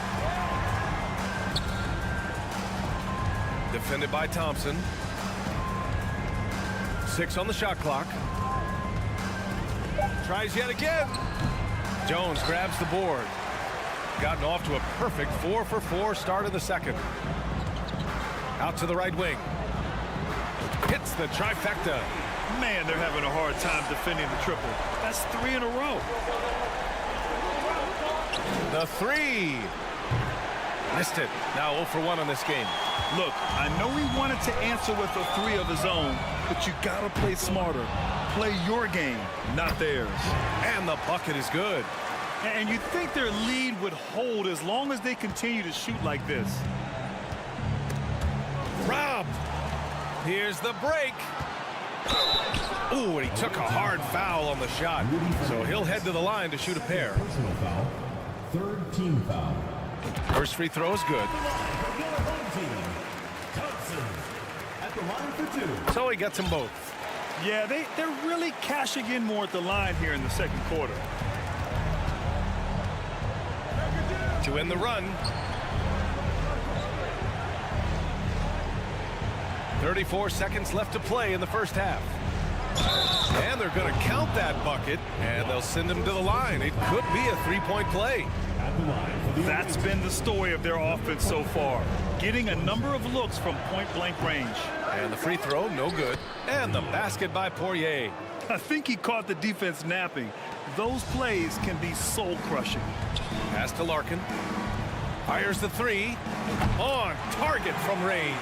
Defended by Thompson. 6 on the shot clock. Tries yet again. Jones grabs the board. Gotten off to a perfect 4-for-4 start of the second. Out to the right wing. Hits the trifecta. Man, they're having a hard time defending the triple. That's 3 in a row. The three. Missed it. Now 0 for 1 on this game. Look, I know he wanted to answer with a 3 of his own, but you gotta play smarter. Play your game, not theirs. And the bucket is good. And you'd think their lead would hold as long as they continue to shoot like this. Robbed. Here's the break. Ooh, and he took a hard foul on the shot. So he'll head to the line to shoot a pair. Personal foul, third team foul. First free throw is good. At the line for 2. So he gets them both. Yeah, they're really cashing in more at the line here in the second quarter. To end the run. 34 seconds left to play in the first half. And they're going to count that bucket, and they'll send him to the line. It could be a three-point play. That's been the story of their offense so far, getting a number of looks from point-blank range. And the free throw, no good. And the basket by Poirier. I think he caught the defense napping. Those plays can be soul-crushing. Pass to Larkin. Fires the three. On target from range.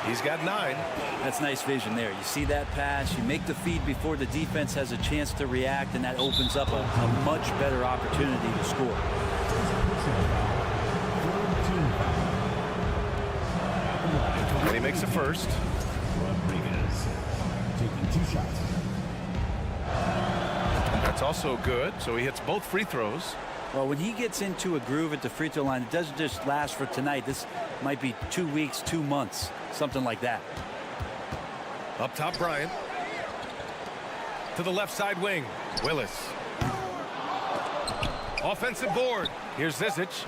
He's got 9. That's nice vision there. You see that pass, you make the feed before the defense has a chance to react, and that opens up a much better opportunity to score. And he makes the first. Rodriguez taking 2 shots. That's also good, so he hits both free throws. Well, when he gets into a groove at the free throw line, it doesn't just last for tonight. This might be 2 weeks, 2 months, something like that. Up top, Bryant. To the left side wing, Willis. Offensive board. Here's Zizic.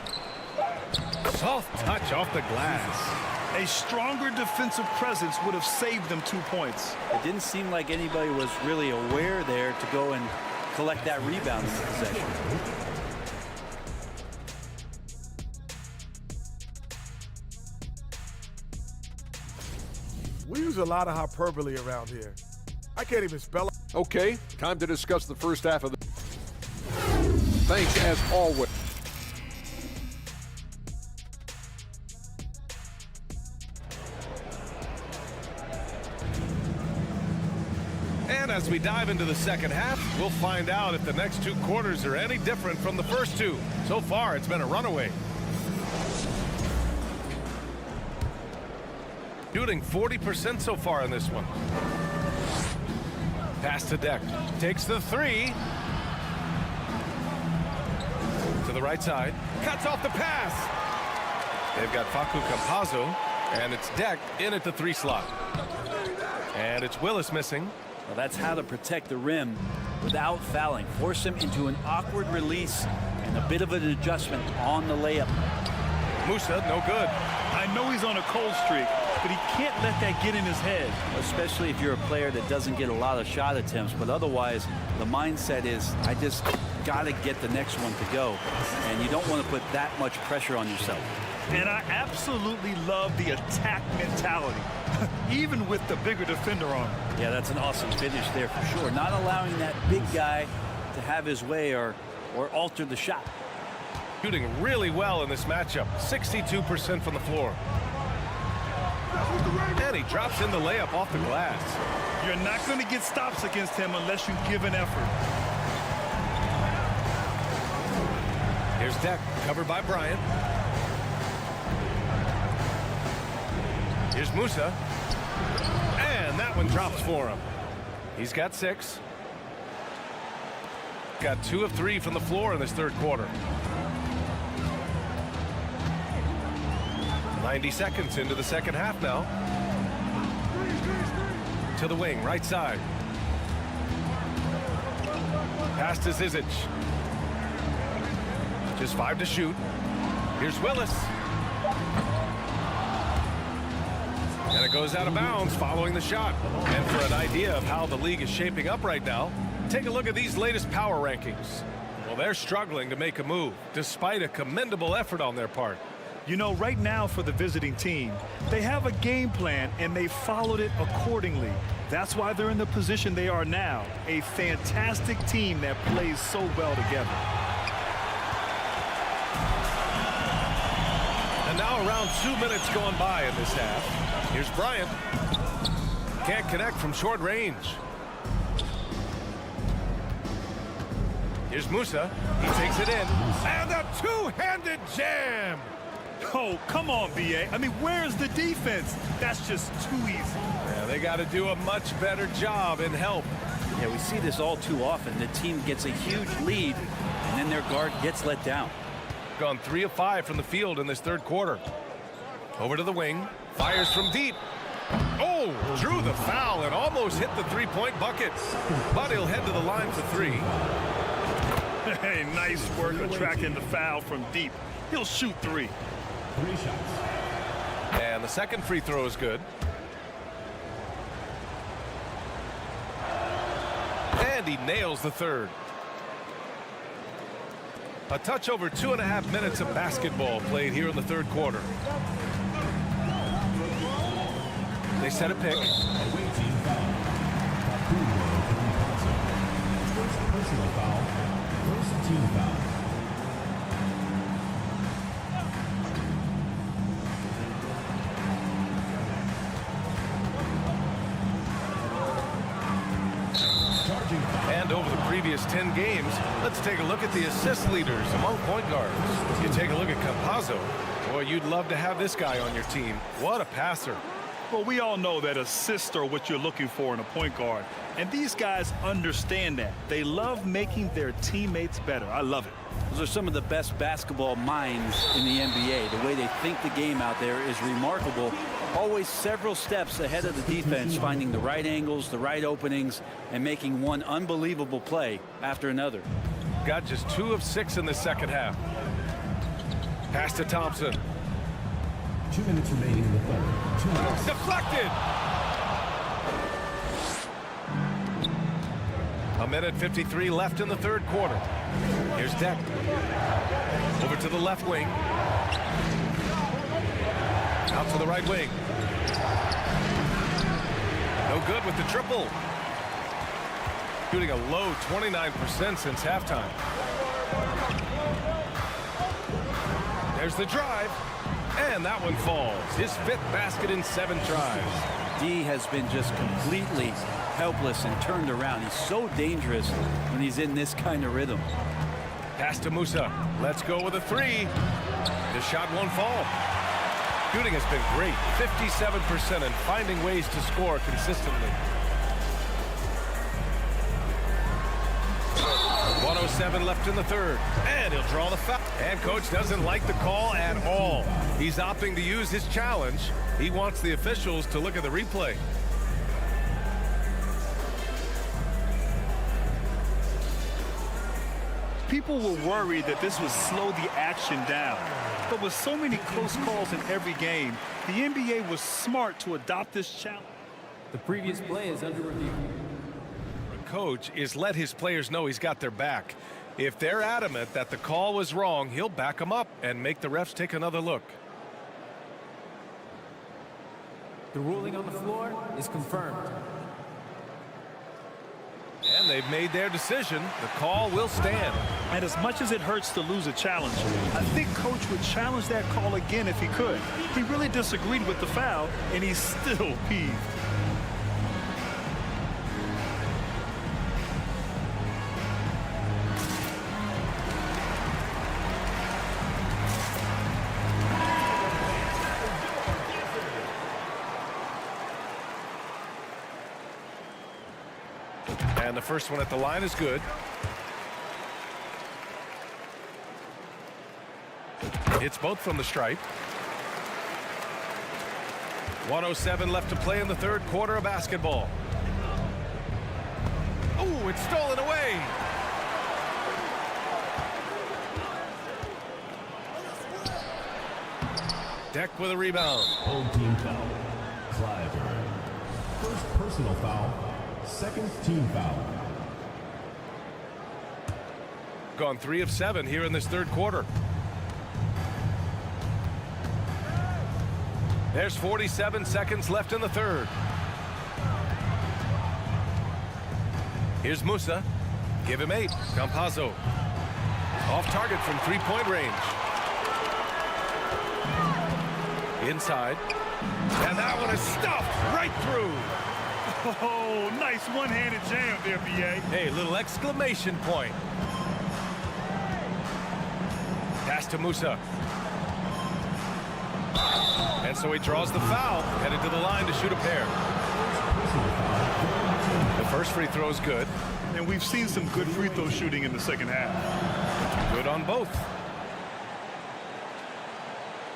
Soft touch off the glass. A stronger defensive presence would have saved them 2 points. It didn't seem like anybody was really aware there to go and collect that rebound in the possession. We use a lot of hyperbole around here. I can't even spell it. Okay, time to discuss the first half of the... Thanks as always. And as we dive into the second half, we'll find out if the next 2 quarters are any different from the first 2. So far, it's been a runaway. Shooting 40% so far in this one. Pass to Deck. Takes the 3. To the right side. Cuts off the pass. They've got Facu Campazzo. And it's Deck in at the 3 slot. And it's Willis missing. Well, that's how to protect the rim without fouling. Force him into an awkward release and a bit of an adjustment on the layup. Musa, no good. I know he's on a cold streak, but he can't let that get in his head. Especially if you're a player that doesn't get a lot of shot attempts, but otherwise the mindset is, I just got to get the next one to go, and you don't want to put that much pressure on yourself. And I absolutely love the attack mentality, even with the bigger defender on him. Yeah, that's an awesome finish there for sure. Not allowing that big guy to have his way or alter the shot. Shooting really well in this matchup. 62% from the floor. And he drops in the layup off the glass. You're not going to get stops against him unless you give an effort. Here's Deck, covered by Bryant. Here's Musa. And that one drops for him. He's got 6. Got 2 of 3 from the floor in this third quarter. 90 seconds into the second half now. To the wing, right side. Pass to Zizic. Just 5 to shoot. Here's Willis. And it goes out of bounds following the shot. And for an idea of how the league is shaping up right now, take a look at these latest power rankings. Well, they're struggling to make a move, despite a commendable effort on their part. You know, right now for the visiting team, they have a game plan and they followed it accordingly. That's why they're in the position they are now. A fantastic team that plays so well together. And now around 2 minutes gone by in this half. Here's Bryant. Can't connect from short range. Here's Musa. He takes it in. And a two-handed jam. Oh, come on, B.A. I mean, where's the defense? That's just too easy. Yeah, they got to do a much better job in help. Yeah, we see this all too often. The team gets a huge lead, and then their guard gets let down. Gone 3 of 5 from the field in this third quarter. Over to the wing. Fires from deep. Oh, drew the foul and almost hit the three-point bucket. But he'll head to the line for 3. Hey, nice work attracting the foul from deep. He'll shoot 3. 3 shots. And the second free throw is good. And he nails the third. A touch over 2.5 minutes of basketball played here in the third quarter. They set a pick. Away team foul. First personal foul. First team foul. And over the previous 10 games, let's take a look at the assist leaders among point guards. You take a look at Campazzo. Boy, you'd love to have this guy on your team. What a passer. Well, we all know that assists are what you're looking for in a point guard. And these guys understand that. They love making their teammates better. I love it. Those are some of the best basketball minds in the NBA. The way they think the game out there is remarkable. Always several steps ahead of the defense, finding the right angles, the right openings, and making one unbelievable play after another. Got just 2 of 6 in the second half. Pass to Thompson. 2 minutes remaining in the third. 2 minutes. Deflected. A minute 53 left in the third quarter. Here's Deck. Over to the left wing. Out to the right wing. No good with the triple. Shooting a low 29% since halftime. There's the drive. And that one falls. His 5th basket in 7 tries. D has been just completely helpless and turned around. He's so dangerous when he's in this kind of rhythm. Pass to Musa. Let's go with a 3. The shot won't fall. Shooting has been great. 57% and finding ways to score consistently. 1:07 left in the third. And he'll draw the foul. And coach doesn't like the call at all. He's opting to use his challenge. He wants the officials to look at the replay. People were worried that this would slow the action down. But with so many close calls in every game, the NBA was smart to adopt this challenge. The previous play is under review. Coach is let his players know he's got their back. If they're adamant that the call was wrong, he'll back them up and make the refs take another look. The ruling on the floor is confirmed. And they've made their decision. The call will stand. And as much as it hurts to lose a challenge, I think Coach would challenge that call again if he could. He really disagreed with the foul, and he's still peeved. And the first one at the line is good. It's both from the stripe. 1:07 left to play in the third quarter of basketball. Oh, it's stolen away. Deck with a rebound. Home team foul. Clyburn. First personal foul. Second team foul. Gone 3 of 7 here in this third quarter. There's 47 seconds left in the third. Here's Musa. Give him 8. Campazzo. Off target from three-point range. Inside. And that one is stuffed right through. Oh, nice one-handed jam there, B.A. Hey, little exclamation point. Pass to Musa. And so he draws the foul, headed to the line to shoot a pair. The first free throw is good. And we've seen some good free throw shooting in the second half. Good on both.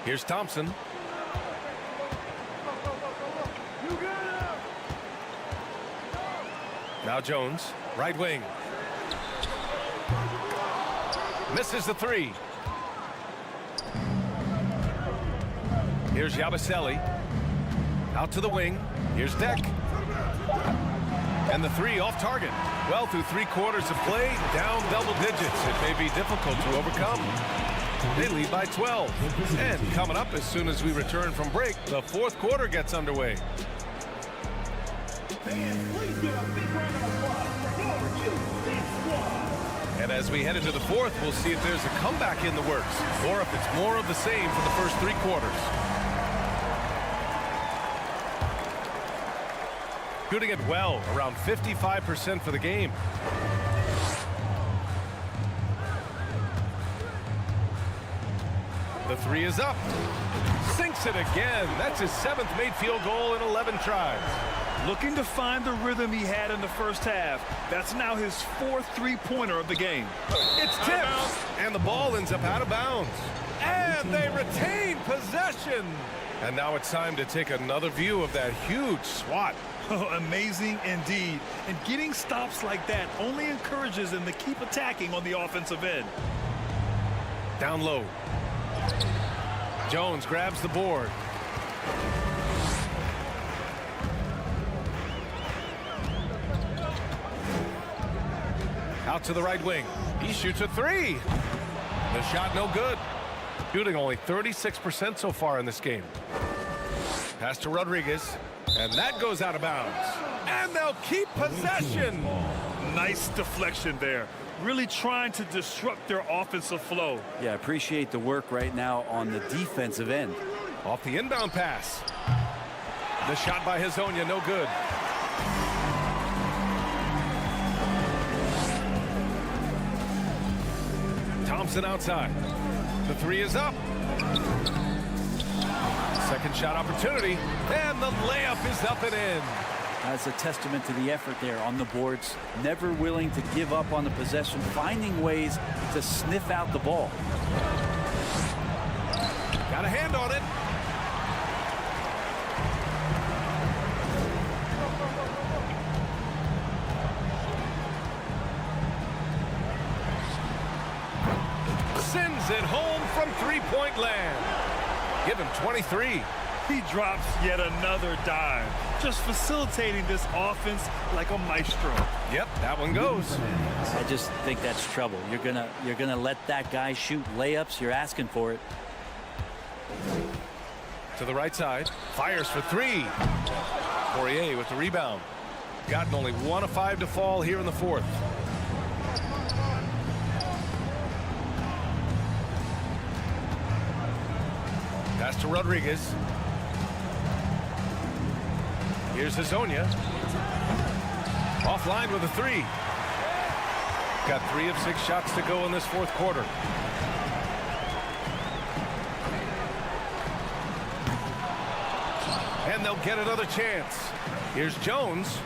Here's Thompson. Now Jones, right wing. Misses the three. Here's Yabusele. Out to the wing. Here's Deck. And the three off target. Well, through 3 quarters of play, down double digits. It may be difficult to overcome. They lead by 12. And coming up as soon as we return from break, the fourth quarter gets underway. And as we head into the fourth, we'll see if there's a comeback in the works or if it's more of the same for the first 3 quarters. Shooting it well, around 55% for the game. The three is up. Sinks it again. That's his 7th made field goal in 11 tries. Looking to find the rhythm he had in the first half. That's now his 4th three-pointer of the game. It's tipped, and the ball ends up out of bounds. And they retain possession. And now it's time to take another view of that huge swat. Oh, amazing indeed. And getting stops like that only encourages them to keep attacking on the offensive end. Down low. Jones grabs the board. Out to the right wing. He shoots a three. The shot no good. Shooting only 36% so far in this game. Pass to Rodriguez. And that goes out of bounds. And they'll keep possession. Nice deflection there. Really trying to disrupt their offensive flow. Yeah, appreciate the work right now on the defensive end. Off the inbound pass. The shot by Hezonja, no good. Thompson outside. The three is up. Second shot opportunity. And the layup is up and in. That's a testament to the effort there on the boards. Never willing to give up on the possession, finding ways to sniff out the ball. Got a hand on it. Sends it home from three-point land. Give him 23. He drops yet another dive, just facilitating this offense like a maestro. Yep, that one goes. I just think that's trouble. You're gonna let that guy shoot layups. You're asking for it. To the right side, fires for three. Poirier with the rebound. Gotten only 1 of 5 to fall here in the fourth. Pass to Rodriguez. Here's Hezonja. Offline with a 3. Got 3 of 6 shots to go in this fourth quarter. And they'll get another chance. Here's Jones.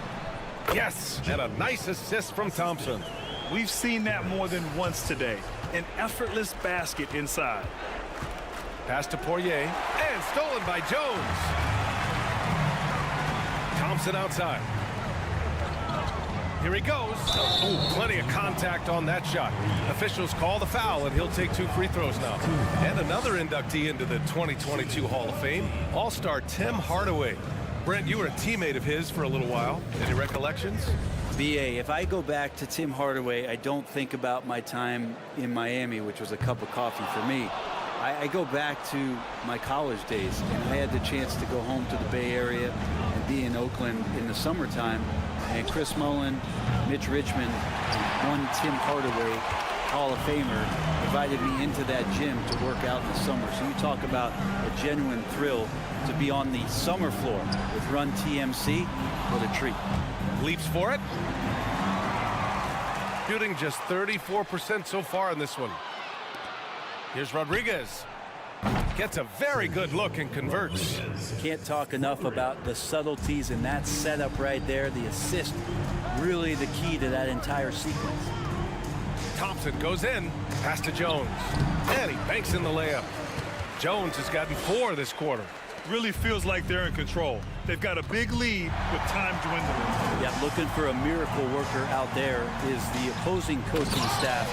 Yes, and a nice assist from Thompson. We've seen that more than once today. An effortless basket inside. Pass to Poirier, and stolen by Jones. Thompson outside. Here he goes. Ooh, plenty of contact on that shot. Officials call the foul, and he'll take 2 free throws now. And another inductee into the 2022 Hall of Fame, All-Star Tim Hardaway. Brent, you were a teammate of his for a little while. Any recollections? BA, if I go back to Tim Hardaway, I don't think about my time in Miami, which was a cup of coffee for me. I go back to my college days, and I had the chance to go home to the Bay Area and be in Oakland in the summertime. And Chris Mullin, Mitch Richmond, one Tim Hardaway, Hall of Famer, invited me into that gym to work out in the summer. So you talk about a genuine thrill to be on the summer floor with Run TMC. What a treat. Leaps for it. Shooting just 34% so far in this one. Here's Rodriguez. Gets a very good look and converts. Can't talk enough about the subtleties in that setup right there. The assist, really the key to that entire sequence. Thompson goes in. Pass to Jones. And he banks in the layup. Jones has gotten 4 this quarter. Really feels like they're in control. They've got a big lead with time dwindling. Yeah, looking for a miracle worker out there is the opposing coaching staff.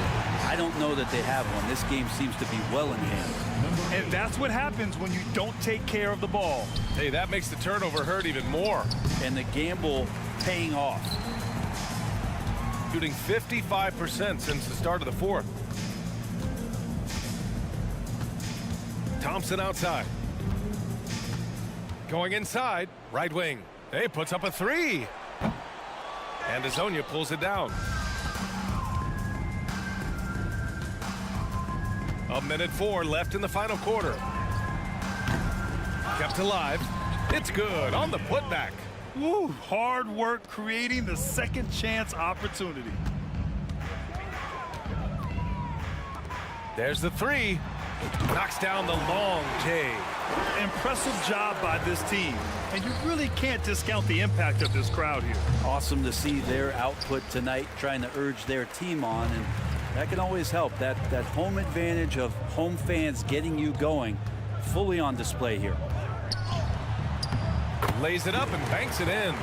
I don't know that they have one. This game seems to be well in hand. And that's what happens when you don't take care of the ball. Hey, that makes the turnover hurt even more. And the gamble paying off. Shooting 55% since the start of the fourth. Thompson outside. Going inside, right wing. Hey, puts up a 3. And Hezonja pulls it down. A minute 4 left in the final quarter. Kept alive. It's good on the putback. Woo, hard work creating the second chance opportunity. There's the 3. Knocks down the long J. Impressive job by this team. And you really can't discount the impact of this crowd here. Awesome to see their output tonight, trying to urge their team on. And that can always help. That home advantage of home fans getting you going, fully on display here. Lays it up and banks it in.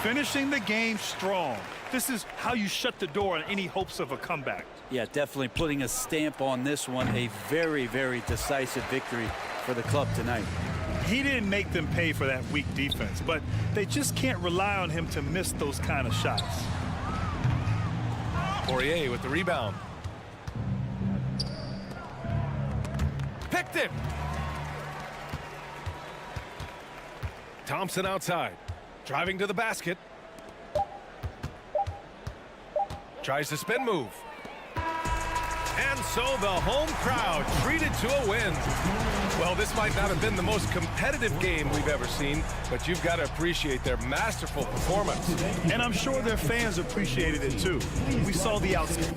Finishing the game strong. This is how you shut the door on any hopes of a comeback. Yeah, definitely putting a stamp on this one. A very, very decisive victory for the club tonight. He didn't make them pay for that weak defense, but they just can't rely on him to miss those kind of shots. Poirier with the rebound. Picked it. Thompson outside. Driving to the basket. Tries the spin move. And so the home crowd treated to a win. Well, this might not have been the most competitive game we've ever seen, but you've got to appreciate their masterful performance. And I'm sure their fans appreciated it too. We saw the outside.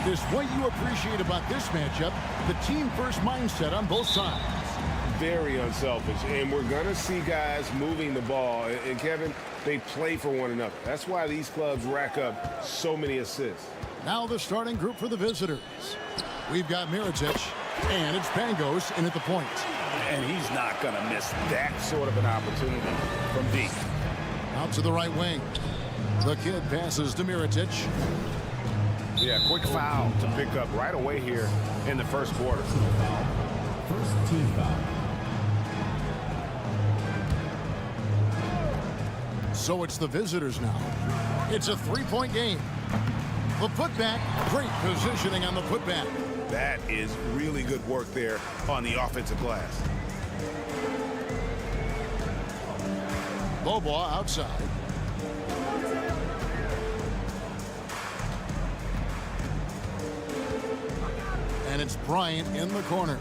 There's what you appreciate about this matchup, the team-first mindset on both sides. Very unselfish, and we're going to see guys moving the ball. And Kevin, they play for one another. That's why these clubs rack up so many assists. Now the starting group for the visitors. We've got Mirotic, and it's Pangos in at the point. And he's not going to miss that sort of an opportunity from deep. Out to the right wing. The kid passes to Mirotic. Yeah, quick foul to pick up right away here in the first quarter. First team foul. So it's the visitors now. It's a three-point game. The putback, great positioning on the putback. That is really good work there on the offensive glass. Low ball outside. And it's Bryant in the corner.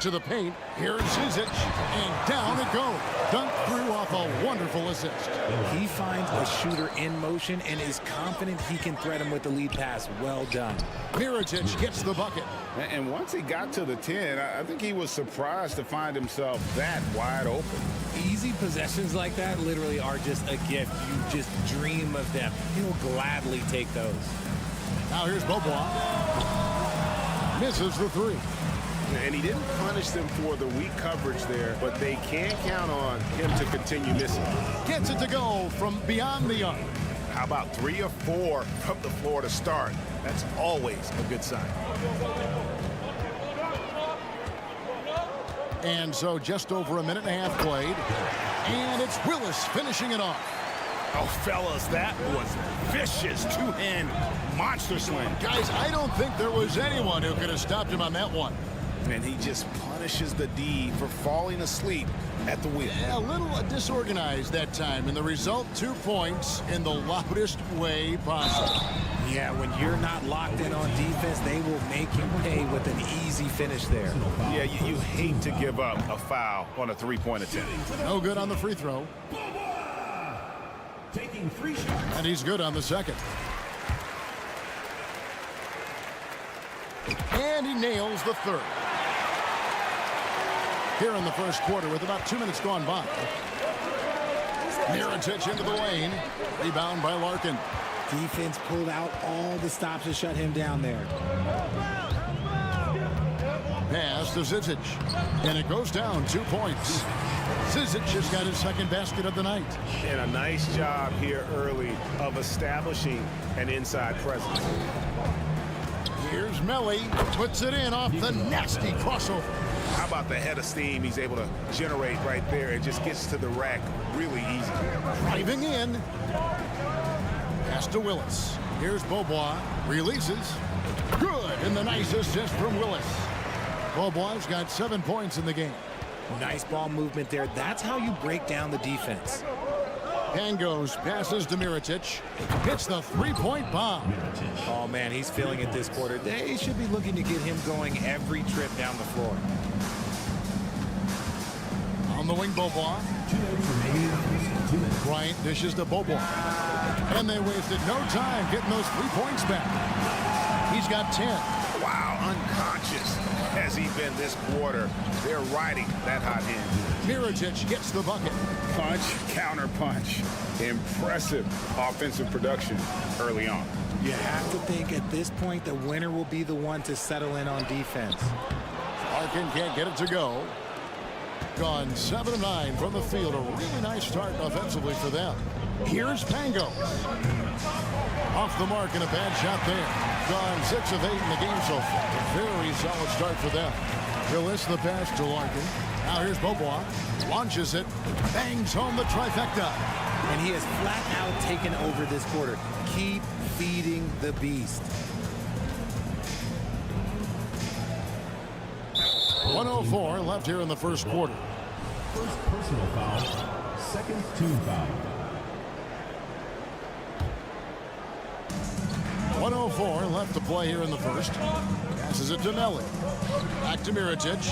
To the paint. Here's Zizic. And down it goes. Dunked through off a wonderful assist. He finds a shooter in motion and is confident he can thread him with the lead pass. Well done. Mirotic gets the bucket. And once he got to the 10, I think he was surprised to find himself that wide open. Easy possessions like that literally are just a gift. You just dream of them. He'll gladly take those. Now here's Beaubois. Misses the three. And he didn't punish them for the weak coverage there, but they can't count on him to continue missing. Gets it to go from beyond the arc. How about 3 or 4 from the floor to start? That's always a good sign. And so just over a minute and a half played. And it's Willis finishing it off. Oh, fellas, that was vicious two-hand monster slam. Guys, I don't think there was anyone who could have stopped him on that one. And he just punishes the D for falling asleep at the wheel. Yeah, a little disorganized that time, and the result, 2 points in the loudest way possible. Yeah, when you're not locked in on defense, they will make you pay with an easy finish there. Yeah, you hate to give up a foul on a three-point attempt. No good on the free throw. Taking 3 shots. And he's good on the second. And he nails the third. Here in the first quarter with about 2 minutes gone by. Mirotic into the lane. Rebound by Larkin. Defense pulled out all the stops to shut him down there. Pass to Zizic. And it goes down 2 points. Zizic has got his second basket of the night. And a nice job here early of establishing an inside presence. Here's Melly. Puts it in off the nasty crossover. How about the head of steam he's able to generate right there? It just gets to the rack really easy. Driving in. Pass to Willis. Here's Beaubois. Releases. Good. And the nice assist from Willis. Beaubois got 7 points in the game. Nice ball movement there. That's how you break down the defense. Pangos passes to Mirotic. Hits the three-point bomb. Oh, man, he's feeling it this quarter. They should be looking to get him going every trip down the floor. On the wing, Beaubois. Bryant dishes to Beaubois. And they wasted no time getting those 3 points back. He's got 10. Wow, unconscious has he been this quarter. They're riding that hot hand. Mirotic gets the bucket. Punch, counter punch. Impressive offensive production early on. You have to think at this point the winner will be the one to settle in on defense. Larkin can't get it to go. Gone 7 of 9 from the field. A really nice start offensively for them. Here's Pangos. Off the mark and a bad shot there. Gone 6 of 8 in the game so far. A very solid start for them. Willis the pass to Larkin. Now here's Beaubois. Launches it. Bangs home the trifecta. And he has flat out taken over this quarter. Keep feeding the beast. 1:04 left here in the first quarter. First personal foul. Second team foul. 1:04 left to play here in the first. Passes it to Melly. Back to Mirotic.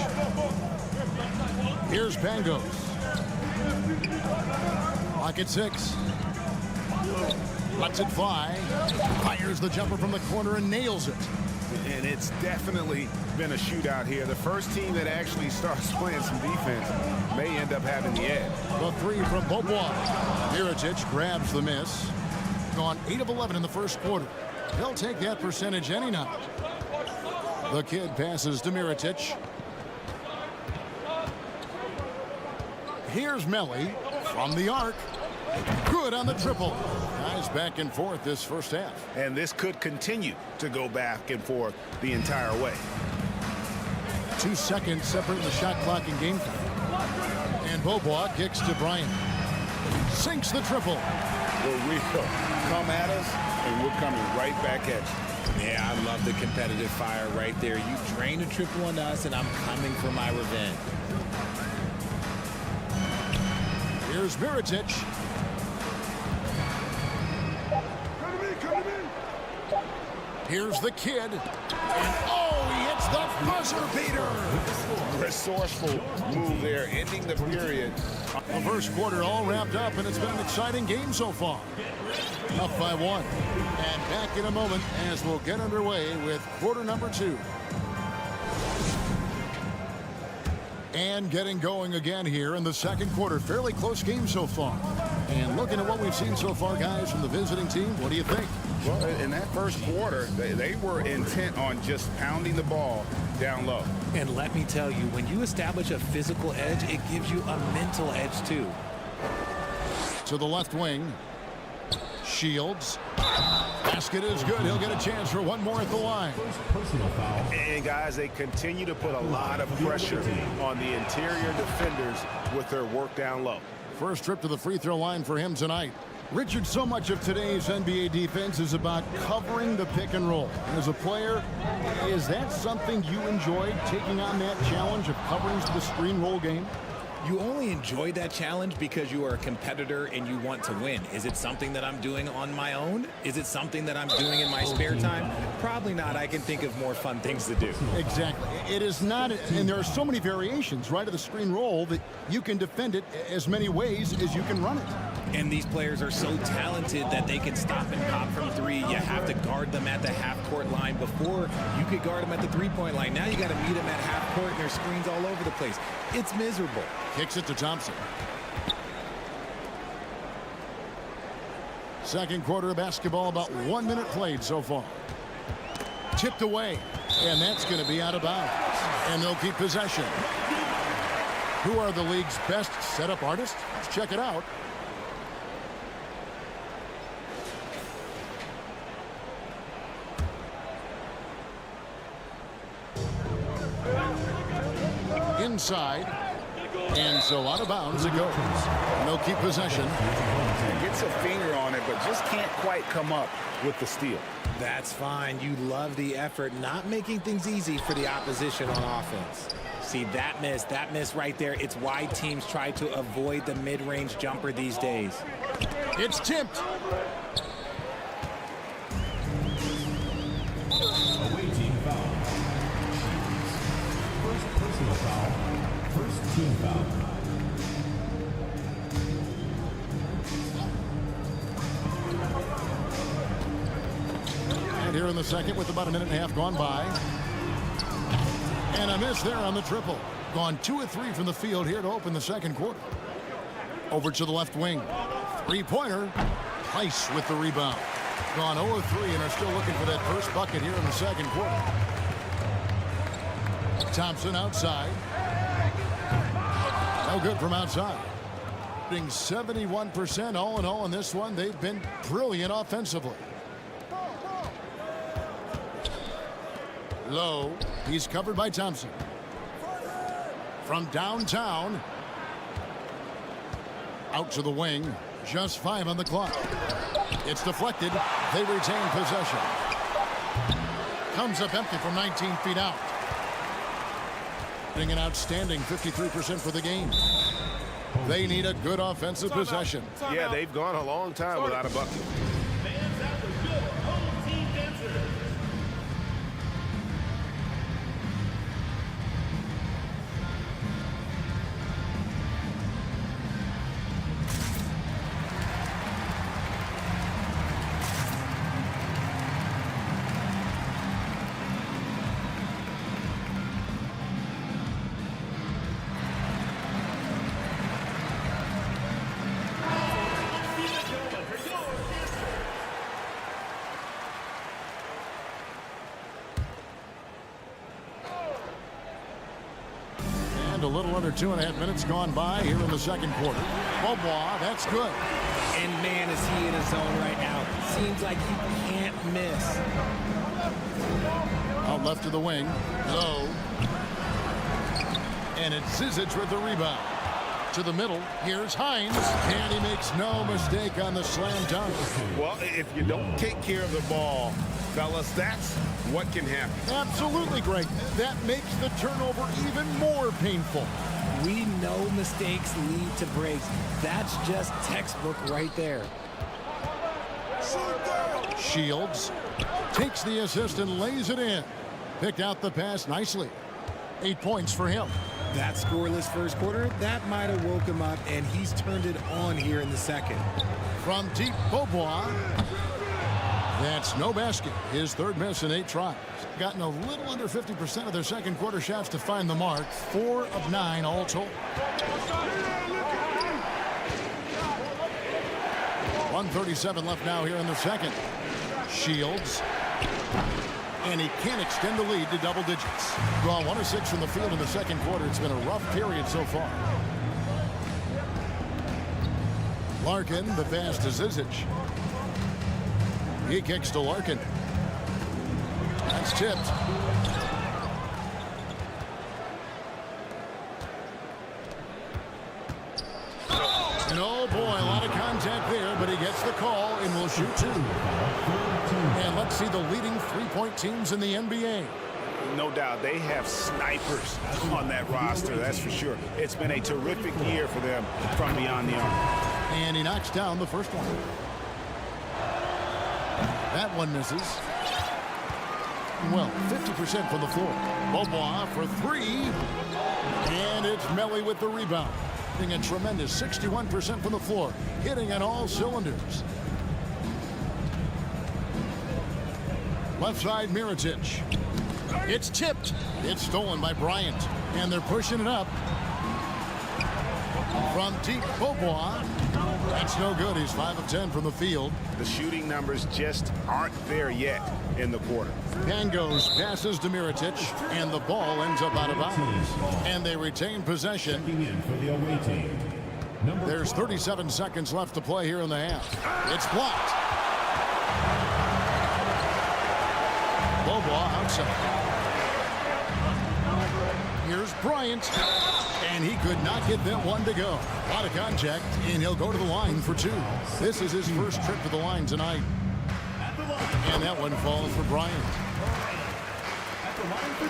Here's Pangos. Clock at 6. Lets it fly. Fires the jumper from the corner and nails it. And it's definitely been a shootout here. The first team that actually starts playing some defense may end up having the edge. The three from Beaubois. Mirotic grabs the miss. Gone 8 of 11 in the first quarter. He'll take that percentage any night. The kid passes to Mirotic. Here's Melly from the arc. Good on the triple. Guys back and forth this first half. And this could continue to go back and forth the entire way. 2 seconds separating the shot clock and game time. And Beaubois kicks to Bryant. Sinks the triple. We'll come at us, and we're coming right back at you. Yeah, I love the competitive fire right there. You drain a triple on us, and I'm coming for my revenge. Here's Mirotic. Here's the kid. And oh, he hits the buzzer beater. Resourceful move there, ending the period. The first quarter all wrapped up, and it's been an exciting game so far. Up by 1. And back in a moment as we'll get underway with quarter number 2. And getting going again here in the second quarter. Fairly close game so far. And looking at what we've seen so far, guys, from the visiting team, what do you think? Well, in that first quarter, they were intent on just pounding the ball down low. And let me tell you, when you establish a physical edge, it gives you a mental edge too. To the left wing. Shields. Basket is good. He'll get a chance for one more at the line. Personal foul. And guys, they continue to put a lot of pressure on the interior defenders with their work down low. First trip to the free throw line for him tonight. Richard, so much of today's NBA defense is about covering the pick and roll. As a player, is that something you enjoyed, taking on that challenge of covering the screen roll game? You only enjoy that challenge because you are a competitor and you want to win. Is it something that I'm doing on my own? Is it something that I'm doing in my spare time? Probably not. I can think of more fun things to do. Exactly. It is not, and there are so many variations, right, of the screen roll that you can defend it as many ways as you can run it. And these players are so talented that they can stop and pop from 3. You have to guard them at the half-court line. Before, you could guard them at the 3-point line. Now you got to meet them at half-court, and there's screens all over the place. It's miserable. Kicks it to Thompson. Second quarter of basketball, about 1 minute played so far. Tipped away, and that's going to be out of bounds. And they'll keep possession. Who are the league's best setup artists? Let's check it out. Inside, and so out of bounds it goes. And they'll keep possession. Gets a finger on it, but just can't quite come up with the steal. That's fine. You love the effort, not making things easy for the opposition on offense. See, that miss right there. It's why teams try to avoid the mid-range jumper these days. It's tipped. Away team foul. First personal foul. First team foul. And here in the second with about a minute and a half gone by. And a miss there on the triple. Gone 2 of 3 from the field here to open the second quarter. Over to the left wing. Three-pointer. Price with the rebound. Gone 0 of 3 and are still looking for that first bucket here in the second quarter. Thompson outside. No good from outside. 71% all in all in this one. They've been brilliant offensively. Low. He's covered by Thompson. From downtown. Out to the wing. Just 5 on the clock. It's deflected. They retain possession. Comes up empty from 19 feet out. An outstanding 53% for the game. They need a good offensive possession. Yeah, they've gone a long time without a bucket. A little under 2.5 minutes gone by here in the second quarter. Bobois, that's good. And man, is he in his zone right now. Seems like he can't miss. Out left to the wing. Low. And it's Zizic with the rebound. To the middle. Here's Hines. And he makes no mistake on the slam dunk. Well, if you don't take care of the ball, fellas, that's what can happen. Absolutely, Greg. That makes the turnover even more painful. We know mistakes lead to breaks. That's just textbook right there. Shields. Takes the assist and lays it in. Picked out the pass nicely. 8 points for him. That scoreless first quarter, that might have woke him up, and he's turned it on here in the second. From deep, Beaubois. That's no basket. His third miss in 8 tries. Gotten a little under 50% of their second quarter shots to find the mark. 4 of 9 all told. 1:37 left now here in the second. Shields. And he can't extend the lead to double digits. Draw 1 of 6 from the field in the second quarter. It's been a rough period so far. Larkin, the pass to Zizic. He kicks to Larkin. That's tipped. And oh boy, a lot of contact there, but he gets the call and will shoot 2. And let's see the leading three-point teams in the NBA. No doubt they have snipers on that roster, that's for sure. It's been a terrific year for them from beyond the arc. And he knocks down the first one. That one misses. Well, 50% from the floor. Beaubois for 3. And it's Melly with the rebound. Hitting a tremendous 61% from the floor. Hitting on all cylinders. Left side, Mirotic. It's tipped. It's stolen by Bryant. And they're pushing it up. From deep, Beaubois. That's no good. He's 5 of 10 from the field. The shooting numbers just aren't there yet in the quarter. Pangos passes to Mirotic, and the ball ends up out of bounds. And they retain possession. There's 37 seconds left to play here in the half. It's blocked. Beaubois outside. Here's Bryant. And he could not get that one to go. A lot of contact, and he'll go to the line for 2. This is his first trip to the line tonight. And that one falls for Bryant. At the line for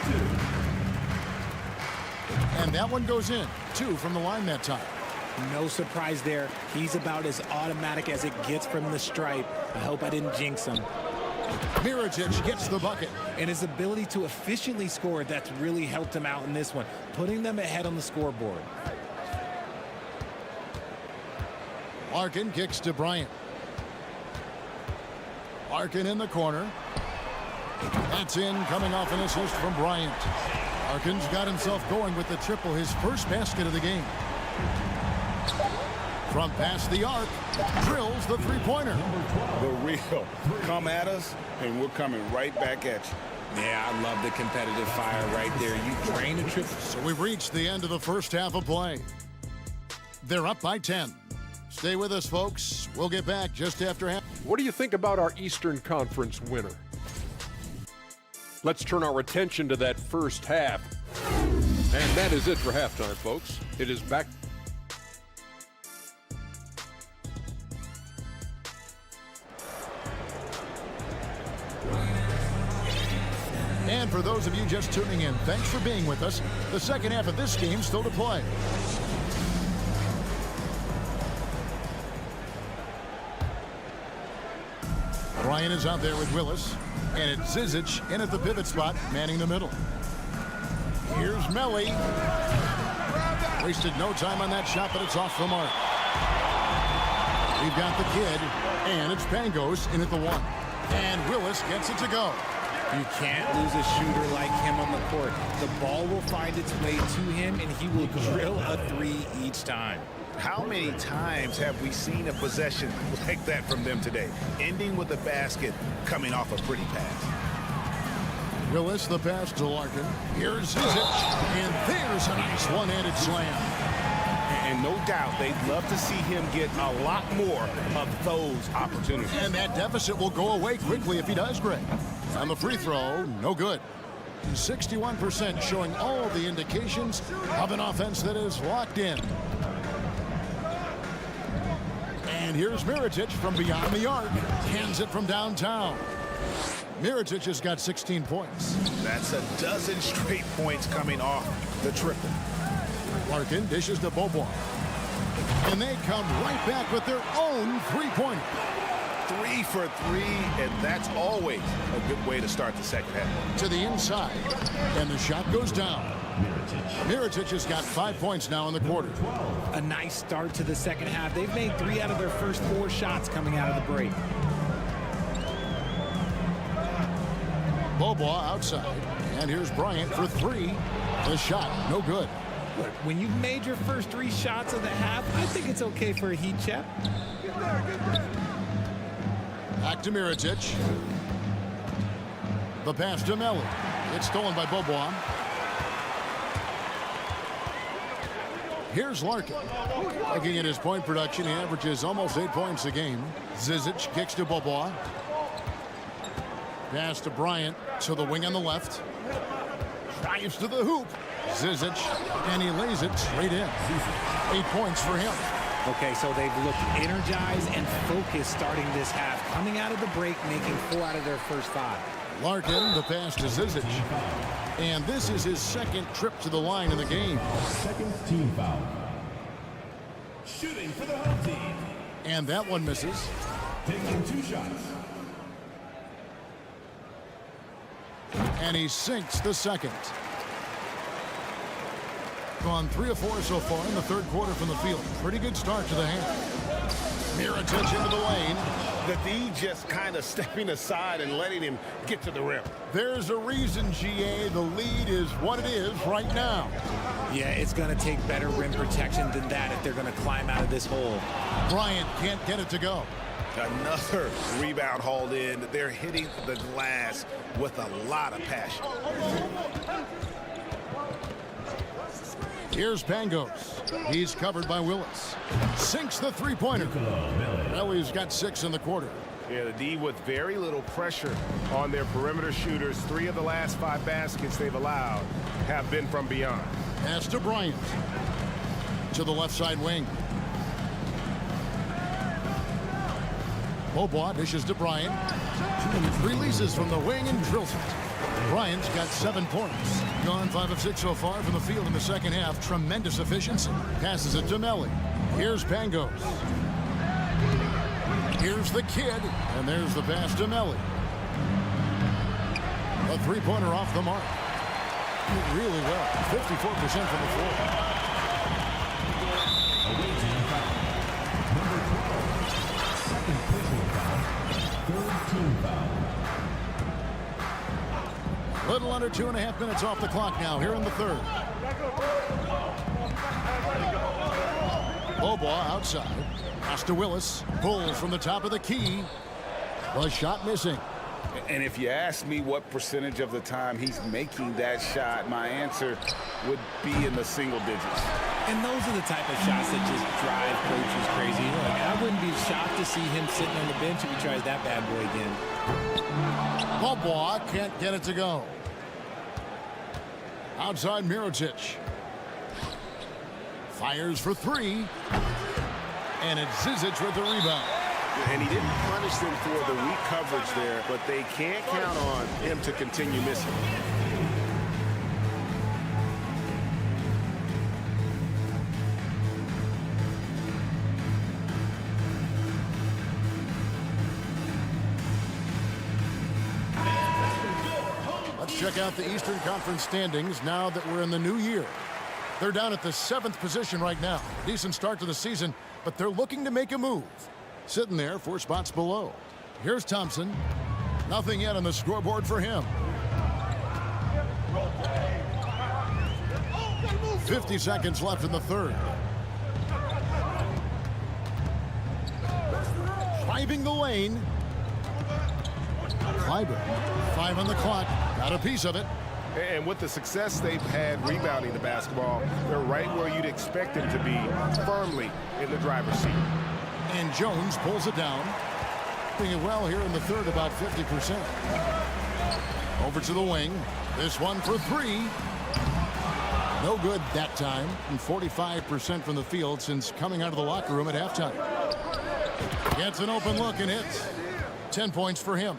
2. And that one goes in. 2 from the line that time. No surprise there. He's about as automatic as it gets from the stripe. I hope I didn't jinx him. Mirotic gets the bucket. And his ability to efficiently score, that's really helped him out in this one, putting them ahead on the scoreboard. Larkin kicks to Bryant. Larkin in the corner. That's in, coming off an assist from Bryant. Larkin's got himself going with the triple, his first basket of the game. From past the arc, drills the three-pointer. The real. Come at us, and we're coming right back at you. Yeah, I love the competitive fire right there. You drain a triple. So we've reached the end of the first half of play. They're up by 10. Stay with us, folks. We'll get back just after half. What do you think about our Eastern Conference winner? Let's turn our attention to that first half. And that is it for halftime, folks. It is back. And for those of you just tuning in, thanks for being with us. The second half of this game still to play. Ryan is out there with Willis. And it's Zizic in at the pivot spot, manning the middle. Here's Melly. Wasted no time on that shot, but it's off the mark. We've got the kid, and it's Pangos in at the 1. And Willis gets it to go. You can't lose a shooter like him on the court. The ball will find its way to him, and he will drill a 3 each time. How many times have we seen a possession like that from them today? Ending with a basket, coming off a pretty pass. Willis, the pass to Larkin. Here's Zizic, and there's a nice one-handed slam. And no doubt they'd love to see him get a lot more of those opportunities. And that deficit will go away quickly if he does, Greg. On the free throw, no good. 61% showing all the indications of an offense that is locked in. And here's Mirotic from beyond the arc. Hands it from downtown. Mirotic has got 16 points. That's a dozen straight points coming off the triple. Larkin dishes to Beaubois. And they come right back with their own three-pointer. 3 for 3, and that's always a good way to start the second half. To the inside, and the shot goes down. Mirotic has got 5 points now in the quarter. A nice start to the second half. They've made 3 out of their first 4 shots coming out of the break. Bobois outside, and here's Bryant for 3. The shot, no good. Look, when you've made your first 3 shots of the half, I think it's okay for a heat check. Back to Mirotic. The pass to Melli. It's stolen by Bobois. Here's Larkin. Looking at his point production, he averages almost 8 points a game. Zizic kicks to Bobois. Pass to Bryant to the wing on the left. Drives to the hoop. Zizic, and he lays it straight in. 8 points for him. Okay, so they've looked energized and focused starting this half. Coming out of the break, making 4 out of their first 5. Larkin, the pass to Zizic. And this is his second trip to the line in the game. Second team foul. Shooting for the home team. And that one misses. Taking 2 shots. And he sinks the second. Gone 3 of 4 so far in the third quarter from the field. Pretty good start to the half. Mirotic into the lane. The D just kind of stepping aside and letting him get to the rim. There's a reason, GA, the lead is what it is right now. Yeah, it's going to take better rim protection than that if they're going to climb out of this hole. Bryant can't get it to go. Another rebound hauled in. They're hitting the glass with a lot of passion. Here's Pangos. He's covered by Willis. Sinks the three-pointer. Well, he's got 6 in the quarter. Yeah, the D with very little pressure on their perimeter shooters. 3 of the last 5 baskets they've allowed have been from beyond. Pass to Bryant. To the left side wing. Bobois dishes to Bryant. Releases from the wing and drills it. Bryant's got 7 points. Gone 5 of 6 so far from the field in the second half. Tremendous efficiency. Passes it to Melli. Here's Pangos. Here's the kid. And there's the pass to Melli. A 3-pointer off the mark. Really well. 54% from the floor. Little under 2.5 minutes off the clock now here in the third. Bobois outside. Pass to Willis. Pulls from the top of the key. The shot missing. And if you ask me what percentage of the time he's making that shot, my answer would be in the single digits. And those are the type of shots that just drive coaches crazy. Look, I wouldn't be shocked to see him sitting on the bench if he tries that bad boy again. Bobois can't get it to go. Outside Mirotic. Fires for 3. And it's Zizic with the rebound. And he didn't punish them for the weak coverage there, but they can't count on him to continue missing. Let's check out the Eastern Conference standings now that we're in the new year. They're down at the 7th position right now. Decent start to the season, but they're looking to make a move. Sitting there 4 spots below. Here's Thompson. Nothing yet on the scoreboard for him. 50 seconds left in the third. Driving the lane. Clyburn. 5 on the clock. Got a piece of it. And with the success they've had rebounding the basketball, they're right where you'd expect them to be, firmly in the driver's seat. And Jones pulls it down. Doing it well here in the third, about 50%. Over to the wing. This one for 3. No good that time. And 45% from the field since coming out of the locker room at halftime. Gets an open look and hits. 10 points for him.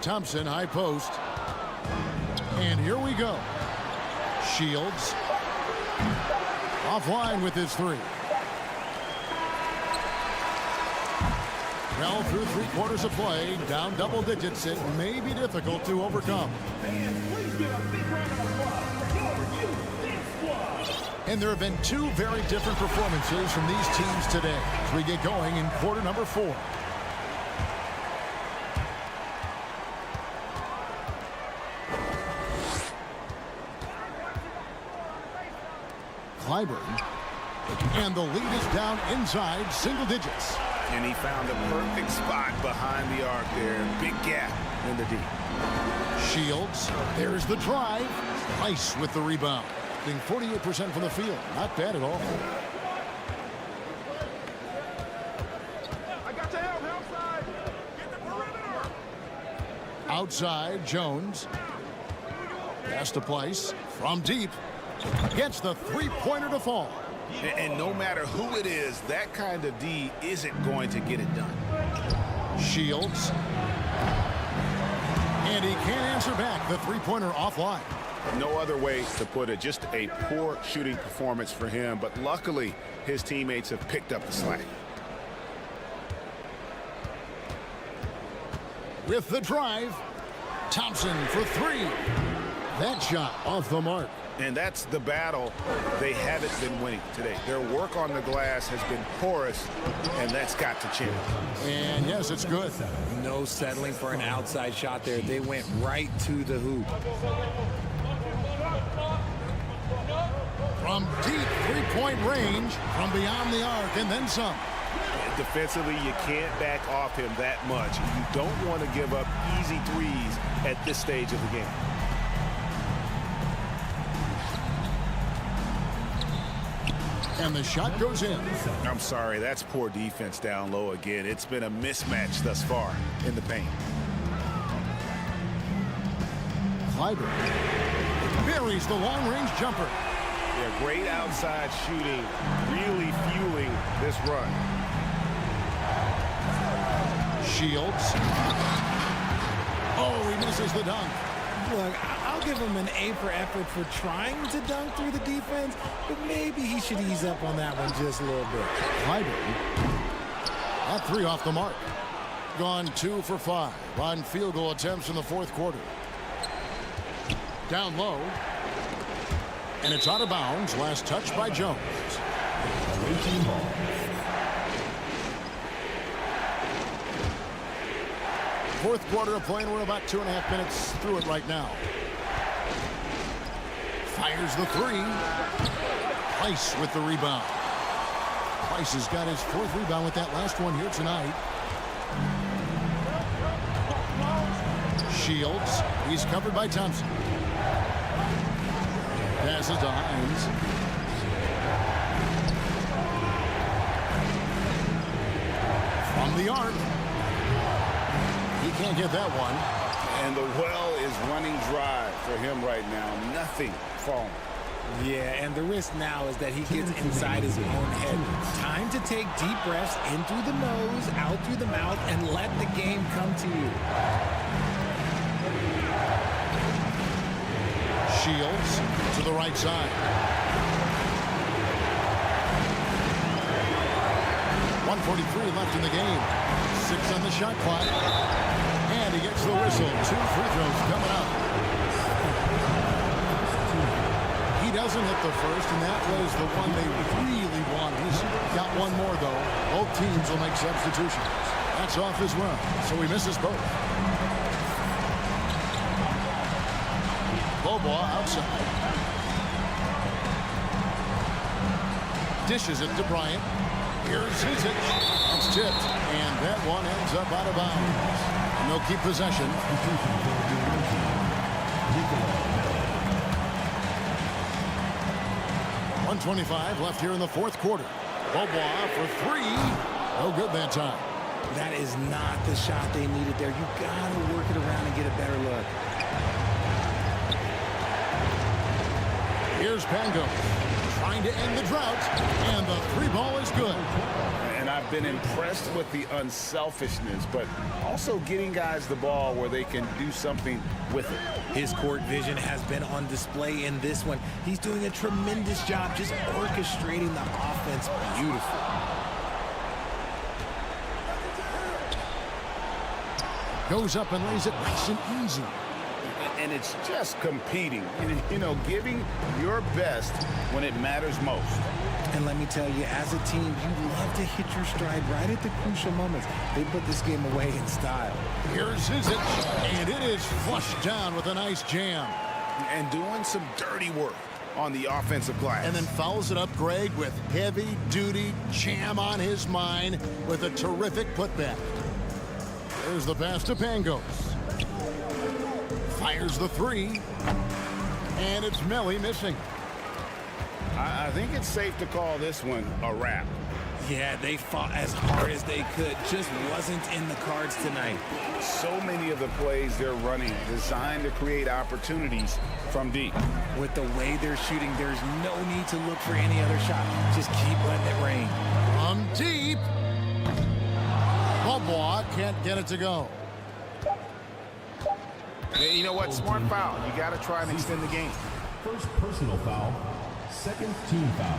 Thompson, high post. And here we go. Shields. Offline with his three. Well, through 3/4 of play, down double digits, it may be difficult to overcome. And there have been two very different performances from these teams today as we get going in quarter number 4. Clyburn. And the lead is down inside single digits. And he found the perfect spot behind the arc there. Big gap in the D. Shields. There's the drive. Nice with the rebound. Being 48% from the field. Not bad at all. Outside, Jones. Pass to place. From deep. Gets the three-pointer to fall. And no matter who it is, that kind of D isn't going to get it done. Shields. And he can't answer back. The three-pointer offline. No other way to put it. Just a poor shooting performance for him. But luckily, his teammates have picked up the slack. With the drive. Thompson for three. That shot off the mark. And that's the battle they haven't been winning today. Their work on the glass has been porous, and that's got to change. And yes, it's good. No settling for an outside shot there. They went right to the hoop. From deep three-point range, from beyond the arc, and then some. Defensively, you can't back off him that much. You don't want to give up easy threes at this stage of the game. And the shot goes in. I'm sorry, that's poor defense down low again. It's been a mismatch thus far in the paint. Clyburn buries the long-range jumper. Yeah, great outside shooting, really fueling this run. Shields. Oh, he misses the dunk. Look, I'll give him an A for effort for trying to dunk through the defense, but maybe he should ease up on that one just a little bit. Clyburn. That three off the mark. Gone 2 for 5 on field goal attempts in the fourth quarter. Down low. And it's out of bounds. Last touch by Jones. Fourth quarter of play, and we're about 2.5 minutes through it right now. Fires the three. Price with the rebound. Price has got his 4th rebound with that last one here tonight. Shields. He's covered by Thompson. Passes to Hines. From the arc. He can't get that one. And the well is running dry for him right now. Nothing falling. Yeah, and the risk now is that he gets inside his own head. Time to take deep breaths in through the nose, out through the mouth, and let the game come to you. Shields to the right side. 1:43 left in the game. 6 on the shot clock. And he gets the whistle. 2 free throws coming up. He doesn't hit the first, and that was the one they really wanted. He's got one more, though. Both teams will make substitutions. That's off as well, so he misses both. Bobois outside. Dishes it to Bryant. Here's Zizic. It's tipped, and that one ends up out of bounds. And they'll keep possession. 1:25 left here in the fourth quarter. Bobois for 3. No good that time. That is not the shot they needed there. You got to work it around and get a better look. Here's Pango trying to end the drought, and the 3 ball is good. And I've been impressed with the unselfishness, but also getting guys the ball where they can do something with it. His court vision has been on display in this one. He's doing a tremendous job just orchestrating the offense beautifully. Goes up and lays it nice and easy. And it's just competing, you know, giving your best when it matters most. And let me tell you, as a team, you love to hit your stride right at the crucial moments. They put this game away in style. Here's Zizic, and it is flushed down with a nice jam. And doing some dirty work on the offensive glass. And then fouls it up, Greg, with heavy-duty jam on his mind with a terrific putback. There's the pass to Pangos. Fires the three, and it's Melly missing. I think it's safe to call this one a wrap. Yeah, they fought as hard as they could. Just wasn't in the cards tonight. So many of the plays they're running designed to create opportunities from deep. With the way they're shooting, there's no need to look for any other shot. Just keep letting it rain. From deep. Bobois can't get it to go. And you know what? Smart foul. You got to try and extend the game. First personal foul, second team foul.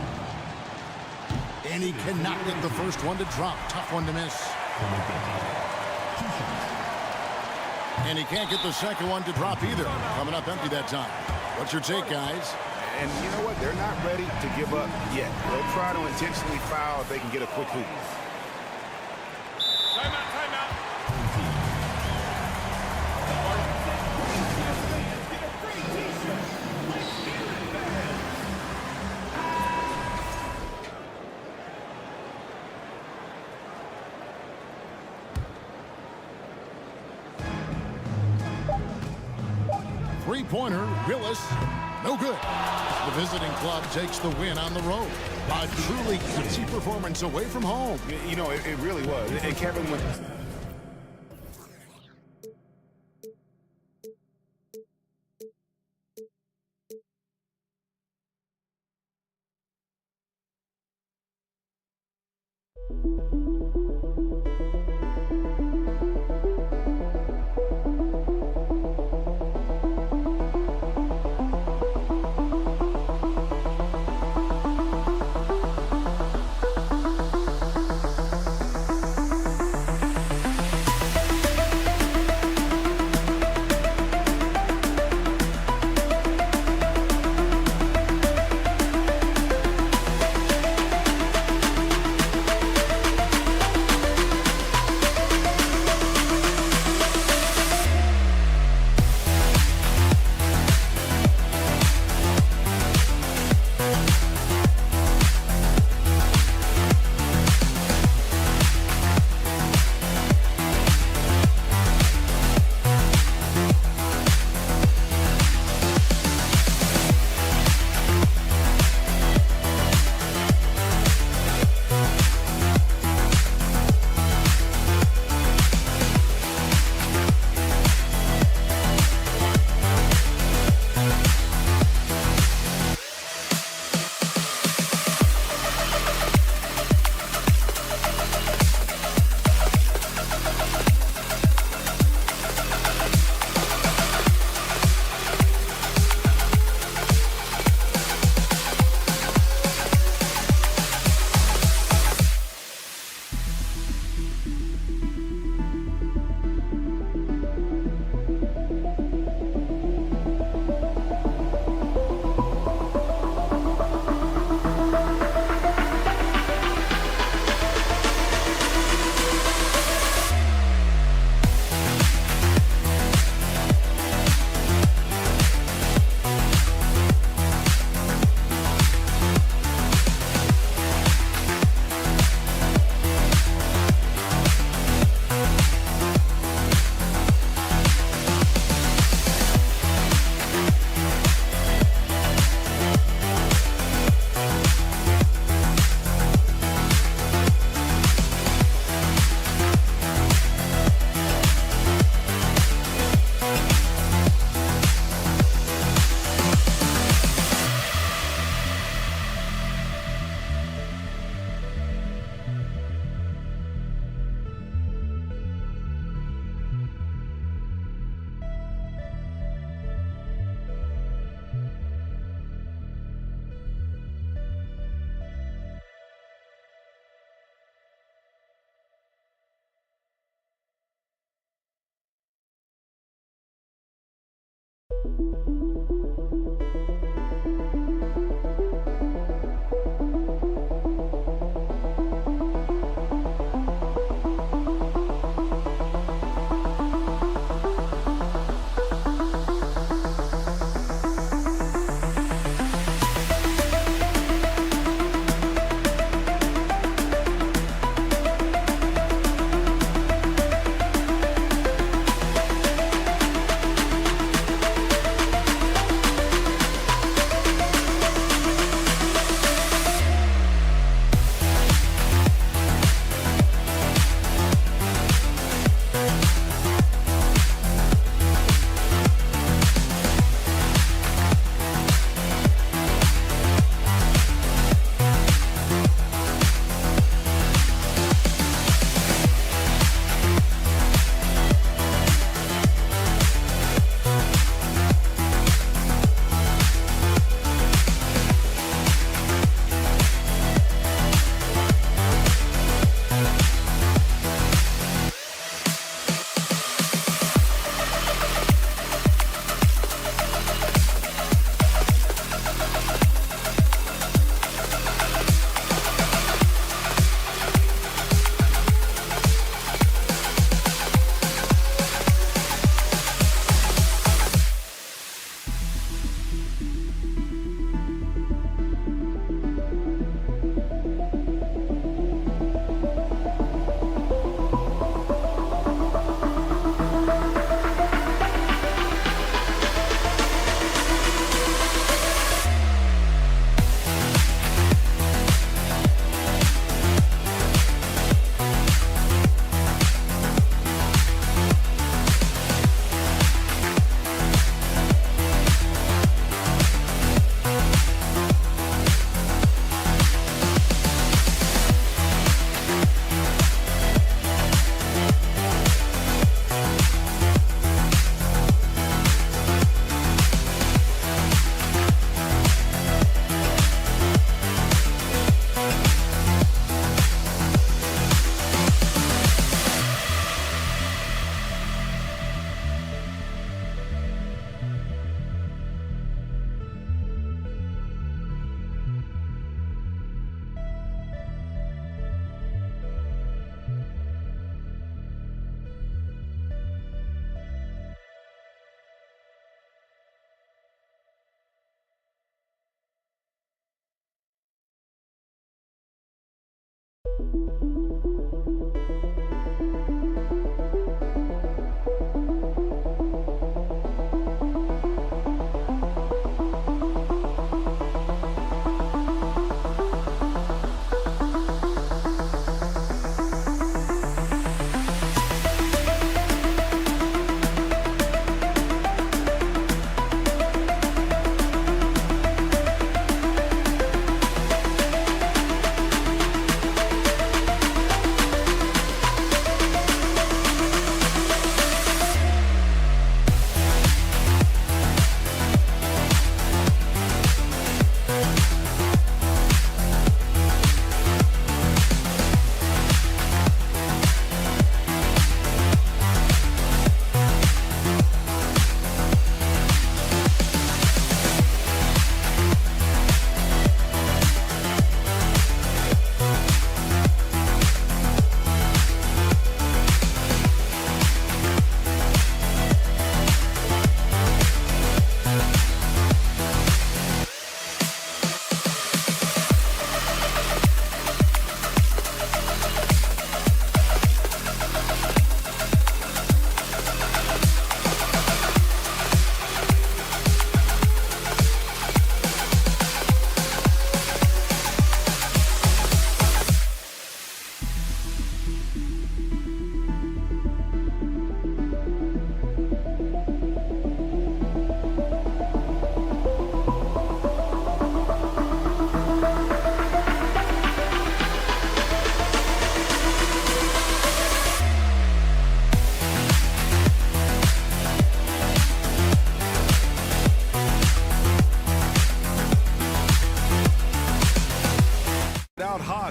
And he cannot get the first one to drop. Tough one to miss. And he can't get the second one to drop either. Coming up empty that time. What's your take, guys? And you know what? They're not ready to give up yet. They'll try to intentionally foul if they can get a quick lead. Timeout, timeout. 3-pointer, Willis, no good. The visiting club takes the win on the road. A truly gutsy performance away from home. You know, it really was. And Kevin went...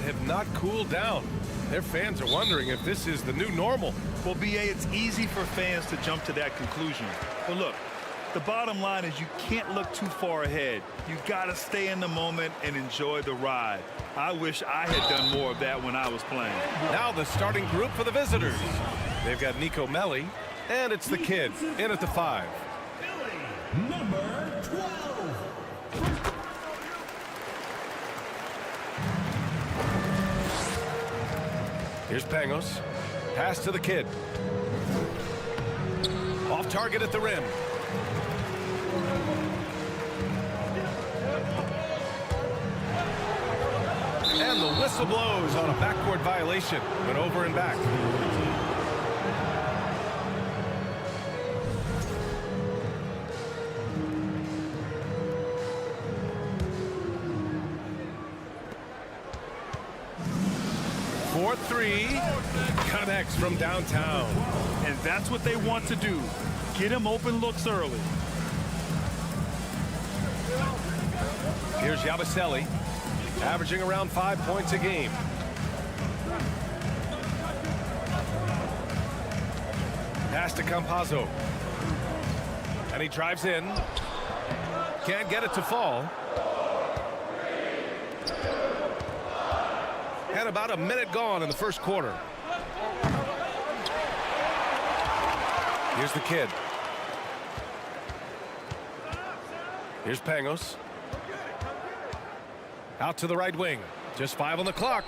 have not cooled down. Their fans are wondering if this is the new normal. Well, BA, it's easy for fans to jump to that conclusion. But look, The bottom line is you can't look too far ahead. You got to stay in the moment and enjoy the ride. I wish I had done more of that when I was playing. Now the starting group for the visitors. They've got Nico Melli, and it's the kid in at the 5. Number 12. Here's Pangos. Pass to the kid. Off target at the rim. And the whistle blows on a backcourt violation. Went over and back. For 3, connects from downtown. And that's what they want to do. Get him open looks early. Here's Yabusele, averaging around 5 points a game. Pass to Campazzo. And he drives in. Can't get it to fall. And about a minute gone in the first quarter. Here's the kid. Here's Pangos. Out to the right wing. Just 5 on the clock.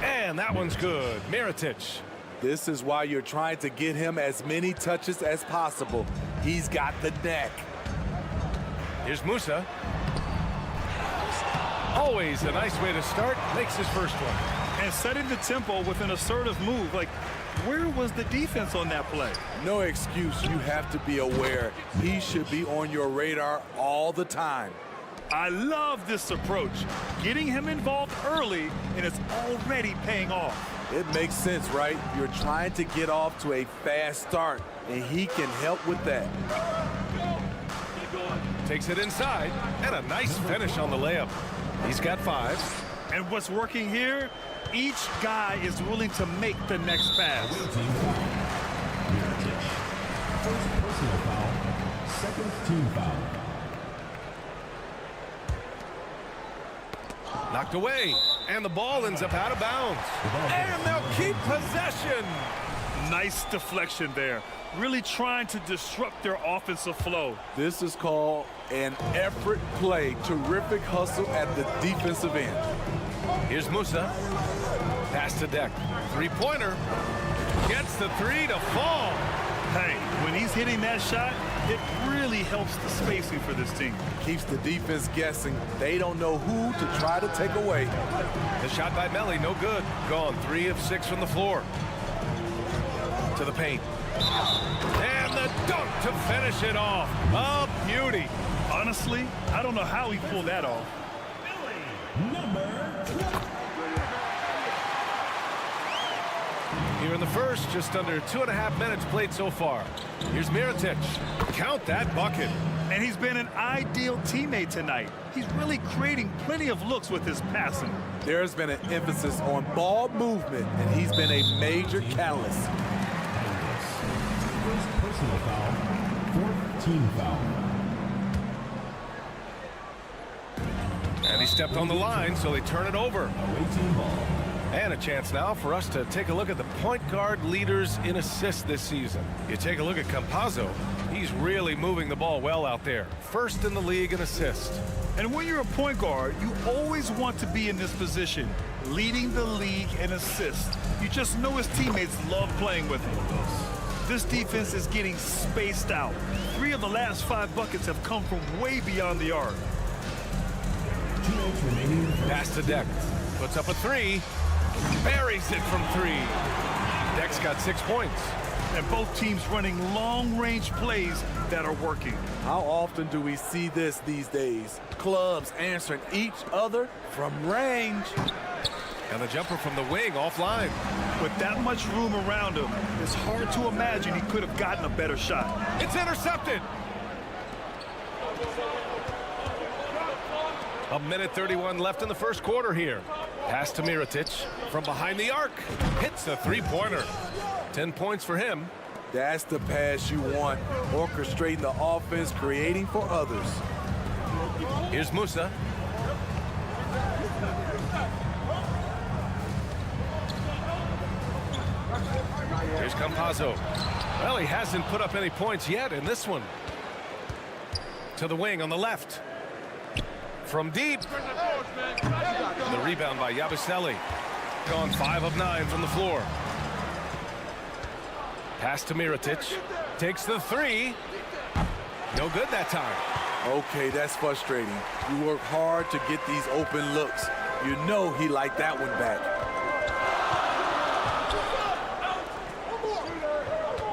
And that one's good. Mirotic. This is why you're trying to get him as many touches as possible. He's got the neck. Here's Musa. Always a nice way to start. Makes his first one. And setting the tempo with an assertive move. Like, where was the defense on that play? No excuse. You have to be aware. He should be on your radar all the time. I love this approach. Getting him involved early, and it's already paying off. It makes sense, right? You're trying to get off to a fast start, and he can help with that. Takes it inside, and a nice finish on the layup. He's got 5. And what's working here? Each guy is willing to make the next pass. First personal foul, second team foul. Knocked away, and the ball ends up out of bounds. And they'll keep possession. Nice deflection there. Really trying to disrupt their offensive flow. This is called an effort play. Terrific hustle at the defensive end. Here's Musa. Pass to Deck. 3-pointer. Gets the 3 to fall. Hey, when he's hitting that shot, it really helps the spacing for this team. Keeps the defense guessing. They don't know who to try to take away. The shot by Melli, no good. Gone 3 of 6 from the floor. To the paint. And the dunk to finish it off. A beauty. Honestly, I don't know how he pulled that off. Number 12. Here in the first, just under 2.5 minutes played so far. Here's Mirotic. Count that bucket. And he's been an ideal teammate tonight. He's really creating plenty of looks with his passing. There's been an emphasis on ball movement, and he's been a major catalyst. First personal foul, fourth team foul. And he stepped on the line, so they turn it over. Away team ball. And a chance now for us to take a look at the point guard leaders in assists this season. You take a look at Campazzo. He's really moving the ball well out there. First in the league in assists. And when you're a point guard, you always want to be in this position, leading the league in assists. You just know his teammates love playing with him. This defense is getting spaced out. 3 of the last 5 buckets have come from way beyond the arc. 2 minutes remaining. Pass to Deck. Puts up a 3. Buries it from 3. Deck's got 6 points. And both teams running long-range plays that are working. How often do we see this these days? Clubs answering each other from range. And the jumper from the wing offline. With that much room around him, it's hard to imagine he could have gotten a better shot. It's intercepted. A minute 31 left in the first quarter here. Pass to Mirotic from behind the arc. Hits the 3-pointer. 10 points for him. That's the pass you want, orchestrating the offense, creating for others. Here's Musa. Here's Campazzo. Well, he hasn't put up any points yet in this one. To the wing on the left. From deep. The rebound by Yabusele. Gone 5 of 9 from the floor. Pass to Mirotic. Takes the 3. No good that time. Okay, that's frustrating. You work hard to get these open looks. You know he liked that one back.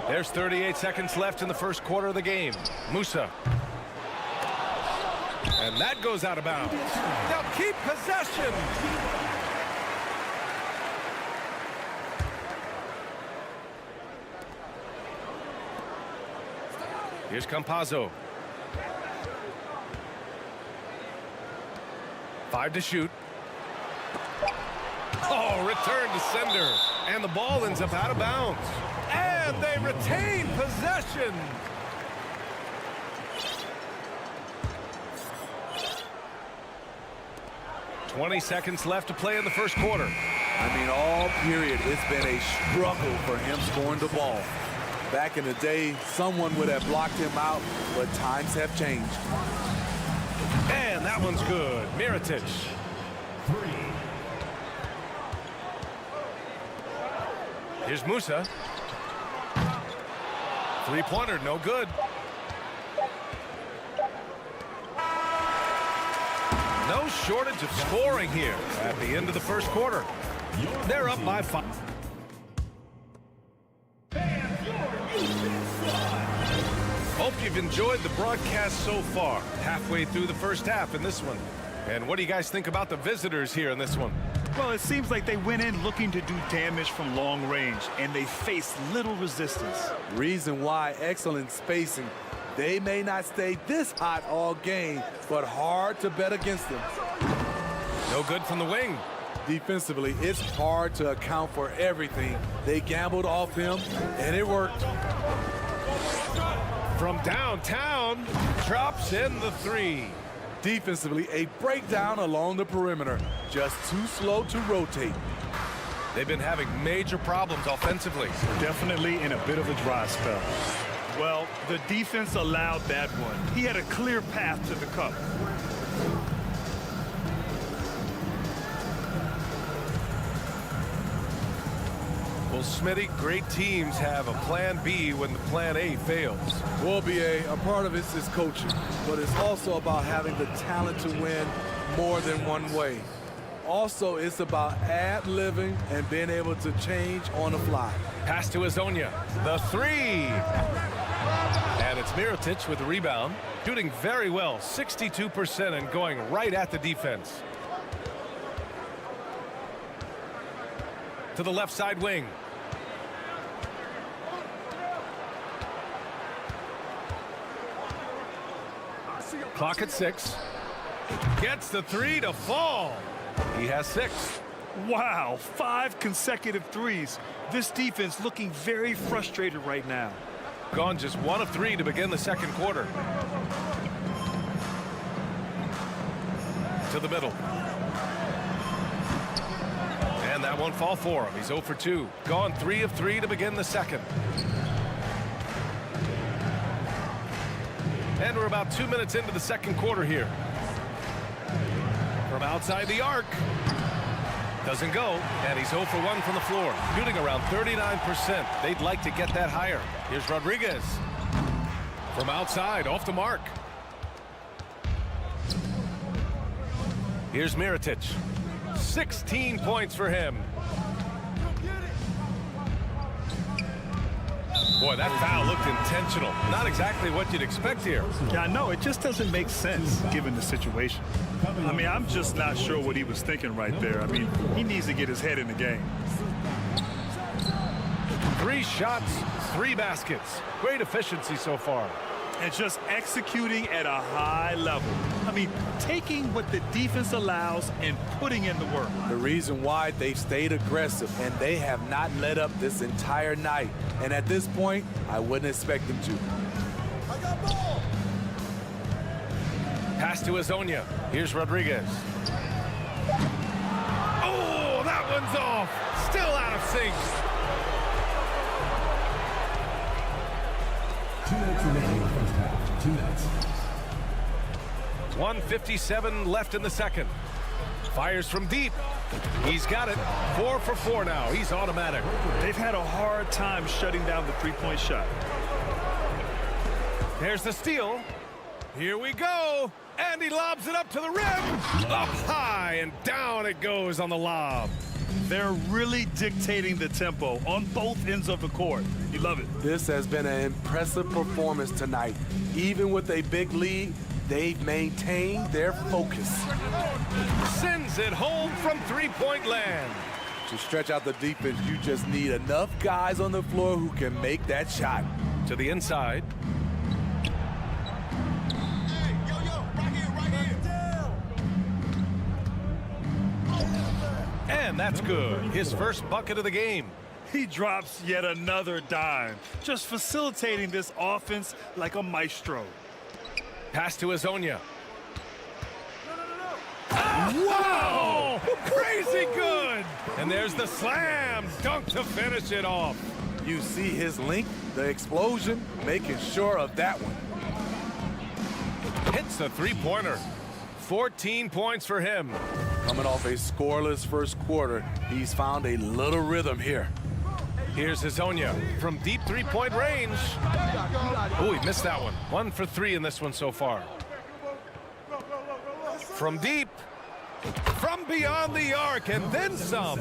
There's 38 seconds left in the first quarter of the game. Musa. And that goes out of bounds. They'll keep possession. Here's Campazzo. 5 to shoot. Oh, return to sender. And the ball ends up out of bounds. And they retain possession. "20 seconds left to play in the first quarter. I mean, all period, it's been a struggle for him scoring the ball. Back in the day, someone would have blocked him out, but times have changed. And that one's good. Mirotic. 3. Here's Musa. 3-pointer, no good. No shortage of scoring here at the end of the first quarter. They're up by 5. Hope you've enjoyed the broadcast so far. Halfway through the first half in this one. And what do you guys think about the visitors here in this one? Well, it seems like they went in looking to do damage from long range, and they faced little resistance. Reason why, excellent spacing. They may not stay this hot all game, but hard to bet against them. No good from the wing. Defensively, it's hard to account for everything. They gambled off him, and it worked. From downtown, drops in the 3. Defensively, a breakdown along the perimeter. Just too slow to rotate. They've been having major problems offensively. Definitely in a bit of a dry spell. Well, the defense allowed that one. He had a clear path to the cup. Well, Smitty, great teams have a plan B when the plan A fails. Well, BA, a part of it is coaching, but it's also about having the talent to win more than one way. Also, it's about ad-libbing and being able to change on the fly. Pass to Azonia. The 3. And it's Mirotic with the rebound. Shooting very well, 62%, and going right at the defense. To the left side wing. Clock at 6. Gets the 3 to fall. He has 6. Wow, 5 consecutive threes. This defense looking very frustrated right now. Gone just 1 of 3 to begin the second quarter. To the middle. And that won't fall for him. He's 0 for 2. Gone 3 of 3 to begin the second. And we're about 2 minutes into the second quarter here. From outside the arc. Doesn't go, and he's 0 for 1 from the floor. Shooting around 39%. They'd like to get that higher. Here's Rodriguez. From outside, off the mark. Here's Mirotic. 16 points for him. Boy, that foul looked intentional. Not exactly what you'd expect here. Yeah, I know. It just doesn't make sense given the situation. I mean, I'm just not sure what he was thinking right there. I mean, he needs to get his head in the game. 3 shots, 3 baskets. Great efficiency so far. and just executing at a high level. I mean, taking what the defense allows and putting in the work. The reason why they've stayed aggressive, and they have not let up this entire night. And at this point, I wouldn't expect them to. Pass to Azonia. Here's Rodriguez. Oh, that one's off. Still out of sync. 2 minutes remaining in the first half. 2 minutes. 1:57 left in the second. Fires from deep. He's got it. 4 for 4 now. He's automatic. They've had a hard time shutting down the three-point shot. There's the steal. Here we go. And he lobs it up to the rim. Up high and down it goes on the lob. They're really dictating the tempo on both ends of the court. You love it. This has been an impressive performance tonight. Even with a big lead, they've maintained their focus. Sends it home from three-point land. To stretch out the defense, you just need enough guys on the floor who can make that shot. To the inside. And that's good. His first bucket of the game. He drops yet another dime, just facilitating this offense like a maestro. Pass to Azonia. Wow! Crazy good! And there's the slam dunk to finish it off. You see his length, the explosion, making sure of that one. Hits the three-pointer. 14 points for him. Coming off a scoreless first quarter, he's found a little rhythm here. Here's Azonia from deep three-point range. Oh, he missed that one. 1 for 3 in this one so far. From deep, from beyond the arc, and then some.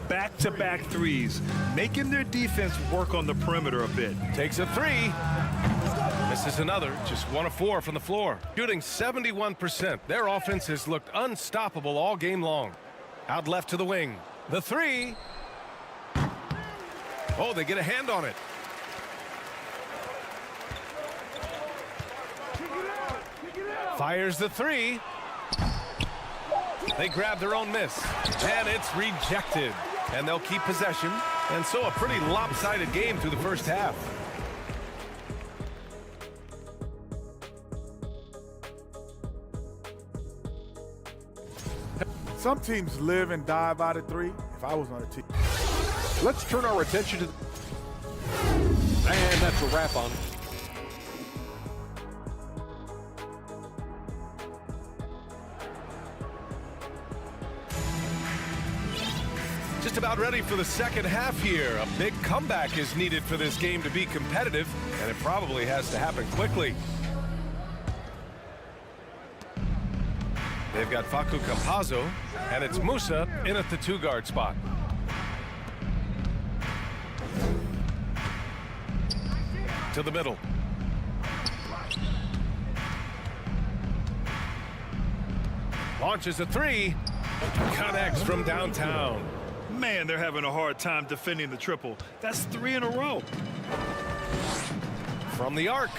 Back-to-back threes, making their defense work on the perimeter a bit. Takes a 3. Misses another, just 1 of 4 from the floor. Shooting 71%. Their offense has looked unstoppable all game long. Out left to the wing. The 3. Oh, they get a hand on it. Fires the 3. They grab their own miss. And it's rejected. And they'll keep possession. And so a pretty lopsided game through the first half. Some teams live and die by the 3. If I was on a team. Let's turn our attention to... And that's a wrap on... Just about ready for the second half here. A big comeback is needed for this game to be competitive, and it probably has to happen quickly. They've got Facu Campazzo, and it's Musa in at the 2-guard spot. To the middle. Launches a 3. Connects from downtown. Man, they're having a hard time defending the triple. That's 3 in a row. From the arc.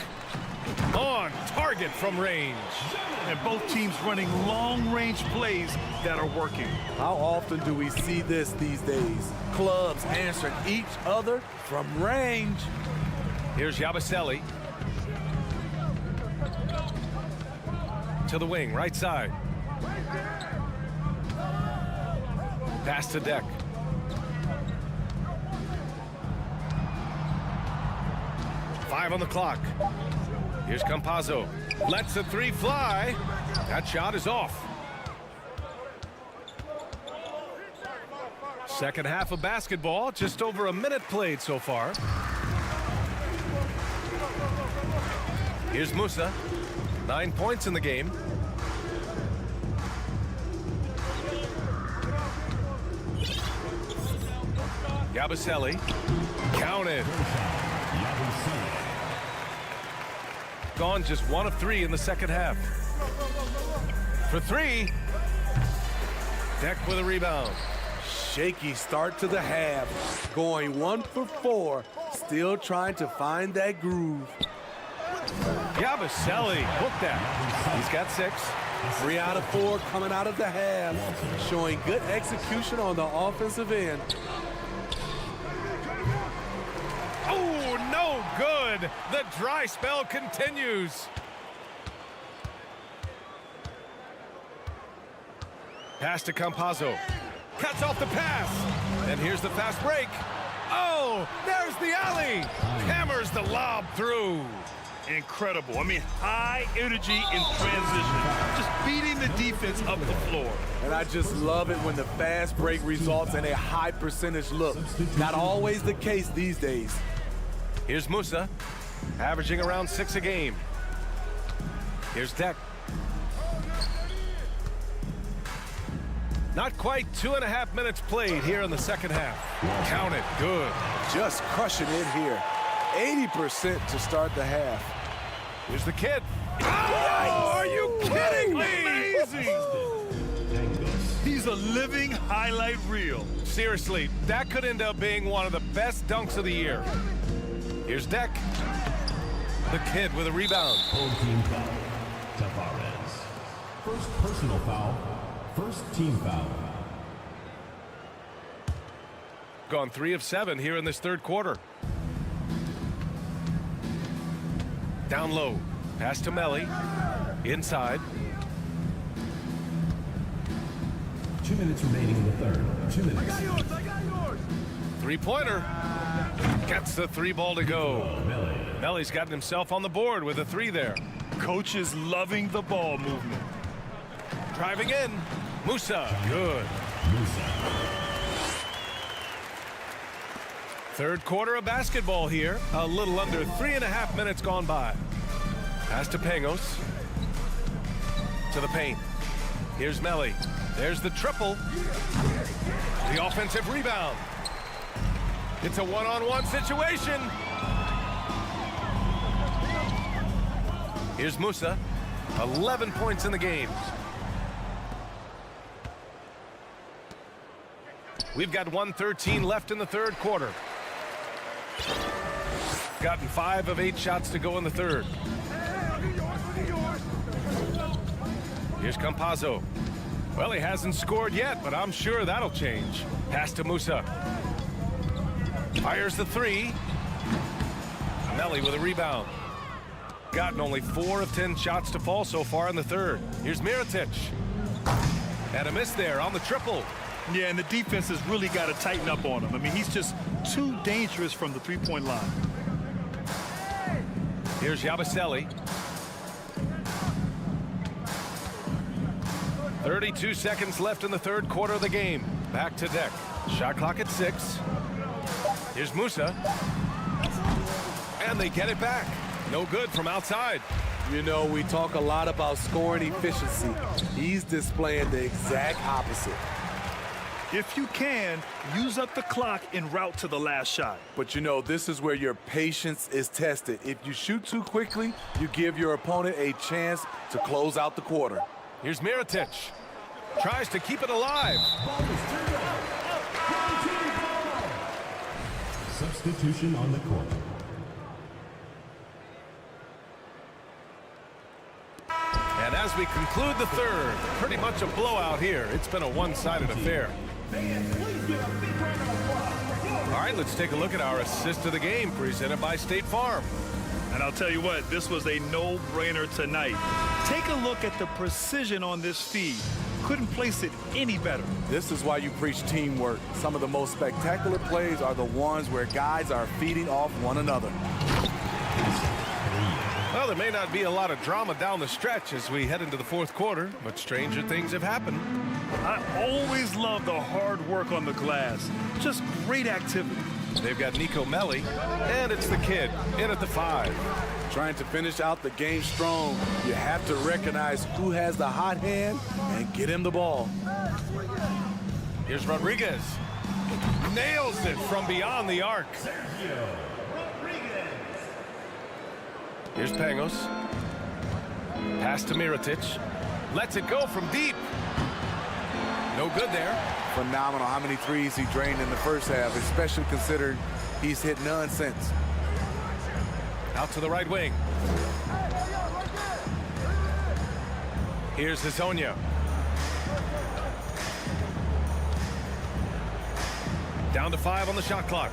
On target from range. And both teams running long-range plays that are working. How often do we see this these days? Clubs answering each other from range. Here's Yabusele. To the wing, right side. Pass to Deck. Five on the clock. Here's Campazzo. Lets the 3 fly. That shot is off. Second half of basketball. Just over a minute played so far. Here's Musa. 9 points in the game. Yabusele. Counted. Gone just 1 of 3 in the second half. For 3. Deck with a rebound. Shaky start to the half. Going 1 for 4. Still trying to find that groove. Yabusele, hook that. He's got 6. 3 out of 4 coming out of the half, showing good execution on the offensive end. Oh, no good. The dry spell continues. Pass to Campazzo. Cuts off the pass. And here's the fast break. Oh, there's the alley. Hammers the lob through. Incredible. I mean, high energy in transition. Just beating the defense up the floor. And I just love it when the fast break results in a high percentage look. Not always the case these days. Here's Musa, averaging around 6 a game. Here's Deck. Not quite 2.5 minutes played here in the second half. Count it. Good. Just crushing it here. 80% to start the half. Here's the kid. Oh, are you kidding me? Amazing. He's a living highlight reel. Seriously, that could end up being one of the best dunks of the year. Here's Deck. The kid with a rebound. Full team foul. Tavares. First personal foul. First team foul. Gone 3 of 7 here in this third quarter. Down low. Pass to Melli. Inside. 2 minutes remaining in the third. 2 minutes. I got yours. Three-pointer. Gets the 3 ball to go. Melli's gotten himself on the board with a 3 there. Coach is loving the ball movement. Driving in. Musa. Good. Third quarter of basketball here. A little under 3.5 minutes gone by. Pass to Pangos. To the paint. Here's Melli. There's the triple. The offensive rebound. It's a one-on-one situation. Here's Musa. 11 points in the game. We've got 1:13 left in the third quarter. Gotten 5 of 8 shots to go in the third. Here's Campazzo. Well, he hasn't scored yet, but I'm sure that'll change. Pass to Musa. Fires the 3. Melli with a rebound. Gotten only 4 of 10 shots to fall so far in the third. Here's Mirotic. And a miss there on the triple. Yeah, and the defense has really got to tighten up on him. I mean, he's just too dangerous from the three-point line. Here's Yabusele. 32 seconds left in the third quarter of the game. Back to Deck. Shot clock at 6. Here's Musa. And they get it back. No good from outside. You know, we talk a lot about scoring efficiency. He's displaying the exact opposite. If you can, use up the clock en route to the last shot. But you know, this is where your patience is tested. If you shoot too quickly, you give your opponent a chance to close out the quarter. Here's Mirotic. Tries to keep it alive. Substitution on the court. And as we conclude the third, pretty much a blowout here. It's been a one-sided affair. All right, let's take a look at our assist of the game presented by State Farm. And I'll tell you what, this was a no-brainer tonight. Take a look at the precision on this feed. Couldn't place it any better. This is why you preach teamwork. Some of the most spectacular plays are the ones where guys are feeding off one another. Well, there may not be a lot of drama down the stretch as we head into the fourth quarter, but stranger things have happened. I always love the hard work on the glass. Just great activity. They've got Nico Melli, and it's the kid in at the 5. Trying to finish out the game strong, you have to recognize who has the hot hand and get him the ball. Here's Rodriguez. Nails it from beyond the arc. Here's Pangos. Pass to Mirotic. Lets it go from deep. No good there. Phenomenal how many threes he drained in the first half, especially considering he's hit none since. Out to the right wing. Here's Hezonja. Down to 5 on the shot clock.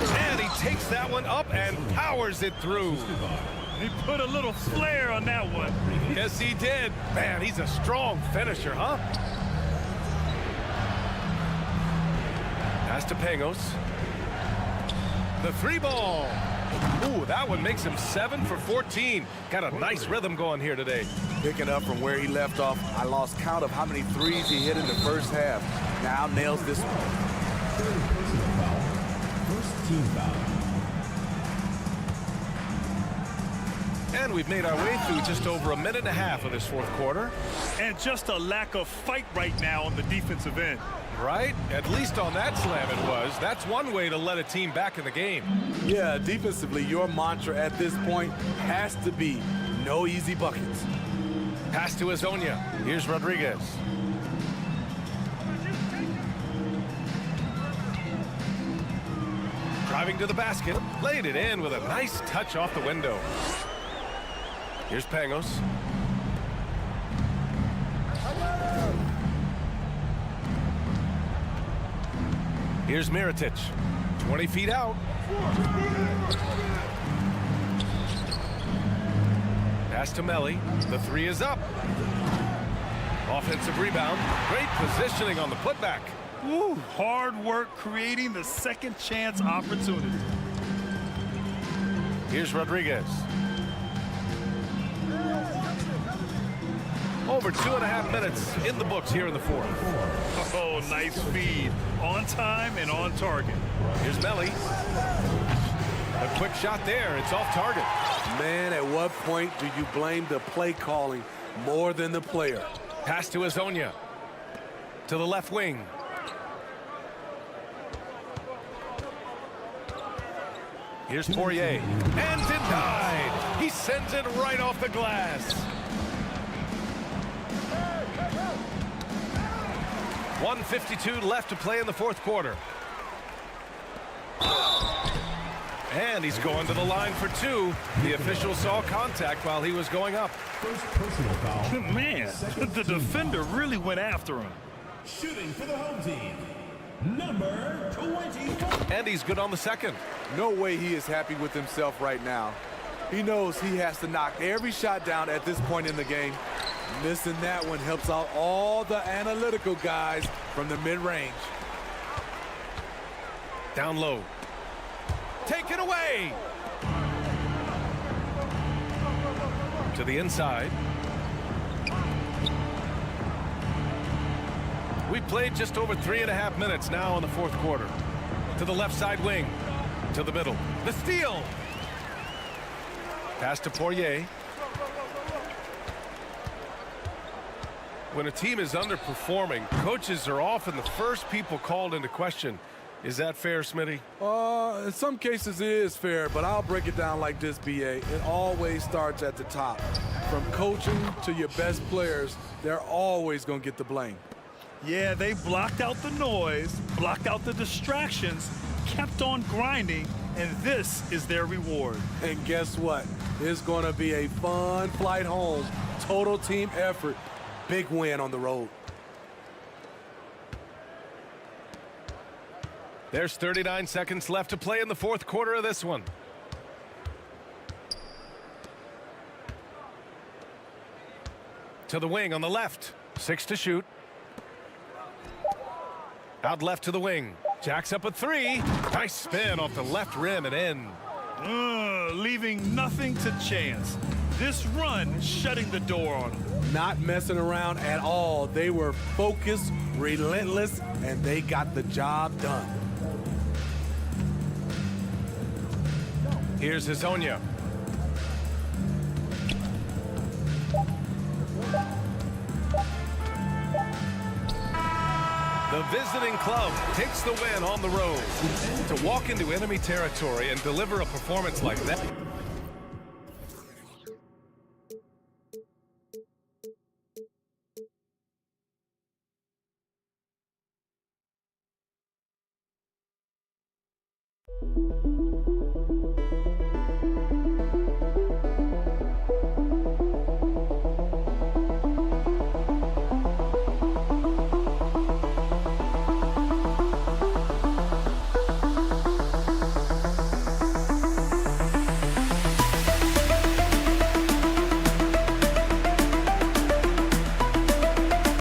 And he takes that one up and powers it through. He put a little flair on that one. Yes, he did. Man, he's a strong finisher, huh? Pass to Pangos. The 3 ball. Ooh, that one makes him 7 for 14. Got a nice rhythm going here today. Picking up from where he left off, I lost count of how many threes he hit in the first half. Now nails this one. First team foul. And we've made our way through just over a minute and a half of this fourth quarter. And just a lack of fight right now on the defensive end. Right? At least on that slam it was. That's one way to let a team back in the game. Yeah, defensively, your mantra at this point has to be no easy buckets. Pass to Hezonja. Here's Rodriguez. Driving to the basket. Laid it in with a nice touch off the window. Here's Pangos. Here's Mirotic. 20 feet out. Pass to Melli. The 3 is up. Offensive rebound. Great positioning on the putback. Woo, hard work creating the second chance opportunity. Here's Rodriguez. Over 2.5 minutes in the books here in the fourth. Oh, nice feed. On time and on target. Here's Melli. A quick shot there. It's off target. Man, at what point do you blame the play calling more than the player? Pass to Hezonja. To the left wing. Here's Poirier. And denied. He sends it right off the glass. 1:52 left to play in the fourth quarter. And he's going to the line for 2. The official saw contact while he was going up. First personal foul. Man, the defender really went after him. Shooting for the home team. Number 20. And he's good on the second. No way he is happy with himself right now. He knows he has to knock every shot down at this point in the game. Missing that one helps out all the analytical guys from the mid-range. Down low. Take it away. To the inside. We played just over 3.5 minutes now in the fourth quarter. To the left side wing. To the middle. The steal. Pass to Poirier. When a team is underperforming, coaches are often the first people called into question. Is that fair, Smitty? In some cases it is fair, but I'll break it down like this, BA. It always starts at the top. From coaching to your best players, they're always going to get the blame. Yeah, they blocked out the noise, blocked out the distractions, kept on grinding, and this is their reward. And guess what? It's going to be a fun flight home. Total team effort. Big win on the road. There's 39 seconds left to play in the fourth quarter of this one. To the wing on the left. 6 to shoot. Out left to the wing. Jacks up a 3. Nice spin off the left rim and in. Leaving nothing to chance. This run shutting the door on them. Not messing around at all. They were focused, relentless, and they got the job done. Here's Hezonja. The visiting club takes the win on the road. To walk into enemy territory and deliver a performance like that.